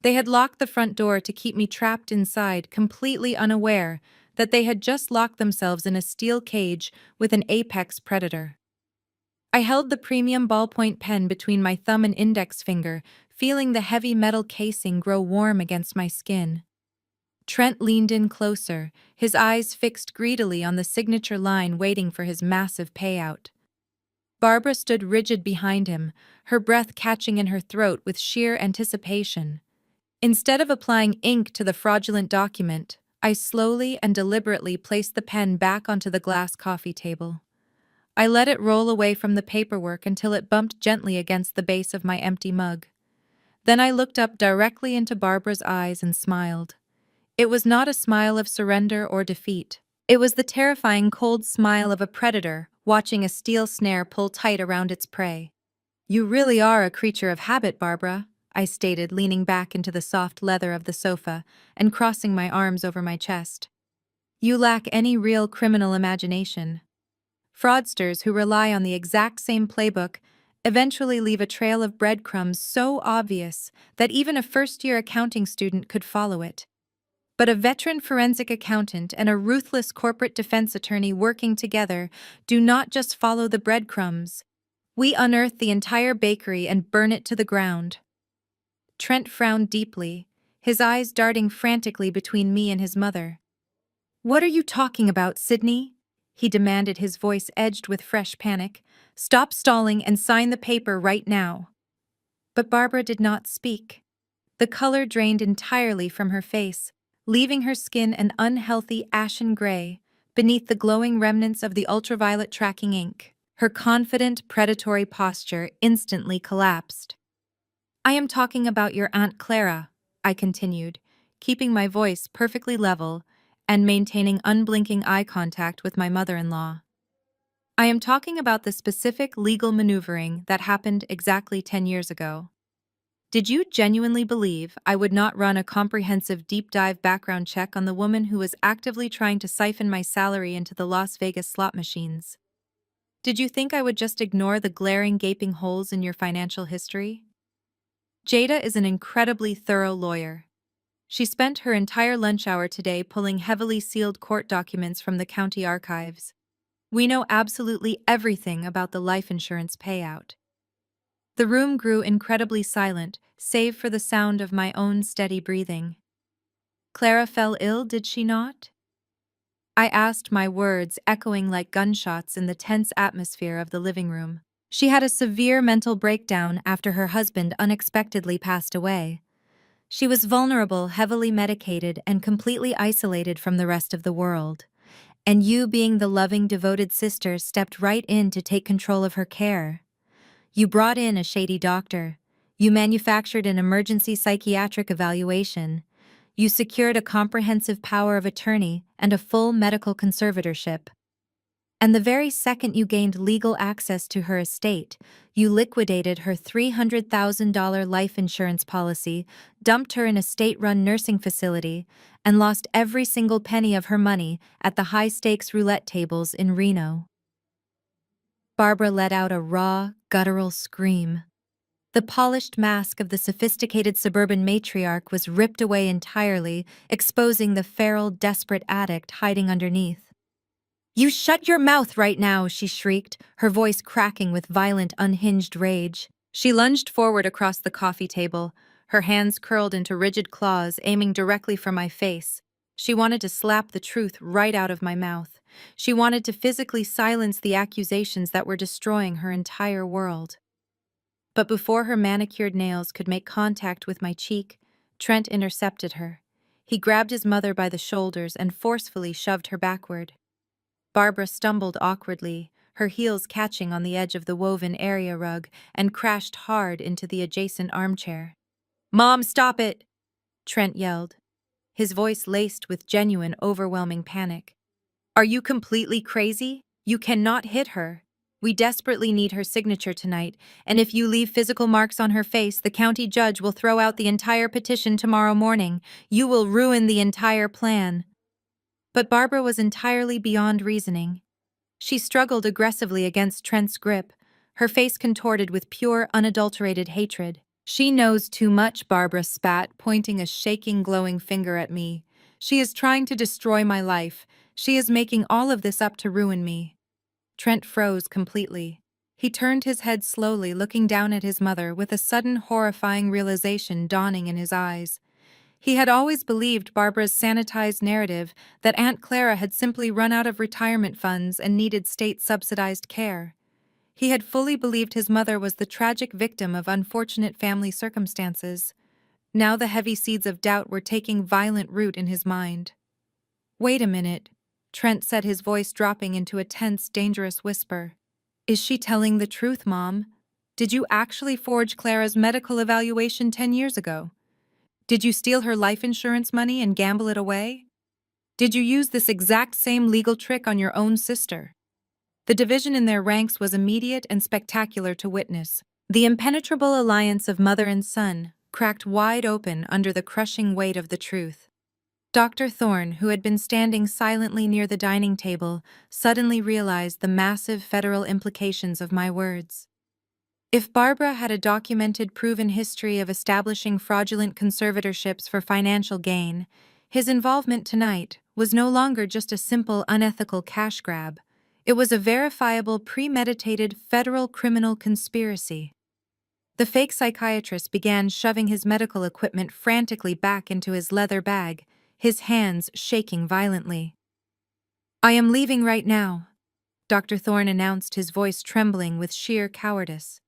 They had locked the front door to keep me trapped inside, completely unaware that they had just locked themselves in a steel cage with an apex predator. I held the premium ballpoint pen between my thumb and index finger, feeling the heavy metal casing grow warm against my skin. Trent leaned in closer, his eyes fixed greedily on the signature line, waiting for his massive payout. Barbara stood rigid behind him, her breath catching in her throat with sheer anticipation. Instead of applying ink to the fraudulent document, I slowly and deliberately placed the pen back onto the glass coffee table. I let it roll away from the paperwork until it bumped gently against the base of my empty mug. Then I looked up directly into Barbara's eyes and smiled. It was not a smile of surrender or defeat. It was the terrifying cold smile of a predator watching a steel snare pull tight around its prey. "You really are a creature of habit, Barbara," I stated, leaning back into the soft leather of the sofa and crossing my arms over my chest. "You lack any real criminal imagination. Fraudsters who rely on the exact same playbook eventually leave a trail of breadcrumbs so obvious that even a first-year accounting student could follow it. But a veteran forensic accountant and a ruthless corporate defense attorney working together do not just follow the breadcrumbs. We unearth the entire bakery and burn it to the ground." Trent frowned deeply, his eyes darting frantically between me and his mother. "What are you talking about, Sydney?" he demanded, his voice edged with fresh panic. "Stop stalling and sign the paper right now." But Barbara did not speak. The color drained entirely from her face, leaving her skin an unhealthy ashen gray beneath the glowing remnants of the ultraviolet tracking ink. Her confident, predatory posture instantly collapsed. "I am talking about your Aunt Clara," I continued, keeping my voice perfectly level and maintaining unblinking eye contact with my mother-in-law. "I am talking about the specific legal maneuvering that happened exactly 10 years ago. Did you genuinely believe I would not run a comprehensive deep-dive background check on the woman who was actively trying to siphon my salary into the Las Vegas slot machines? Did you think I would just ignore the glaring gaping holes in your financial history? Jada is an incredibly thorough lawyer. She spent her entire lunch hour today pulling heavily sealed court documents from the county archives. We know absolutely everything about the life insurance payout." The room grew incredibly silent, save for the sound of my own steady breathing. "Clara fell ill, did she not?" I asked, my words echoing like gunshots in the tense atmosphere of the living room. "She had a severe mental breakdown after her husband unexpectedly passed away. She was vulnerable, heavily medicated, and completely isolated from the rest of the world. And you, being the loving, devoted sister, stepped right in to take control of her care. You brought in a shady doctor. You manufactured an emergency psychiatric evaluation. You secured a comprehensive power of attorney and a full medical conservatorship. And the very second you gained legal access to her estate, you liquidated her $300,000 life insurance policy, dumped her in a state-run nursing facility, and lost every single penny of her money at the high-stakes roulette tables in Reno." Barbara let out a raw, guttural scream. The polished mask of the sophisticated suburban matriarch was ripped away entirely, exposing the feral, desperate addict hiding underneath. "You shut your mouth right now," she shrieked, her voice cracking with violent, unhinged rage. She lunged forward across the coffee table, her hands curled into rigid claws aiming directly for my face. She wanted to slap the truth right out of my mouth. She wanted to physically silence the accusations that were destroying her entire world. But before her manicured nails could make contact with my cheek, Trent intercepted her. He grabbed his mother by the shoulders and forcefully shoved her backward. Barbara stumbled awkwardly, her heels catching on the edge of the woven area rug, and crashed hard into the adjacent armchair. Mom, stop it! Trent yelled, his voice laced with genuine, overwhelming panic. Are you completely crazy? You cannot hit her. We desperately need her signature tonight, and if you leave physical marks on her face, the county judge will throw out the entire petition tomorrow morning. You will ruin the entire plan. But Barbara was entirely beyond reasoning. She struggled aggressively against Trent's grip, her face contorted with pure, unadulterated hatred. She knows too much, Barbara spat, pointing a shaking, glowing finger at me. She is trying to destroy my life. She is making all of this up to ruin me. Trent froze completely. He turned his head slowly, looking down at his mother with a sudden horrifying realization dawning in his eyes. He had always believed Barbara's sanitized narrative that Aunt Clara had simply run out of retirement funds and needed state-subsidized care. He had fully believed his mother was the tragic victim of unfortunate family circumstances. Now the heavy seeds of doubt were taking violent root in his mind. Wait a minute, Trent said, his voice dropping into a tense, dangerous whisper. Is she telling the truth, Mom? Did you actually forge Clara's medical evaluation 10 years ago? Did you steal her life insurance money and gamble it away? Did you use this exact same legal trick on your own sister? The division in their ranks was immediate and spectacular to witness. The impenetrable alliance of mother and son cracked wide open under the crushing weight of the truth. Dr. Thorne, who had been standing silently near the dining table, suddenly realized the massive federal implications of my words. If Barbara had a documented, proven history of establishing fraudulent conservatorships for financial gain, his involvement tonight was no longer just a simple, unethical cash grab. It was a verifiable, premeditated federal criminal conspiracy. The fake psychiatrist began shoving his medical equipment frantically back into his leather bag, his hands shaking violently. I am leaving right now, Dr. Thorne announced, his voice trembling with sheer cowardice.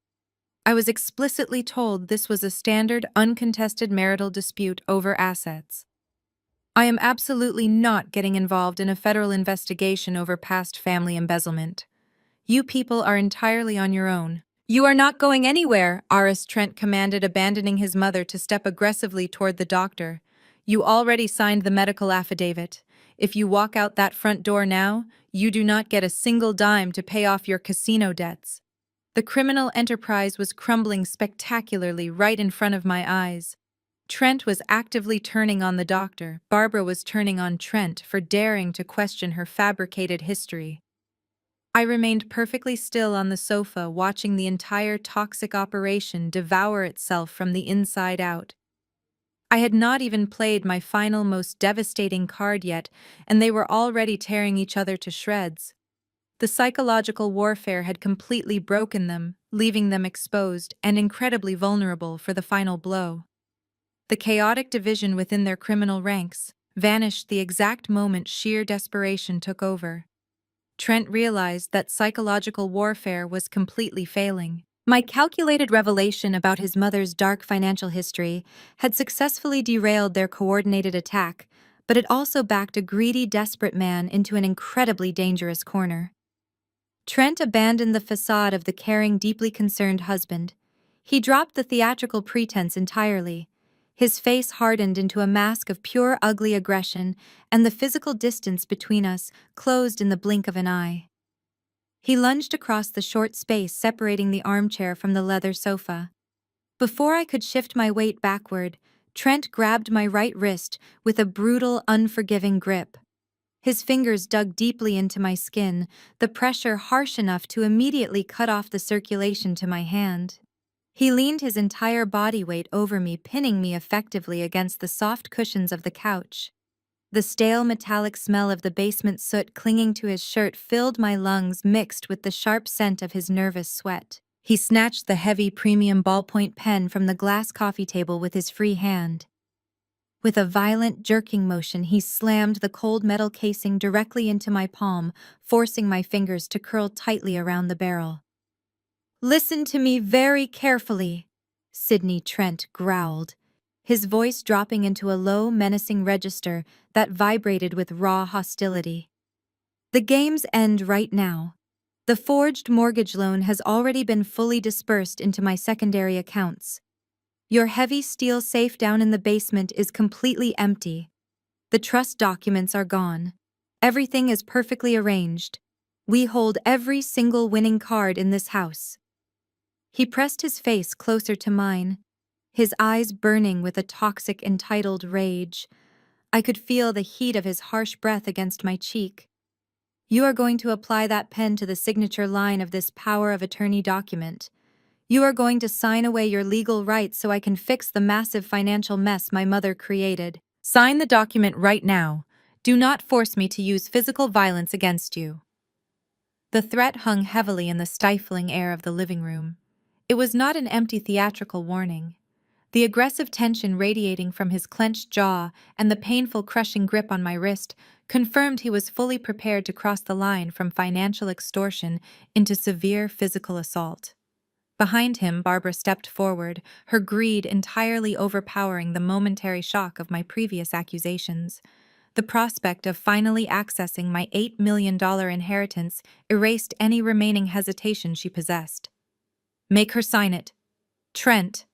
I was explicitly told this was a standard, uncontested marital dispute over assets. I am absolutely not getting involved in a federal investigation over past family embezzlement. You people are entirely on your own. You are not going anywhere, Aris Trent commanded, abandoning his mother to step aggressively toward the doctor. You already signed the medical affidavit. If you walk out that front door now, you do not get a single dime to pay off your casino debts. The criminal enterprise was crumbling spectacularly right in front of my eyes. Trent was actively turning on the doctor. Barbara was turning on Trent for daring to question her fabricated history. I remained perfectly still on the sofa, watching the entire toxic operation devour itself from the inside out. I had not even played my final, most devastating card yet, and they were already tearing each other to shreds. The psychological warfare had completely broken them, leaving them exposed and incredibly vulnerable for the final blow. The chaotic division within their criminal ranks vanished the exact moment sheer desperation took over. Trent realized that psychological warfare was completely failing. My calculated revelation about his mother's dark financial history had successfully derailed their coordinated attack, but it also backed a greedy, desperate man into an incredibly dangerous corner. Trent abandoned the facade of the caring, deeply concerned husband. He dropped the theatrical pretense entirely. His face hardened into a mask of pure, ugly aggression, and the physical distance between us closed in the blink of an eye. He lunged across the short space separating the armchair from the leather sofa. Before I could shift my weight backward, Trent grabbed my right wrist with a brutal, unforgiving grip. His fingers dug deeply into my skin, the pressure harsh enough to immediately cut off the circulation to my hand. He leaned his entire body weight over me, pinning me effectively against the soft cushions of the couch. The stale metallic smell of the basement soot clinging to his shirt filled my lungs, mixed with the sharp scent of his nervous sweat. He snatched the heavy premium ballpoint pen from the glass coffee table with his free hand. With a violent, jerking motion, he slammed the cold metal casing directly into my palm, forcing my fingers to curl tightly around the barrel. "Listen to me very carefully," Sidney Trent growled, his voice dropping into a low, menacing register that vibrated with raw hostility. "The games end right now. The forged mortgage loan has already been fully dispersed into my secondary accounts. Your heavy steel safe down in the basement is completely empty. The trust documents are gone. Everything is perfectly arranged. We hold every single winning card in this house." He pressed his face closer to mine, his eyes burning with a toxic, entitled rage. I could feel the heat of his harsh breath against my cheek. "You are going to apply that pen to the signature line of this power of attorney document. You are going to sign away your legal rights so I can fix the massive financial mess my mother created. Sign the document right now. Do not force me to use physical violence against you." The threat hung heavily in the stifling air of the living room. It was not an empty theatrical warning. The aggressive tension radiating from his clenched jaw and the painful crushing grip on my wrist confirmed he was fully prepared to cross the line from financial extortion into severe physical assault. Behind him, Barbara stepped forward, her greed entirely overpowering the momentary shock of my previous accusations. The prospect of finally accessing my $8 million inheritance erased any remaining hesitation she possessed. "Make her sign it. Trent,"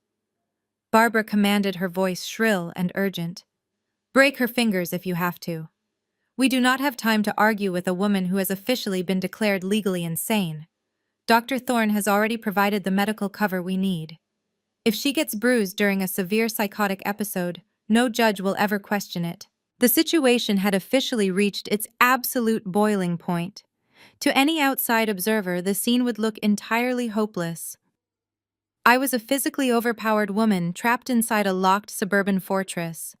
Barbara commanded, her voice shrill and urgent. "Break her fingers if you have to. We do not have time to argue with a woman who has officially been declared legally insane. Dr. Thorne has already provided the medical cover we need. If she gets bruised during a severe psychotic episode, no judge will ever question it." The situation had officially reached its absolute boiling point. To any outside observer, the scene would look entirely hopeless. I was a physically overpowered woman trapped inside a locked suburban fortress.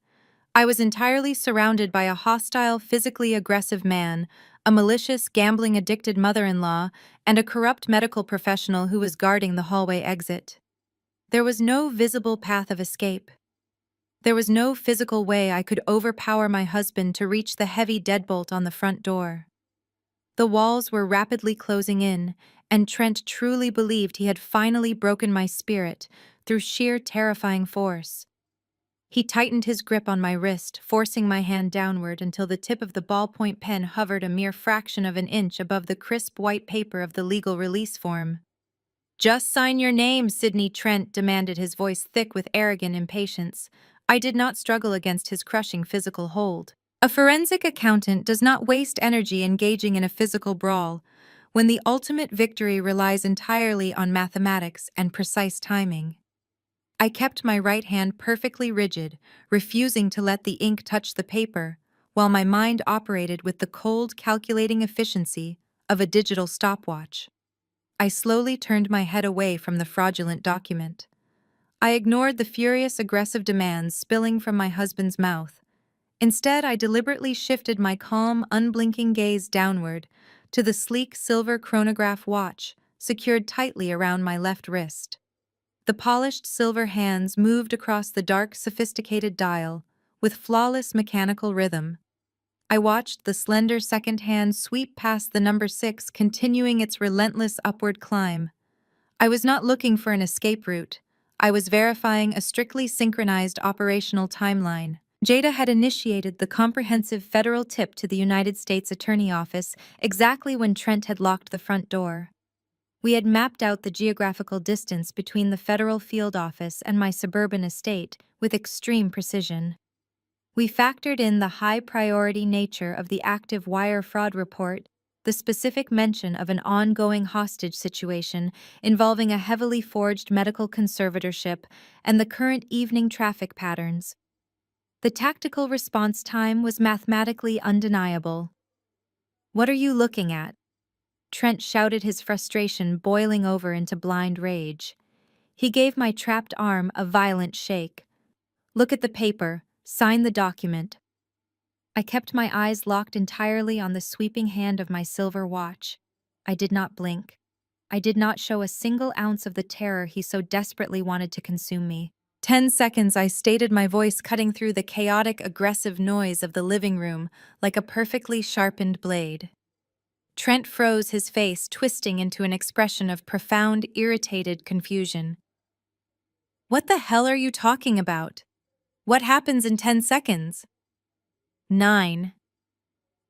I was entirely surrounded by a hostile, physically aggressive man, a malicious, gambling-addicted mother-in-law, and a corrupt medical professional who was guarding the hallway exit. There was no visible path of escape. There was no physical way I could overpower my husband to reach the heavy deadbolt on the front door. The walls were rapidly closing in, and Trent truly believed he had finally broken my spirit through sheer terrifying force. He tightened his grip on my wrist, forcing my hand downward until the tip of the ballpoint pen hovered a mere fraction of an inch above the crisp white paper of the legal release form. "Just sign your name, Sidney," Trent demanded, his voice thick with arrogant impatience. I did not struggle against his crushing physical hold. A forensic accountant does not waste energy engaging in a physical brawl when the ultimate victory relies entirely on mathematics and precise timing. I kept my right hand perfectly rigid, refusing to let the ink touch the paper, while my mind operated with the cold, calculating efficiency of a digital stopwatch. I slowly turned my head away from the fraudulent document. I ignored the furious, aggressive demands spilling from my husband's mouth. Instead, I deliberately shifted my calm, unblinking gaze downward to the sleek silver chronograph watch secured tightly around my left wrist. The polished silver hands moved across the dark, sophisticated dial with flawless mechanical rhythm. I watched the slender second hand sweep past the number 6, continuing its relentless upward climb. I was not looking for an escape route. I was verifying a strictly synchronized operational timeline. Jada had initiated the comprehensive federal tip to the United States Attorney Office exactly when Trent had locked the front door. We had mapped out the geographical distance between the federal field office and my suburban estate with extreme precision. We factored in the high-priority nature of the active wire fraud report, the specific mention of an ongoing hostage situation involving a heavily forged medical conservatorship, and the current evening traffic patterns. The tactical response time was mathematically undeniable. "What are you looking at?" Trent shouted, his frustration boiling over into blind rage. He gave my trapped arm a violent shake. "Look at the paper. Sign the document." I kept my eyes locked entirely on the sweeping hand of my silver watch. I did not blink. I did not show a single ounce of the terror he so desperately wanted to consume me. 10 seconds, I stated, my voice cutting through the chaotic, aggressive noise of the living room like a perfectly sharpened blade. Trent froze, his face twisting into an expression of profound, irritated confusion. "What the hell are you talking about? What happens in 10 seconds? 9.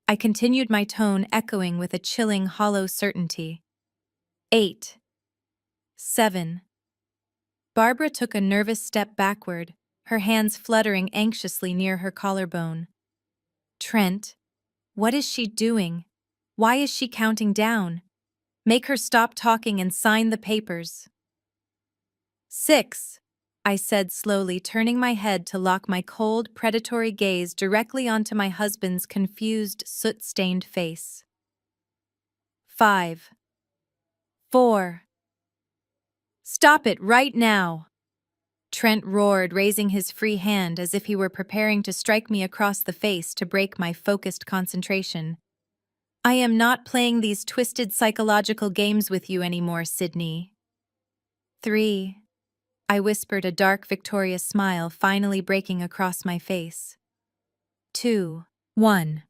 I continued, my tone echoing with a chilling, hollow certainty. 8. 7. Barbara took a nervous step backward, her hands fluttering anxiously near her collarbone. Trent, what is she doing? Why is she counting down? Make her stop talking and sign the papers. 6, I said slowly, turning my head to lock my cold, predatory gaze directly onto my husband's confused, soot-stained face. 5, 4. Stop it right now! Trent roared, raising his free hand as if he were preparing to strike me across the face to break my focused concentration. I am not playing these twisted psychological games with you anymore, Sydney. 3. I whispered, a dark, victorious smile finally breaking across my face. 2, 1.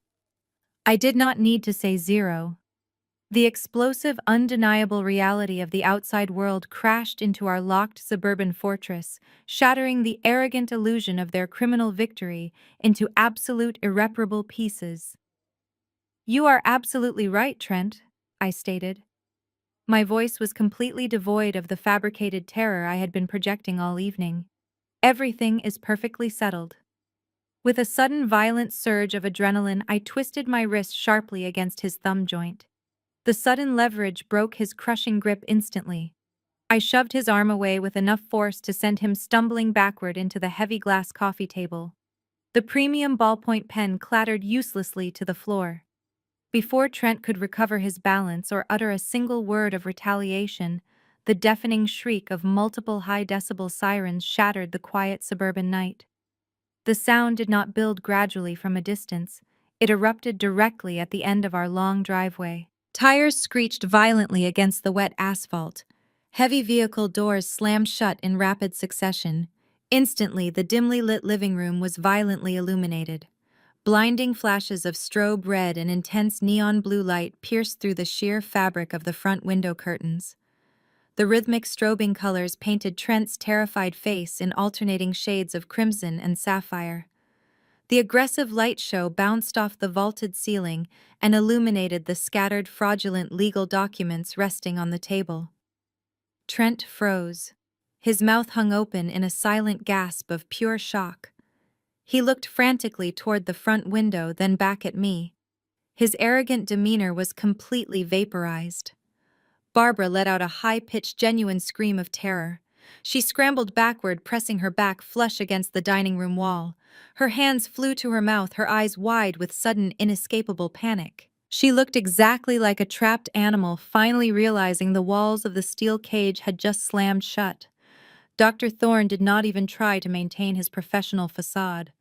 I did not need to say 0. The explosive, undeniable reality of the outside world crashed into our locked suburban fortress, shattering the arrogant illusion of their criminal victory into absolute, irreparable pieces. You are absolutely right, Trent, I stated. My voice was completely devoid of the fabricated terror I had been projecting all evening. Everything is perfectly settled. With a sudden violent surge of adrenaline, I twisted my wrist sharply against his thumb joint. The sudden leverage broke his crushing grip instantly. I shoved his arm away with enough force to send him stumbling backward into the heavy glass coffee table. The premium ballpoint pen clattered uselessly to the floor. Before Trent could recover his balance or utter a single word of retaliation, the deafening shriek of multiple high-decibel sirens shattered the quiet suburban night. The sound did not build gradually from a distance. It erupted directly at the end of our long driveway. Tires screeched violently against the wet asphalt. Heavy vehicle doors slammed shut in rapid succession. Instantly, the dimly lit living room was violently illuminated. Blinding flashes of strobe red and intense neon blue light pierced through the sheer fabric of the front window curtains. The rhythmic strobing colors painted Trent's terrified face in alternating shades of crimson and sapphire. The aggressive light show bounced off the vaulted ceiling and illuminated the scattered fraudulent legal documents resting on the table. Trent froze. His mouth hung open in a silent gasp of pure shock. He looked frantically toward the front window, then back at me. His arrogant demeanor was completely vaporized. Barbara let out a high-pitched, genuine scream of terror. She scrambled backward, pressing her back flush against the dining room wall. Her hands flew to her mouth, her eyes wide with sudden, inescapable panic. She looked exactly like a trapped animal, finally realizing the walls of the steel cage had just slammed shut. Dr. Thorne did not even try to maintain his professional facade.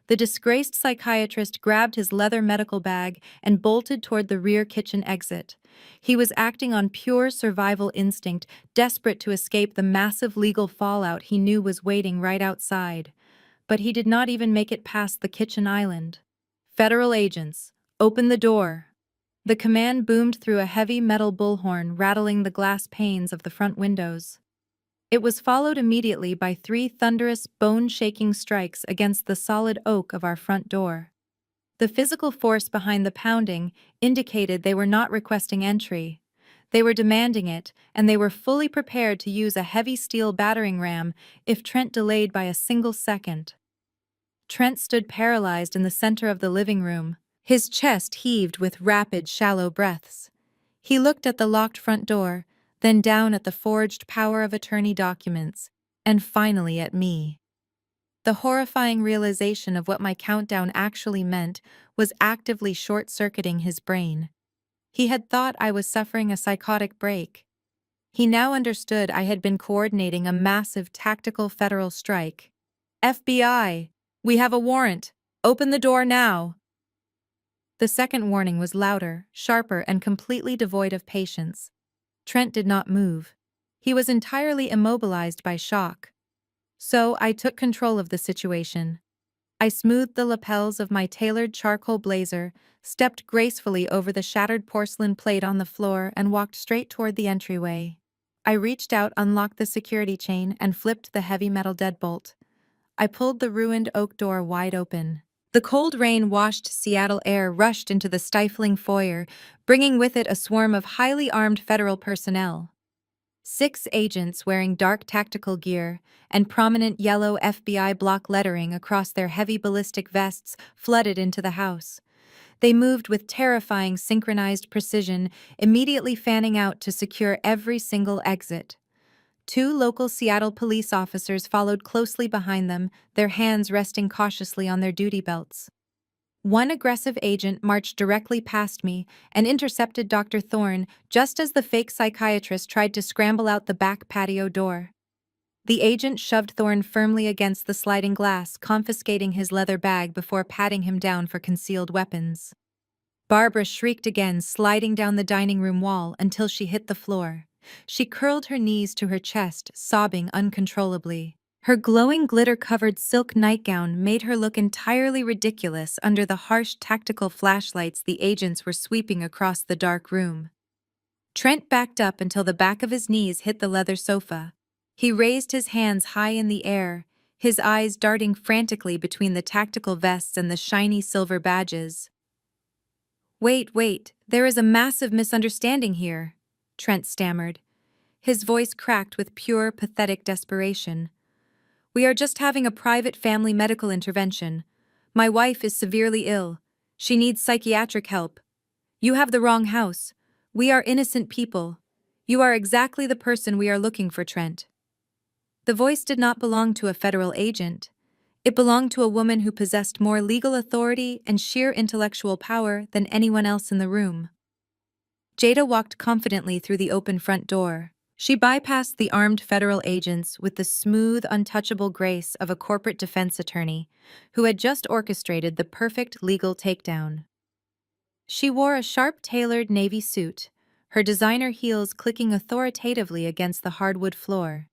The disgraced psychiatrist grabbed his leather medical bag and bolted toward the rear kitchen exit. He was acting on pure survival instinct, desperate to escape the massive legal fallout he knew was waiting right outside. But he did not even make it past the kitchen island. "Federal agents, open the door." The command boomed through a heavy metal bullhorn, rattling the glass panes of the front windows. It was followed immediately by 3 thunderous, bone-shaking strikes against the solid oak of our front door. The physical force behind the pounding indicated they were not requesting entry. They were demanding it, and they were fully prepared to use a heavy steel battering ram if Trent delayed by a single second. Trent stood paralyzed in the center of the living room. His chest heaved with rapid, shallow breaths. He looked at the locked front door, then down at the forged power of attorney documents, and finally at me. The horrifying realization of what my countdown actually meant was actively short-circuiting his brain. He had thought I was suffering a psychotic break. He now understood I had been coordinating a massive tactical federal strike. "FBI, we have a warrant. Open the door now." The second warning was louder, sharper, and completely devoid of patience. Trent did not move. He was entirely immobilized by shock. So I took control of the situation. I smoothed the lapels of my tailored charcoal blazer, stepped gracefully over the shattered porcelain plate on the floor, and walked straight toward the entryway. I reached out, unlocked the security chain, and flipped the heavy metal deadbolt. I pulled the ruined oak door wide open. The cold rain-washed Seattle air rushed into the stifling foyer, bringing with it a swarm of highly armed federal personnel. 6 agents wearing dark tactical gear and prominent yellow FBI block lettering across their heavy ballistic vests flooded into the house. They moved with terrifying synchronized precision, immediately fanning out to secure every single exit. 2 local Seattle police officers followed closely behind them, their hands resting cautiously on their duty belts. One aggressive agent marched directly past me and intercepted Dr. Thorne just as the fake psychiatrist tried to scramble out the back patio door. The agent shoved Thorne firmly against the sliding glass, confiscating his leather bag before patting him down for concealed weapons. Barbara shrieked again, sliding down the dining room wall until she hit the floor. She curled her knees to her chest, sobbing uncontrollably. Her glowing glitter-covered silk nightgown made her look entirely ridiculous under the harsh tactical flashlights the agents were sweeping across the dark room. Trent backed up until the back of his knees hit the leather sofa. He raised his hands high in the air, his eyes darting frantically between the tactical vests and the shiny silver badges. Wait, there is a massive misunderstanding here," Trent stammered. His voice cracked with pure, pathetic desperation. "We are just having a private family medical intervention. My wife is severely ill. She needs psychiatric help. You have the wrong house. We are innocent people. You are exactly the person we are looking for, Trent." The voice did not belong to a federal agent. It belonged to a woman who possessed more legal authority and sheer intellectual power than anyone else in the room. Jada walked confidently through the open front door. She bypassed the armed federal agents with the smooth, untouchable grace of a corporate defense attorney who had just orchestrated the perfect legal takedown. She wore a sharp-tailored navy suit, her designer heels clicking authoritatively against the hardwood floor.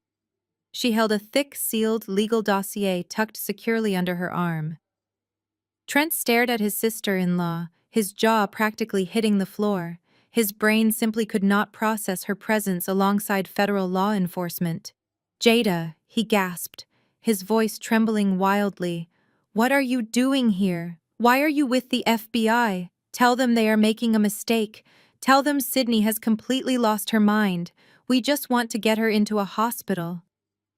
She held a thick, sealed legal dossier tucked securely under her arm. Trent stared at his sister-in-law, his jaw practically hitting the floor. His brain simply could not process her presence alongside federal law enforcement. "Jada," he gasped, his voice trembling wildly. "What are you doing here? Why are you with the FBI? Tell them they are making a mistake. Tell them Sydney has completely lost her mind. We just want to get her into a hospital."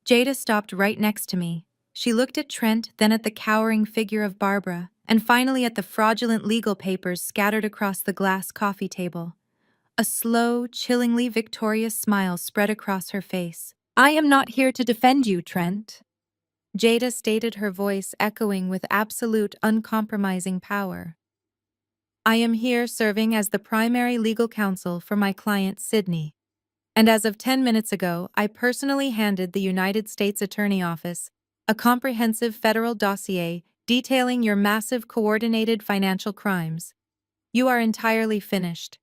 Jada stopped right next to me. She looked at Trent, then at the cowering figure of Barbara, and finally at the fraudulent legal papers scattered across the glass coffee table. A slow, chillingly victorious smile spread across her face. "I am not here to defend you, Trent," Jada stated, her voice echoing with absolute, uncompromising power. "I am here serving as the primary legal counsel for my client, Sydney. And as of 10 minutes ago, I personally handed the United States Attorney Office a comprehensive federal dossier detailing your massive coordinated financial crimes. You are entirely finished."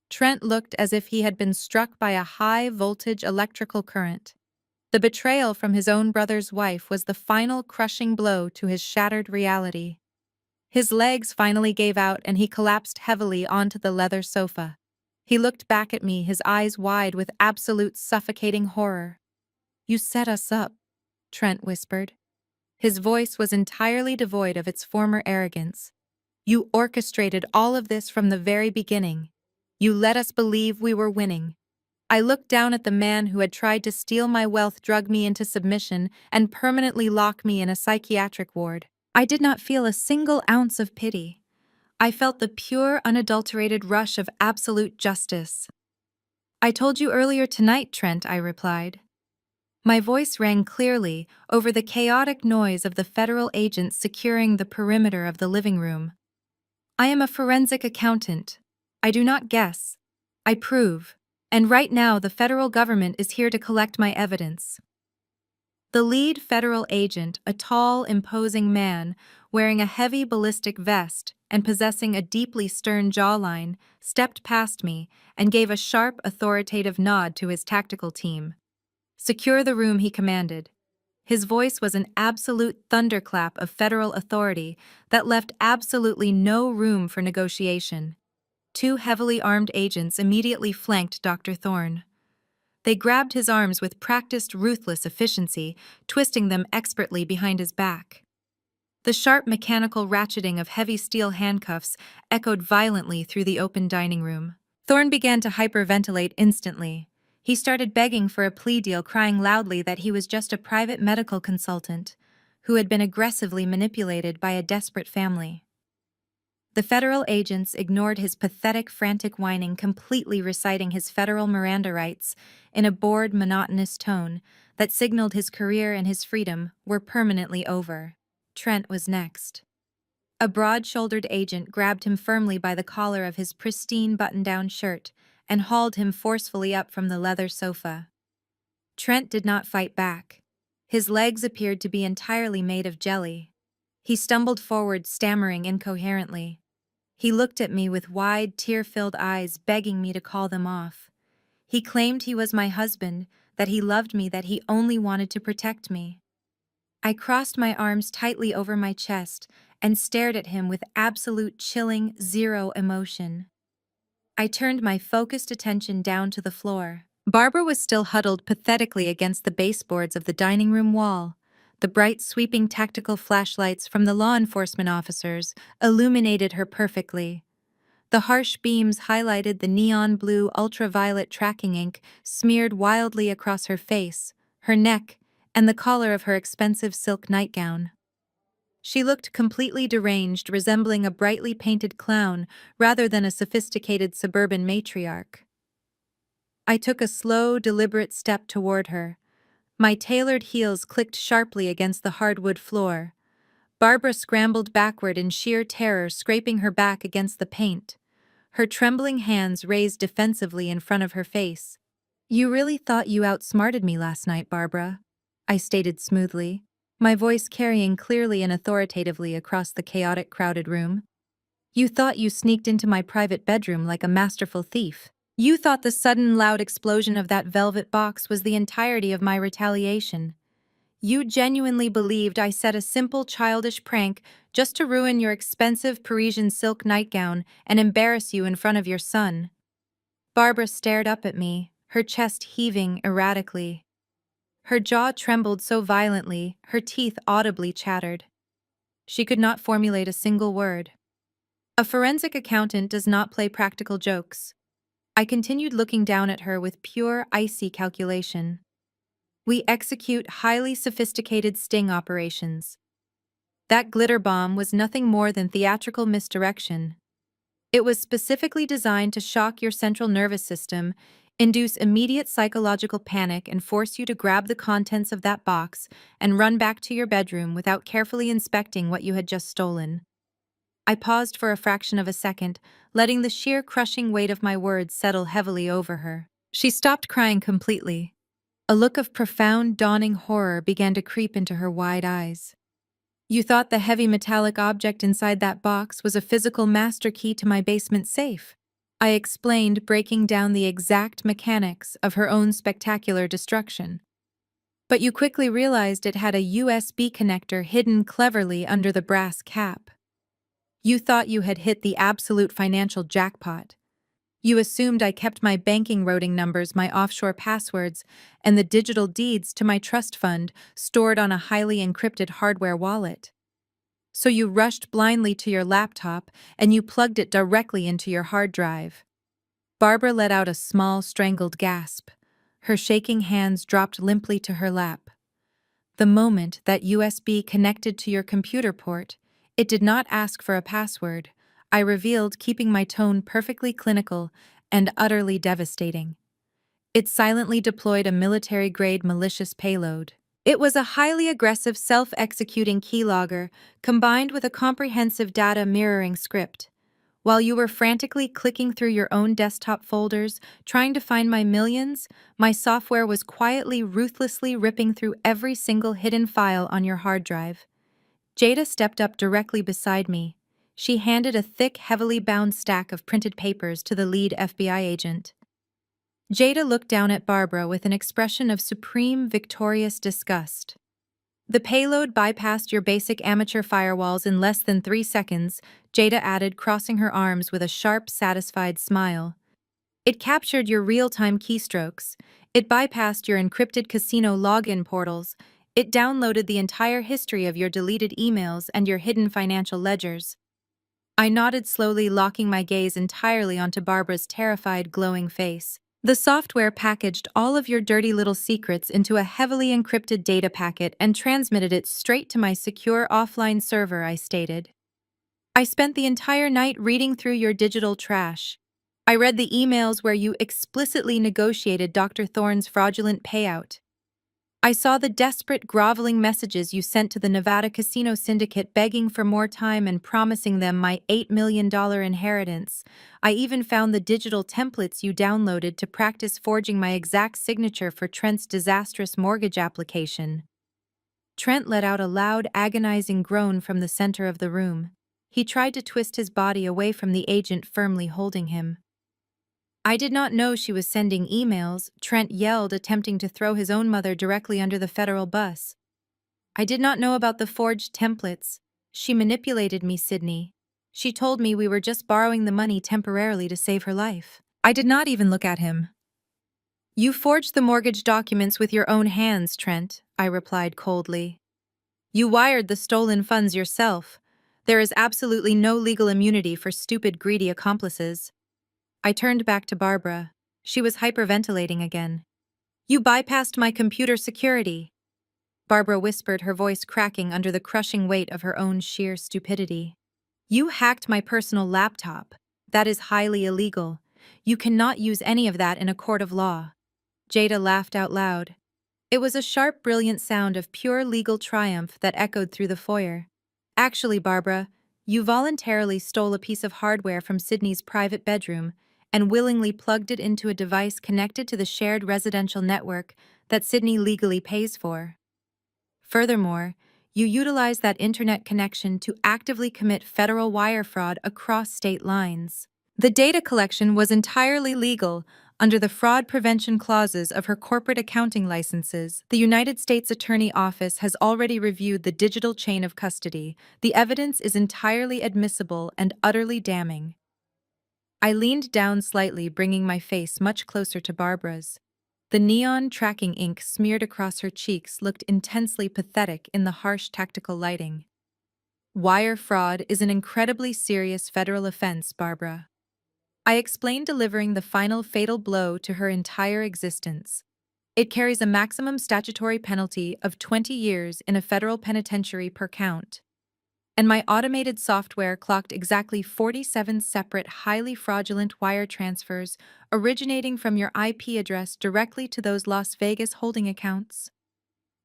Trent looked as if he had been struck by a high-voltage electrical current. The betrayal from his own brother's wife was the final crushing blow to his shattered reality. His legs finally gave out and he collapsed heavily onto the leather sofa. He looked back at me, his eyes wide with absolute suffocating horror. "You set us up," Trent whispered. His voice was entirely devoid of its former arrogance. "You orchestrated all of this from the very beginning. You let us believe we were winning." I looked down at the man who had tried to steal my wealth, drug me into submission, and permanently lock me in a psychiatric ward. I did not feel a single ounce of pity. I felt the pure, unadulterated rush of absolute justice. "I told you earlier tonight, Trent," I replied. My voice rang clearly over the chaotic noise of the federal agents securing the perimeter of the living room. "I am a forensic accountant. I do not guess. I prove. And right now the federal government is here to collect my evidence." The lead federal agent, a tall, imposing man, wearing a heavy ballistic vest and possessing a deeply stern jawline, stepped past me and gave a sharp, authoritative nod to his tactical team. "Secure the room," he commanded. His voice was an absolute thunderclap of federal authority that left absolutely no room for negotiation. 2 heavily armed agents immediately flanked Dr. Thorne. They grabbed his arms with practiced, ruthless efficiency, twisting them expertly behind his back. The sharp mechanical ratcheting of heavy steel handcuffs echoed violently through the open dining room. Thorne began to hyperventilate instantly. He started begging for a plea deal, crying loudly that he was just a private medical consultant who had been aggressively manipulated by a desperate family. The federal agents ignored his pathetic, frantic whining, completely reciting his federal Miranda rights in a bored, monotonous tone that signaled his career and his freedom were permanently over. Trent was next. A broad-shouldered agent grabbed him firmly by the collar of his pristine button-down shirt and hauled him forcefully up from the leather sofa. Trent did not fight back. His legs appeared to be entirely made of jelly. He stumbled forward, stammering incoherently. He looked at me with wide, tear-filled eyes, begging me to call them off. He claimed he was my husband, that he loved me, that he only wanted to protect me. I crossed my arms tightly over my chest and stared at him with absolute chilling, zero emotion. I turned my focused attention down to the floor. Barbara was still huddled pathetically against the baseboards of the dining room wall. The bright, sweeping tactical flashlights from the law enforcement officers illuminated her perfectly. The harsh beams highlighted the neon blue ultraviolet tracking ink smeared wildly across her face, her neck, and the collar of her expensive silk nightgown. She looked completely deranged, resembling a brightly painted clown rather than a sophisticated suburban matriarch. I took a slow, deliberate step toward her. My tailored heels clicked sharply against the hardwood floor. Barbara scrambled backward in sheer terror, scraping her back against the paint. Her trembling hands raised defensively in front of her face. "You really thought you outsmarted me last night, Barbara," I stated smoothly, my voice carrying clearly and authoritatively across the chaotic, crowded room. "You thought you sneaked into my private bedroom like a masterful thief. You thought the sudden, loud explosion of that velvet box was the entirety of my retaliation. You genuinely believed I set a simple, childish prank just to ruin your expensive Parisian silk nightgown and embarrass you in front of your son." Barbara stared up at me, her chest heaving erratically. Her jaw trembled so violently, her teeth audibly chattered. She could not formulate a single word. A forensic accountant does not play practical jokes. I continued looking down at her with pure, icy calculation. We execute highly sophisticated sting operations. That glitter bomb was nothing more than theatrical misdirection. It was specifically designed to shock your central nervous system, induce immediate psychological panic, and force you to grab the contents of that box and run back to your bedroom without carefully inspecting what you had just stolen. I paused for a fraction of a second, letting the sheer crushing weight of my words settle heavily over her. She stopped crying completely. A look of profound, dawning horror began to creep into her wide eyes. "You thought the heavy metallic object inside that box was a physical master key to my basement safe," I explained, breaking down the exact mechanics of her own spectacular destruction. "But you quickly realized it had a USB connector hidden cleverly under the brass cap. You thought you had hit the absolute financial jackpot. You assumed I kept my banking routing numbers, my offshore passwords, and the digital deeds to my trust fund stored on a highly encrypted hardware wallet. So you rushed blindly to your laptop and you plugged it directly into your hard drive." Barbara let out a small, strangled gasp. Her shaking hands dropped limply to her lap. "The moment that USB connected to your computer port, it did not ask for a password," I revealed, keeping my tone perfectly clinical and utterly devastating. "It silently deployed a military-grade malicious payload. It was a highly aggressive self-executing keylogger combined with a comprehensive data mirroring script. While you were frantically clicking through your own desktop folders, trying to find my millions, my software was quietly, ruthlessly ripping through every single hidden file on your hard drive." Jada stepped up directly beside me. She handed a thick, heavily bound stack of printed papers to the lead FBI agent. Jada looked down at Barbara with an expression of supreme, victorious disgust. "The payload bypassed your basic amateur firewalls in less than 3 seconds," Jada added, crossing her arms with a sharp, satisfied smile. "It captured your real-time keystrokes. It bypassed your encrypted casino login portals. It downloaded the entire history of your deleted emails and your hidden financial ledgers." I nodded slowly, locking my gaze entirely onto Barbara's terrified, glowing face. The software packaged all of your dirty little secrets into a heavily encrypted data packet and transmitted it straight to my secure offline server, I stated. I spent the entire night reading through your digital trash. I read the emails where you explicitly negotiated Dr. Thorne's fraudulent payout. I saw the desperate, groveling messages you sent to the Nevada casino syndicate begging for more time and promising them my $8 million inheritance. I even found the digital templates you downloaded to practice forging my exact signature for Trent's disastrous mortgage application. Trent let out a loud, agonizing groan from the center of the room. He tried to twist his body away from the agent firmly holding him. I did not know she was sending emails, Trent yelled, attempting to throw his own mother directly under the federal bus. I did not know about the forged templates. She manipulated me, Sydney. She told me we were just borrowing the money temporarily to save her life. I did not even look at him. You forged the mortgage documents with your own hands, Trent, I replied coldly. You wired the stolen funds yourself. There is absolutely no legal immunity for stupid, greedy accomplices. I turned back to Barbara. She was hyperventilating again. You bypassed my computer security. Barbara whispered, her voice cracking under the crushing weight of her own sheer stupidity. You hacked my personal laptop. That is highly illegal. You cannot use any of that in a court of law. Jada laughed out loud. It was a sharp, brilliant sound of pure legal triumph that echoed through the foyer. Actually, Barbara, you voluntarily stole a piece of hardware from Sydney's private bedroom and willingly plugged it into a device connected to the shared residential network that Sydney legally pays for. Furthermore, you utilized that internet connection to actively commit federal wire fraud across state lines. The data collection was entirely legal under the fraud prevention clauses of her corporate accounting licenses. The United States Attorney Office has already reviewed the digital chain of custody. The evidence is entirely admissible and utterly damning. I leaned down slightly, bringing my face much closer to Barbara's. The neon tracking ink smeared across her cheeks looked intensely pathetic in the harsh tactical lighting. Wire fraud is an incredibly serious federal offense, Barbara. I explained, delivering the final fatal blow to her entire existence. It carries a maximum statutory penalty of 20 years in a federal penitentiary per count. And my automated software clocked exactly 47 separate, highly fraudulent wire transfers originating from your IP address directly to those Las Vegas holding accounts.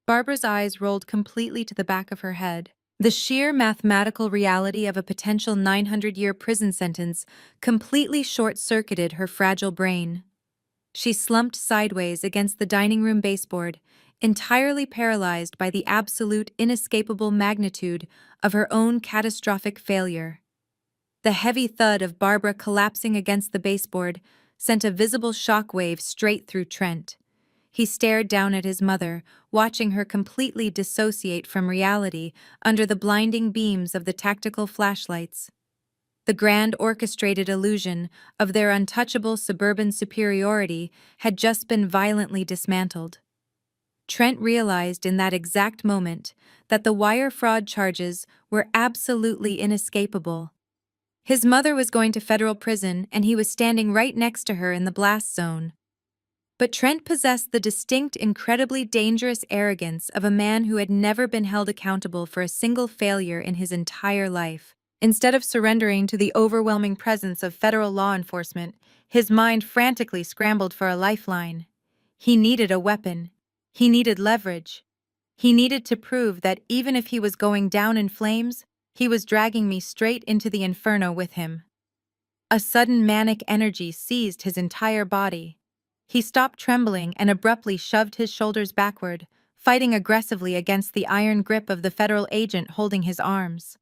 Barbara's eyes rolled completely to the back of her head. The sheer mathematical reality of a potential 900-year prison sentence completely short-circuited her fragile brain. She slumped sideways against the dining room baseboard, entirely paralyzed by the absolute, inescapable magnitude of her own catastrophic failure. The heavy thud of Barbara collapsing against the baseboard sent a visible shockwave straight through Trent. He stared down at his mother, watching her completely dissociate from reality under the blinding beams of the tactical flashlights. The grand orchestrated illusion of their untouchable suburban superiority had just been violently dismantled. Trent realized in that exact moment that the wire fraud charges were absolutely inescapable. His mother was going to federal prison, and he was standing right next to her in the blast zone. But Trent possessed the distinct, incredibly dangerous arrogance of a man who had never been held accountable for a single failure in his entire life. Instead of surrendering to the overwhelming presence of federal law enforcement, his mind frantically scrambled for a lifeline. He needed a weapon. He needed leverage. He needed to prove that even if he was going down in flames, he was dragging me straight into the inferno with him. A sudden manic energy seized his entire body. He stopped trembling and abruptly shoved his shoulders backward, fighting aggressively against the iron grip of the federal agent holding his arms.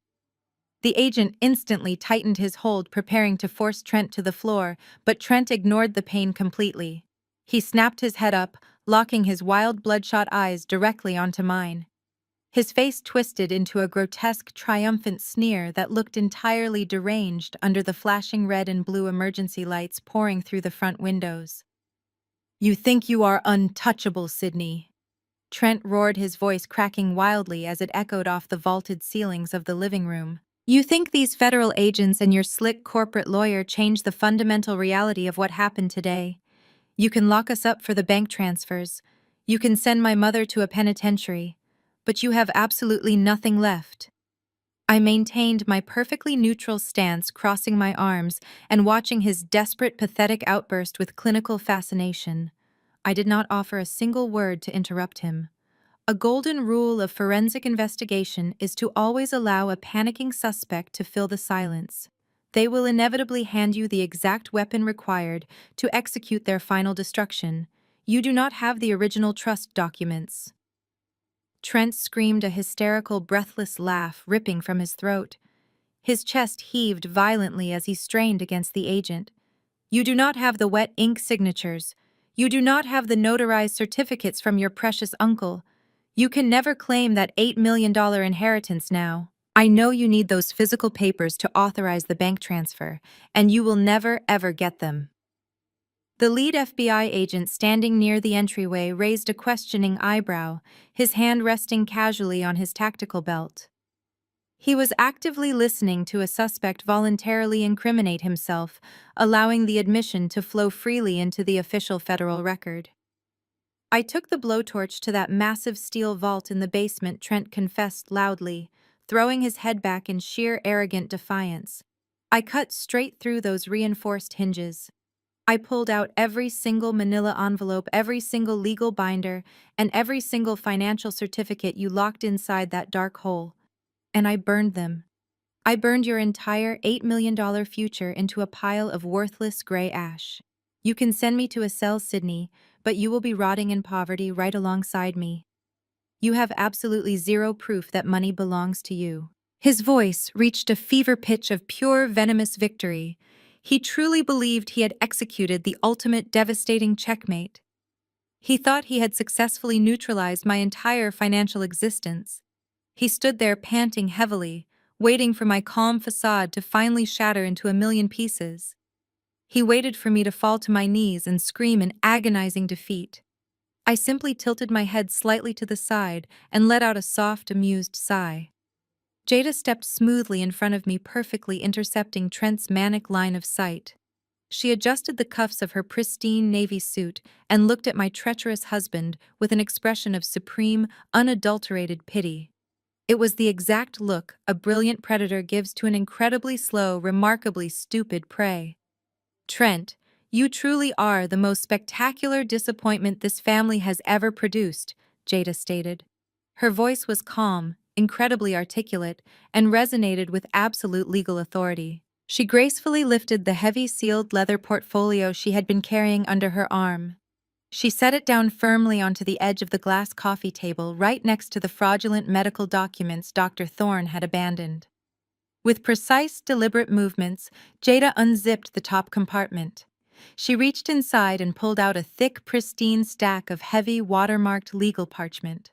The agent instantly tightened his hold, preparing to force Trent to the floor, but Trent ignored the pain completely. He snapped his head up, locking his wild, bloodshot eyes directly onto mine. His face twisted into a grotesque, triumphant sneer that looked entirely deranged under the flashing red and blue emergency lights pouring through the front windows. "You think you are untouchable, Sydney," Trent roared, his voice cracking wildly as it echoed off the vaulted ceilings of the living room. "You think these federal agents and your slick corporate lawyer changed the fundamental reality of what happened today? You can lock us up for the bank transfers. You can send my mother to a penitentiary. But you have absolutely nothing left. I maintained my perfectly neutral stance, crossing my arms and watching his desperate, pathetic outburst with clinical fascination. I did not offer a single word to interrupt him. A golden rule of forensic investigation is to always allow a panicking suspect to fill the silence. They will inevitably hand you the exact weapon required to execute their final destruction. You do not have the original trust documents. Trent screamed a hysterical, breathless laugh ripping from his throat. His chest heaved violently as he strained against the agent. You do not have the wet ink signatures. You do not have the notarized certificates from your precious uncle. You can never claim that $8 million inheritance now. I know you need those physical papers to authorize the bank transfer, and you will never, ever get them. The lead FBI agent standing near the entryway raised a questioning eyebrow, his hand resting casually on his tactical belt. He was actively listening to a suspect voluntarily incriminate himself, allowing the admission to flow freely into the official federal record. I took the blowtorch to that massive steel vault in the basement, Trent confessed loudly, throwing his head back in sheer arrogant defiance. I cut straight through those reinforced hinges. I pulled out every single manila envelope, every single legal binder, and every single financial certificate you locked inside that dark hole. And I burned them. I burned your entire $8 million future into a pile of worthless gray ash. You can send me to a cell, Sydney, but you will be rotting in poverty right alongside me. You have absolutely zero proof that money belongs to you. His voice reached a fever pitch of pure, venomous victory. He truly believed he had executed the ultimate devastating checkmate. He thought he had successfully neutralized my entire financial existence. He stood there panting heavily, waiting for my calm facade to finally shatter into a million pieces. He waited for me to fall to my knees and scream in agonizing defeat. I simply tilted my head slightly to the side and let out a soft, amused sigh. Jada stepped smoothly in front of me, perfectly intercepting Trent's manic line of sight. She adjusted the cuffs of her pristine navy suit and looked at my treacherous husband with an expression of supreme, unadulterated pity. It was the exact look a brilliant predator gives to an incredibly slow, remarkably stupid prey. Trent, you truly are the most spectacular disappointment this family has ever produced, Jada stated. Her voice was calm, incredibly articulate, and resonated with absolute legal authority. She gracefully lifted the heavy sealed leather portfolio she had been carrying under her arm. She set it down firmly onto the edge of the glass coffee table right next to the fraudulent medical documents Dr. Thorne had abandoned. With precise, deliberate movements, Jada unzipped the top compartment. She reached inside and pulled out a thick, pristine stack of heavy, watermarked legal parchment.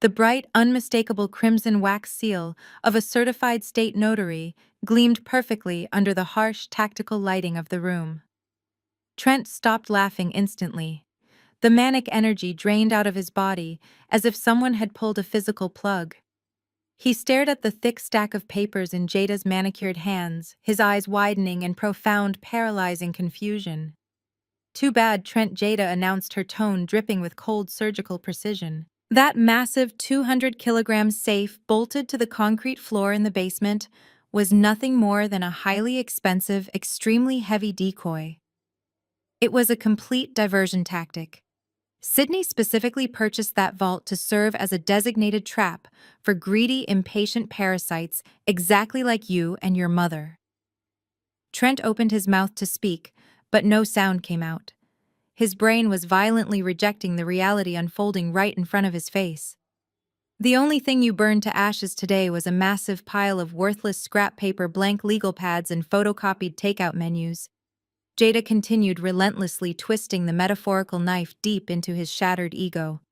The bright, unmistakable crimson wax seal of a certified state notary gleamed perfectly under the harsh, tactical lighting of the room. Trent stopped laughing instantly. The manic energy drained out of his body as if someone had pulled a physical plug. He stared at the thick stack of papers in Jada's manicured hands, his eyes widening in profound, paralyzing confusion. Too bad, Trent, Jada announced, her tone dripping with cold surgical precision. That massive 200-kilogram safe bolted to the concrete floor in the basement was nothing more than a highly expensive, extremely heavy decoy. It was a complete diversion tactic. Sydney specifically purchased that vault to serve as a designated trap for greedy, impatient parasites exactly like you and your mother. Trent opened his mouth to speak, but no sound came out. His brain was violently rejecting the reality unfolding right in front of his face. The only thing you burned to ashes today was a massive pile of worthless scrap paper, blank legal pads, and photocopied takeout menus. Jada continued, relentlessly twisting the metaphorical knife deep into his shattered ego.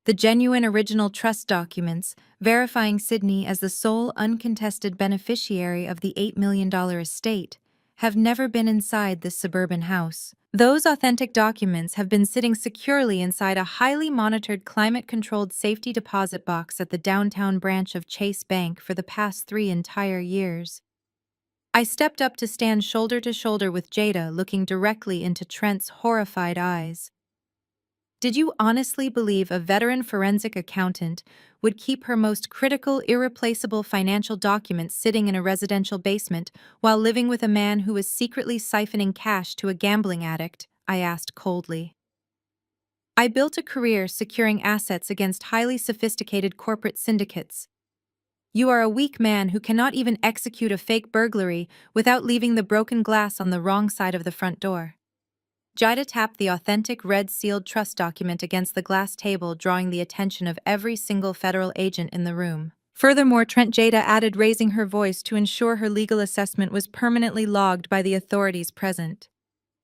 The genuine original trust documents, verifying Sydney as the sole uncontested beneficiary of the $8 million estate, have never been inside this suburban house. Those authentic documents have been sitting securely inside a highly monitored, climate-controlled safety deposit box at the downtown branch of Chase Bank for the past 3 entire years. I stepped up to stand shoulder to shoulder with Jada, looking directly into Trent's horrified eyes. Did you honestly believe a veteran forensic accountant would keep her most critical, irreplaceable financial documents sitting in a residential basement while living with a man who was secretly siphoning cash to a gambling addict? I asked coldly. I built a career securing assets against highly sophisticated corporate syndicates. You are a weak man who cannot even execute a fake burglary without leaving the broken glass on the wrong side of the front door. Jida tapped the authentic red-sealed trust document against the glass table, drawing the attention of every single federal agent in the room. Furthermore, Jada added, raising her voice to ensure her legal assessment was permanently logged by the authorities present.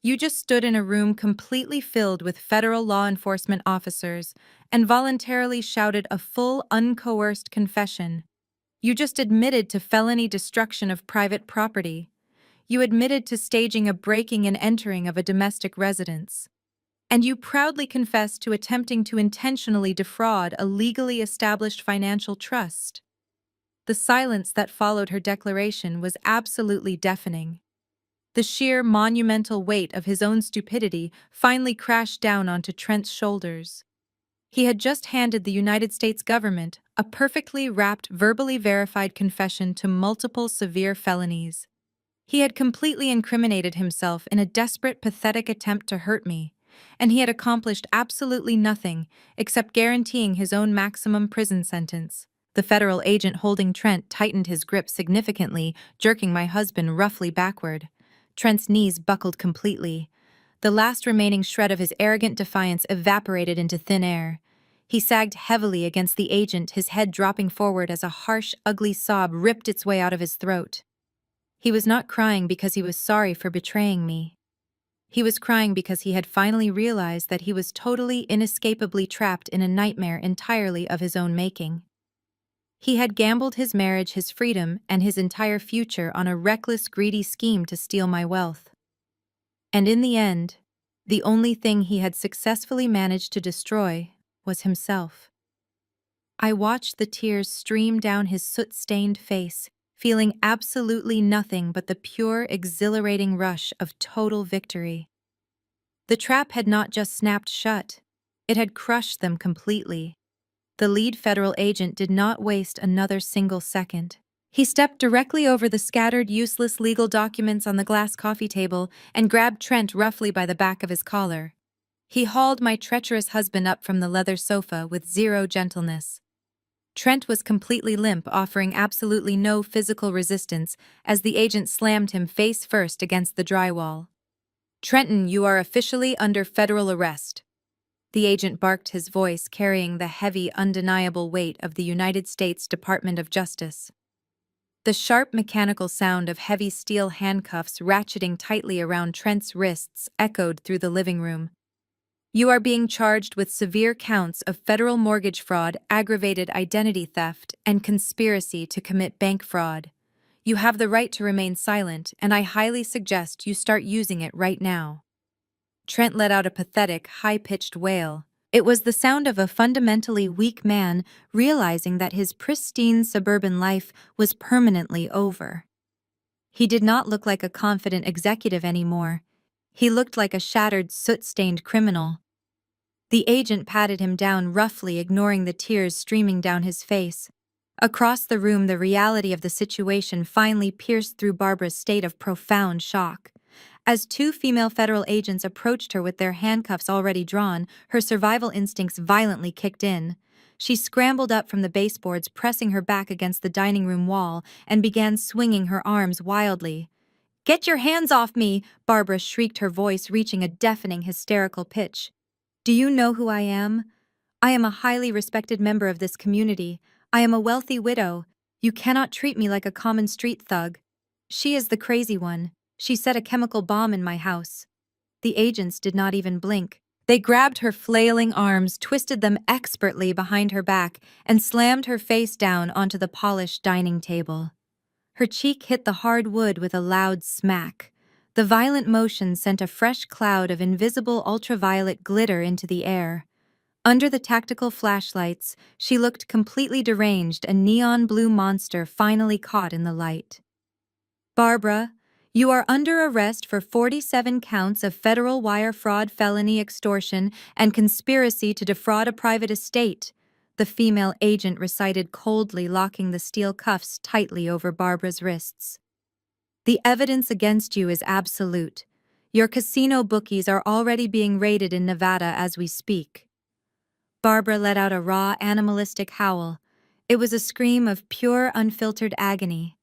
You just stood in a room completely filled with federal law enforcement officers and voluntarily shouted a full, uncoerced confession. You just admitted to felony destruction of private property. You admitted to staging a breaking and entering of a domestic residence. And you proudly confessed to attempting to intentionally defraud a legally established financial trust. The silence that followed her declaration was absolutely deafening. The sheer monumental weight of his own stupidity finally crashed down onto Trent's shoulders. He had just handed the United States government a perfectly wrapped, verbally verified confession to multiple severe felonies. He had completely incriminated himself in a desperate, pathetic attempt to hurt me, and he had accomplished absolutely nothing except guaranteeing his own maximum prison sentence. The federal agent holding Trent tightened his grip significantly, jerking my husband roughly backward. Trent's knees buckled completely. The last remaining shred of his arrogant defiance evaporated into thin air. He sagged heavily against the agent, his head dropping forward as a harsh, ugly sob ripped its way out of his throat. He was not crying because he was sorry for betraying me. He was crying because he had finally realized that he was totally, inescapably trapped in a nightmare entirely of his own making. He had gambled his marriage, his freedom, and his entire future on a reckless, greedy scheme to steal my wealth. And in the end, the only thing he had successfully managed to destroy was himself. I watched the tears stream down his soot-stained face, feeling absolutely nothing but the pure, exhilarating rush of total victory. The trap had not just snapped shut, it had crushed them completely. The lead federal agent did not waste another single second. He stepped directly over the scattered, useless legal documents on the glass coffee table and grabbed Trent roughly by the back of his collar. He hauled my treacherous husband up from the leather sofa with zero gentleness. Trent was completely limp, offering absolutely no physical resistance as the agent slammed him face first against the drywall. "Trenton, you are officially under federal arrest." The agent barked, his voice carrying the heavy, undeniable weight of the United States Department of Justice. The sharp mechanical sound of heavy steel handcuffs ratcheting tightly around Trent's wrists echoed through the living room. "You are being charged with severe counts of federal mortgage fraud, aggravated identity theft, and conspiracy to commit bank fraud. You have the right to remain silent, and I highly suggest you start using it right now." Trent let out a pathetic, high-pitched wail. It was the sound of a fundamentally weak man realizing that his pristine suburban life was permanently over. He did not look like a confident executive anymore. He looked like a shattered, soot-stained criminal. The agent patted him down roughly, ignoring the tears streaming down his face. Across the room, the reality of the situation finally pierced through Barbara's state of profound shock. As two female federal agents approached her with their handcuffs already drawn, her survival instincts violently kicked in. She scrambled up from the baseboards, pressing her back against the dining room wall, and began swinging her arms wildly. "Get your hands off me!" Barbara shrieked, her voice reaching a deafening, hysterical pitch. "Do you know who I am? I am a highly respected member of this community. I am a wealthy widow. You cannot treat me like a common street thug. She is the crazy one. She set a chemical bomb in my house." The agents did not even blink. They grabbed her flailing arms, twisted them expertly behind her back, and slammed her face down onto the polished dining table. Her cheek hit the hard wood with a loud smack. The violent motion sent a fresh cloud of invisible ultraviolet glitter into the air. Under the tactical flashlights, she looked completely deranged, a neon blue monster finally caught in the light. Barbara, you are under arrest for 47 counts of federal wire fraud, felony extortion, and conspiracy to defraud a private estate, the female agent recited coldly, locking the steel cuffs tightly over Barbara's wrists. The evidence against you is absolute. Your casino bookies are already being raided in Nevada as we speak. Barbara let out a raw, animalistic howl. It was a scream of pure, unfiltered agony.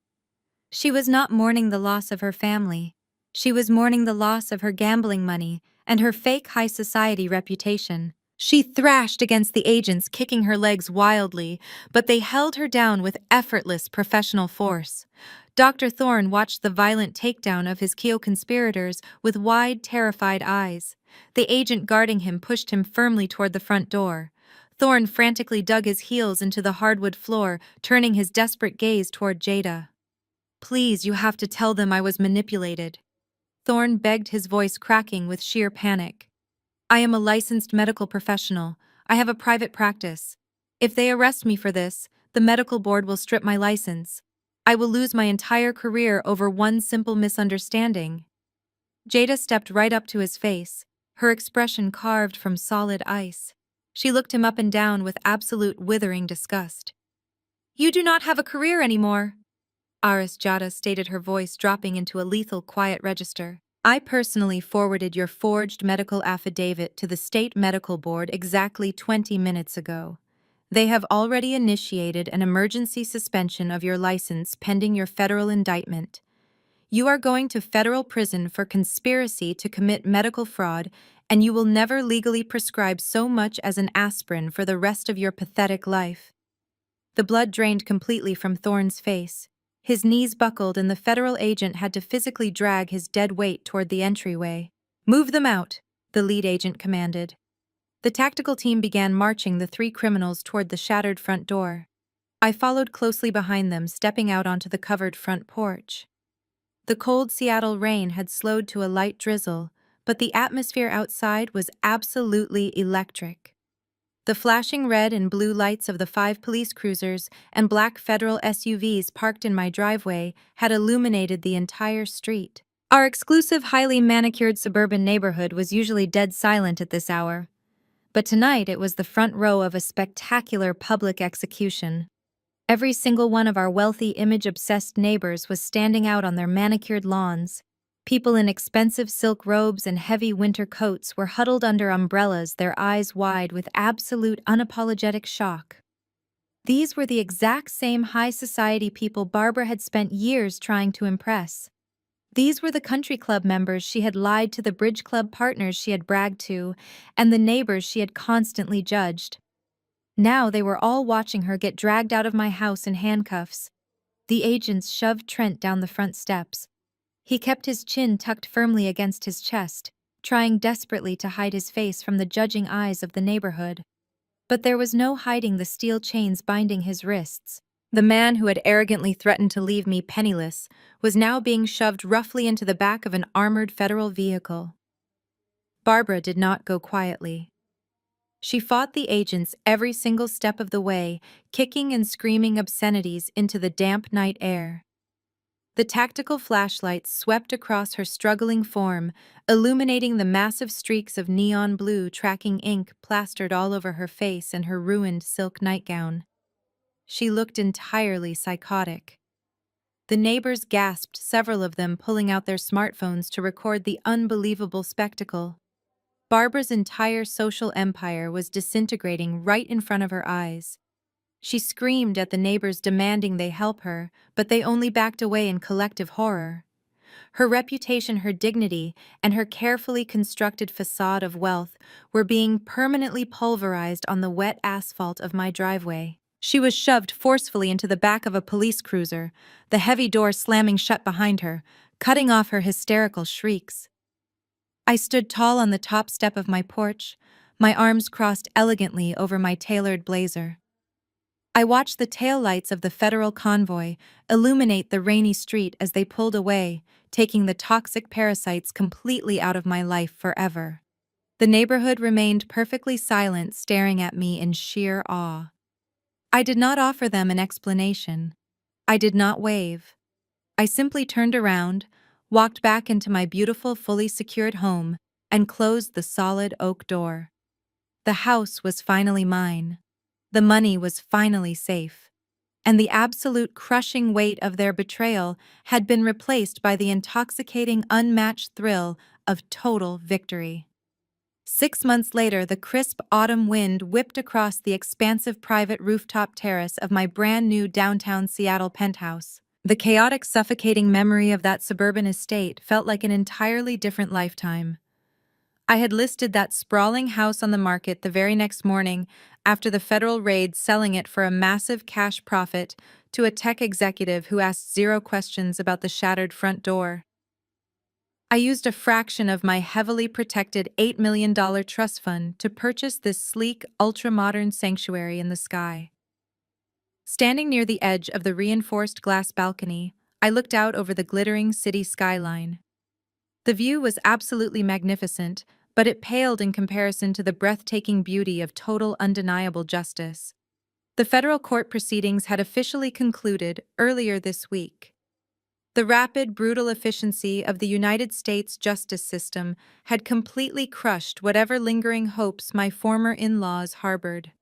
She was not mourning the loss of her family. She was mourning the loss of her gambling money and her fake high society reputation. She thrashed against the agents, kicking her legs wildly, but they held her down with effortless professional force. Dr. Thorne watched the violent takedown of his co-conspirators with wide, terrified eyes. The agent guarding him pushed him firmly toward the front door. Thorne frantically dug his heels into the hardwood floor, turning his desperate gaze toward Jada. "Please, you have to tell them I was manipulated," Thorne begged, his voice cracking with sheer panic. "I am a licensed medical professional. I have a private practice. If they arrest me for this, the medical board will strip my license. I will lose my entire career over one simple misunderstanding." Jada stepped right up to his face, her expression carved from solid ice. She looked him up and down with absolute withering disgust. "You do not have a career anymore," Aris Jada stated, her voice dropping into a lethal quiet register. "I personally forwarded your forged medical affidavit to the state medical board exactly 20 minutes ago. They have already initiated an emergency suspension of your license pending your federal indictment. You are going to federal prison for conspiracy to commit medical fraud, and you will never legally prescribe so much as an aspirin for the rest of your pathetic life." The blood drained completely from Thorne's face. His knees buckled and the federal agent had to physically drag his dead weight toward the entryway. "Move them out," the lead agent commanded. The tactical team began marching the three criminals toward the shattered front door. I followed closely behind them, stepping out onto the covered front porch. The cold Seattle rain had slowed to a light drizzle, but the atmosphere outside was absolutely electric. The flashing red and blue lights of the 5 police cruisers and black federal SUVs parked in my driveway had illuminated the entire street. Our exclusive, highly manicured suburban neighborhood was usually dead silent at this hour, but tonight it was the front row of a spectacular public execution. Every single one of our wealthy, image-obsessed neighbors was standing out on their manicured lawns. People in expensive silk robes and heavy winter coats were huddled under umbrellas, their eyes wide with absolute, unapologetic shock. These were the exact same high society people Barbara had spent years trying to impress. These were the country club members she had lied to, the bridge club partners she had bragged to, and the neighbors she had constantly judged. Now they were all watching her get dragged out of my house in handcuffs. The agents shoved Trent down the front steps. He kept his chin tucked firmly against his chest, trying desperately to hide his face from the judging eyes of the neighborhood. But there was no hiding the steel chains binding his wrists. The man who had arrogantly threatened to leave me penniless was now being shoved roughly into the back of an armored federal vehicle. Barbara did not go quietly. She fought the agents every single step of the way, kicking and screaming obscenities into the damp night air. The tactical flashlights swept across her struggling form, illuminating the massive streaks of neon blue tracking ink plastered all over her face and her ruined silk nightgown. She looked entirely psychotic. The neighbors gasped, several of them pulling out their smartphones to record the unbelievable spectacle. Barbara's entire social empire was disintegrating right in front of her eyes. She screamed at the neighbors, demanding they help her, but they only backed away in collective horror. Her reputation, her dignity, and her carefully constructed facade of wealth were being permanently pulverized on the wet asphalt of my driveway. She was shoved forcefully into the back of a police cruiser, the heavy door slamming shut behind her, cutting off her hysterical shrieks. I stood tall on the top step of my porch, my arms crossed elegantly over my tailored blazer. I watched the taillights of the federal convoy illuminate the rainy street as they pulled away, taking the toxic parasites completely out of my life forever. The neighborhood remained perfectly silent, staring at me in sheer awe. I did not offer them an explanation. I did not wave. I simply turned around, walked back into my beautiful, fully secured home, and closed the solid oak door. The house was finally mine. The money was finally safe. And the absolute crushing weight of their betrayal had been replaced by the intoxicating, unmatched thrill of total victory. 6 months later, the crisp autumn wind whipped across the expansive private rooftop terrace of my brand new downtown Seattle penthouse. The chaotic, suffocating memory of that suburban estate felt like an entirely different lifetime. I had listed that sprawling house on the market the very next morning after the federal raid, selling it for a massive cash profit to a tech executive who asked zero questions about the shattered front door. I used a fraction of my heavily protected $8 million trust fund to purchase this sleek, ultra-modern sanctuary in the sky. Standing near the edge of the reinforced glass balcony, I looked out over the glittering city skyline. The view was absolutely magnificent, but it paled in comparison to the breathtaking beauty of total, undeniable justice. The federal court proceedings had officially concluded earlier this week. The rapid, brutal efficiency of the United States justice system had completely crushed whatever lingering hopes my former in-laws harbored.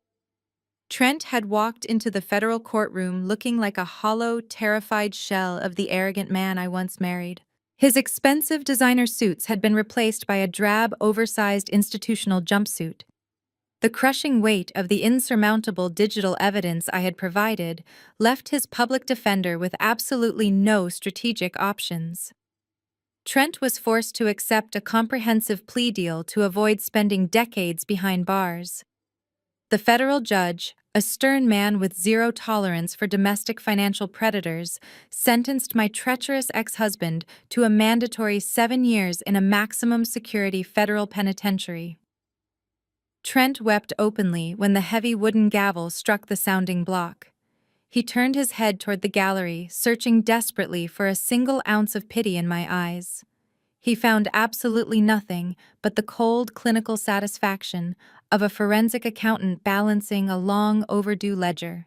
Trent had walked into the federal courtroom looking like a hollow, terrified shell of the arrogant man I once married. His expensive designer suits had been replaced by a drab, oversized institutional jumpsuit. The crushing weight of the insurmountable digital evidence I had provided left his public defender with absolutely no strategic options. Trent was forced to accept a comprehensive plea deal to avoid spending decades behind bars. The federal judge, a stern man with zero tolerance for domestic financial predators, sentenced my treacherous ex-husband to a mandatory 7 years in a maximum security federal penitentiary. Trent wept openly when the heavy wooden gavel struck the sounding block. He turned his head toward the gallery, searching desperately for a single ounce of pity in my eyes. He found absolutely nothing but the cold, clinical satisfaction of a forensic accountant balancing a long overdue ledger.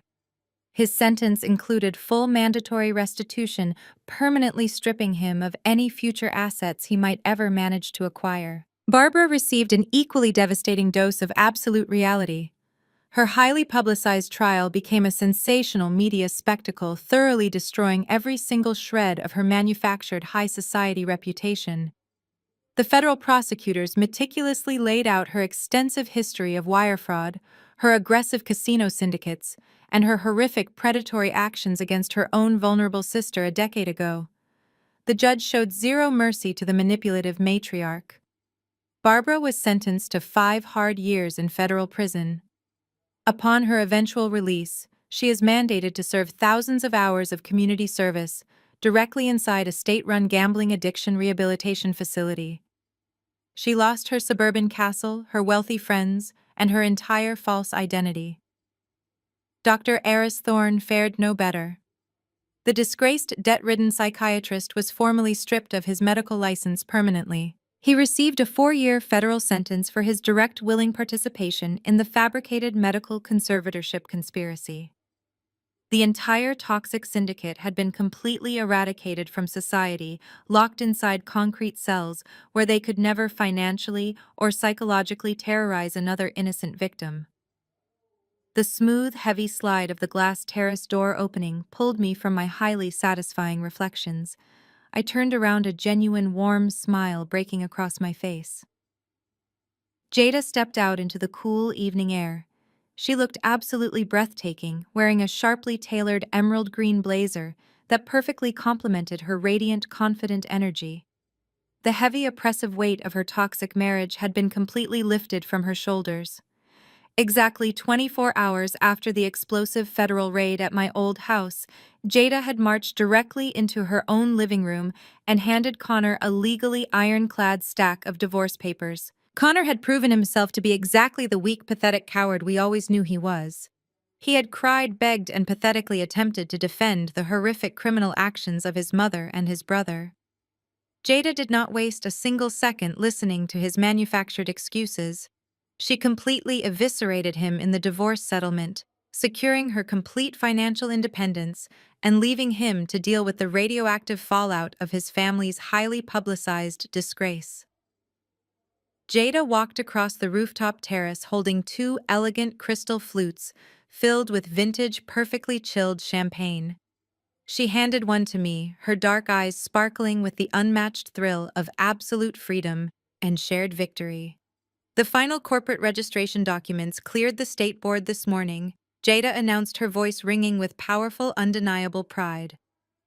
His sentence included full mandatory restitution, permanently stripping him of any future assets he might ever manage to acquire. Barbara received an equally devastating dose of absolute reality. Her highly publicized trial became a sensational media spectacle, thoroughly destroying every single shred of her manufactured high society reputation. The federal prosecutors meticulously laid out her extensive history of wire fraud, her aggressive casino syndicates, and her horrific predatory actions against her own vulnerable sister a decade ago. The judge showed zero mercy to the manipulative matriarch. Barbara was sentenced to 5 hard years in federal prison. Upon her eventual release, she is mandated to serve thousands of hours of community service directly inside a state-run gambling addiction rehabilitation facility. She lost her suburban castle, her wealthy friends, and her entire false identity. Dr. Eris Thorne fared no better. The disgraced, debt-ridden psychiatrist was formally stripped of his medical license permanently. He received a 4-year federal sentence for his direct willing participation in the fabricated medical conservatorship conspiracy. The entire toxic syndicate had been completely eradicated from society, locked inside concrete cells where they could never financially or psychologically terrorize another innocent victim. The smooth, heavy slide of the glass terrace door opening pulled me from my highly satisfying reflections. I turned around, a genuine warm smile breaking across my face. Jada stepped out into the cool evening air. She looked absolutely breathtaking, wearing a sharply tailored emerald green blazer that perfectly complemented her radiant, confident energy. The heavy, oppressive weight of her toxic marriage had been completely lifted from her shoulders. Exactly 24 hours after the explosive federal raid at my old house, Jada had marched directly into her own living room and handed Connor a legally ironclad stack of divorce papers. Connor had proven himself to be exactly the weak, pathetic coward we always knew he was. He had cried, begged, and pathetically attempted to defend the horrific criminal actions of his mother and his brother. Jada did not waste a single second listening to his manufactured excuses. She completely eviscerated him in the divorce settlement, securing her complete financial independence and leaving him to deal with the radioactive fallout of his family's highly publicized disgrace. Jada walked across the rooftop terrace holding two elegant crystal flutes filled with vintage, perfectly chilled champagne. She handed one to me, her dark eyes sparkling with the unmatched thrill of absolute freedom and shared victory. The final corporate registration documents cleared the state board this morning. Jada announced, her voice ringing with powerful, undeniable pride.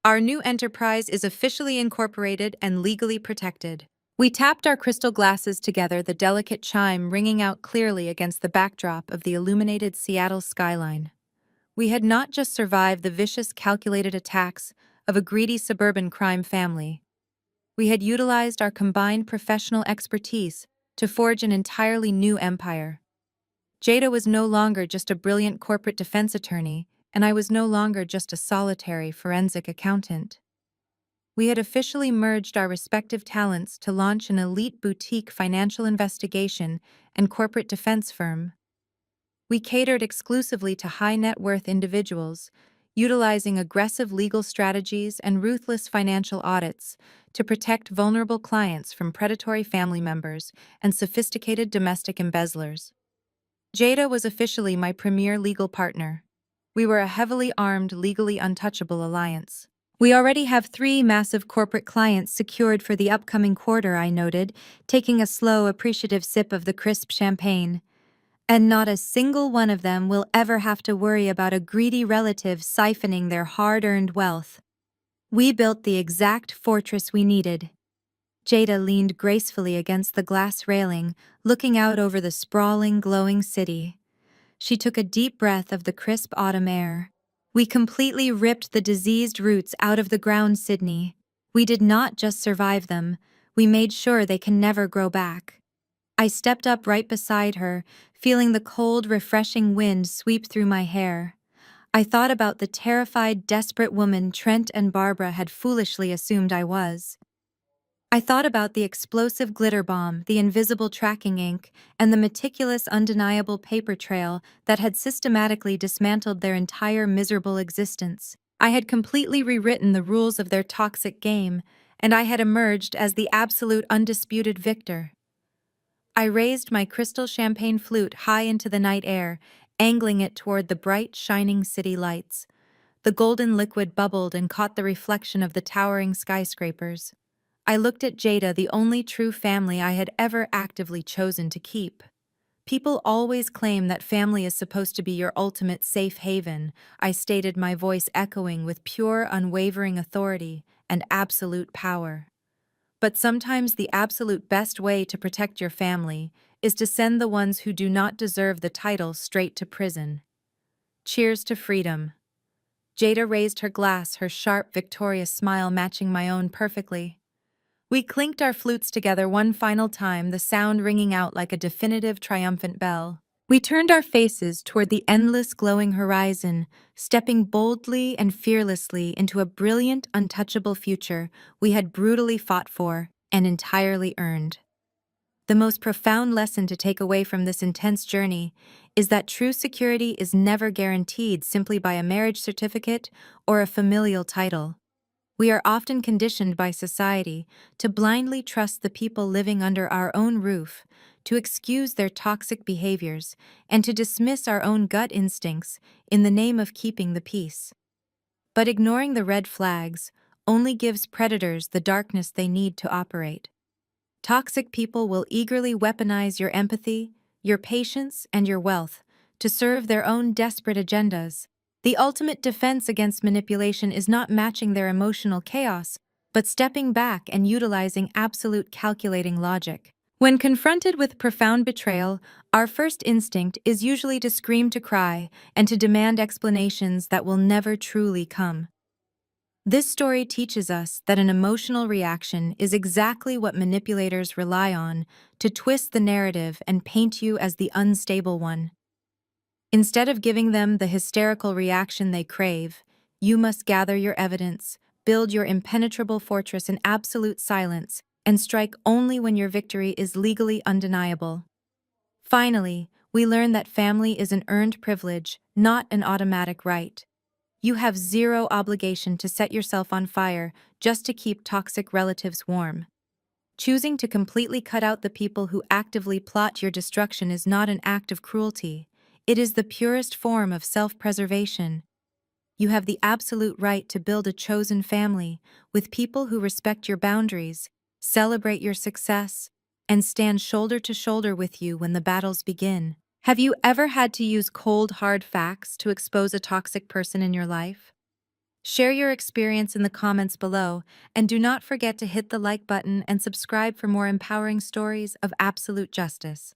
Our new enterprise is officially incorporated and legally protected. We tapped our crystal glasses together, the delicate chime ringing out clearly against the backdrop of the illuminated Seattle skyline. We had not just survived the vicious, calculated attacks of a greedy suburban crime family. We had utilized our combined professional expertise to forge an entirely new empire. Jada was no longer just a brilliant corporate defense attorney, and I was no longer just a solitary forensic accountant. We had officially merged our respective talents to launch an elite boutique financial investigation and corporate defense firm. We catered exclusively to high-net-worth individuals, utilizing aggressive legal strategies and ruthless financial audits to protect vulnerable clients from predatory family members and sophisticated domestic embezzlers. Jada was officially my premier legal partner. We were a heavily armed, legally untouchable alliance. We already have 3 massive corporate clients secured for the upcoming quarter, I noted, taking a slow, appreciative sip of the crisp champagne. And not a single one of them will ever have to worry about a greedy relative siphoning their hard-earned wealth. We built the exact fortress we needed. Jada leaned gracefully against the glass railing, looking out over the sprawling, glowing city. She took a deep breath of the crisp autumn air. We completely ripped the diseased roots out of the ground, Sydney. We did not just survive them, we made sure they can never grow back. I stepped up right beside her, feeling the cold, refreshing wind sweep through my hair. I thought about the terrified, desperate woman Trent and Barbara had foolishly assumed I was. I thought about the explosive glitter bomb, the invisible tracking ink, and the meticulous, undeniable paper trail that had systematically dismantled their entire miserable existence. I had completely rewritten the rules of their toxic game, and I had emerged as the absolute, undisputed victor. I raised my crystal champagne flute high into the night air, angling it toward the bright, shining city lights. The golden liquid bubbled and caught the reflection of the towering skyscrapers. I looked at Jada, the only true family I had ever actively chosen to keep. People always claim that family is supposed to be your ultimate safe haven, I stated, my voice echoing with pure, unwavering authority and absolute power. But sometimes the absolute best way to protect your family is to send the ones who do not deserve the title straight to prison. Cheers to freedom. Jada raised her glass, her sharp, victorious smile matching my own perfectly. We clinked our flutes together one final time, the sound ringing out like a definitive, triumphant bell. We turned our faces toward the endless, glowing horizon, stepping boldly and fearlessly into a brilliant, untouchable future we had brutally fought for and entirely earned. The most profound lesson to take away from this intense journey is that true security is never guaranteed simply by a marriage certificate or a familial title. We are often conditioned by society to blindly trust the people living under our own roof, to excuse their toxic behaviors, and to dismiss our own gut instincts in the name of keeping the peace. But ignoring the red flags only gives predators the darkness they need to operate. Toxic people will eagerly weaponize your empathy, your patience, and your wealth to serve their own desperate agendas. The ultimate defense against manipulation is not matching their emotional chaos, but stepping back and utilizing absolute calculating logic. When confronted with profound betrayal, our first instinct is usually to scream, to cry, and to demand explanations that will never truly come. This story teaches us that an emotional reaction is exactly what manipulators rely on to twist the narrative and paint you as the unstable one. Instead of giving them the hysterical reaction they crave, you must gather your evidence, build your impenetrable fortress in absolute silence, and strike only when your victory is legally undeniable. Finally, we learn that family is an earned privilege, not an automatic right. You have zero obligation to set yourself on fire just to keep toxic relatives warm. Choosing to completely cut out the people who actively plot your destruction is not an act of cruelty. It is the purest form of self-preservation. You have the absolute right to build a chosen family with people who respect your boundaries, celebrate your success, and stand shoulder to shoulder with you when the battles begin. Have you ever had to use cold, hard facts to expose a toxic person in your life? Share your experience in the comments below, and do not forget to hit the like button and subscribe for more empowering stories of absolute justice.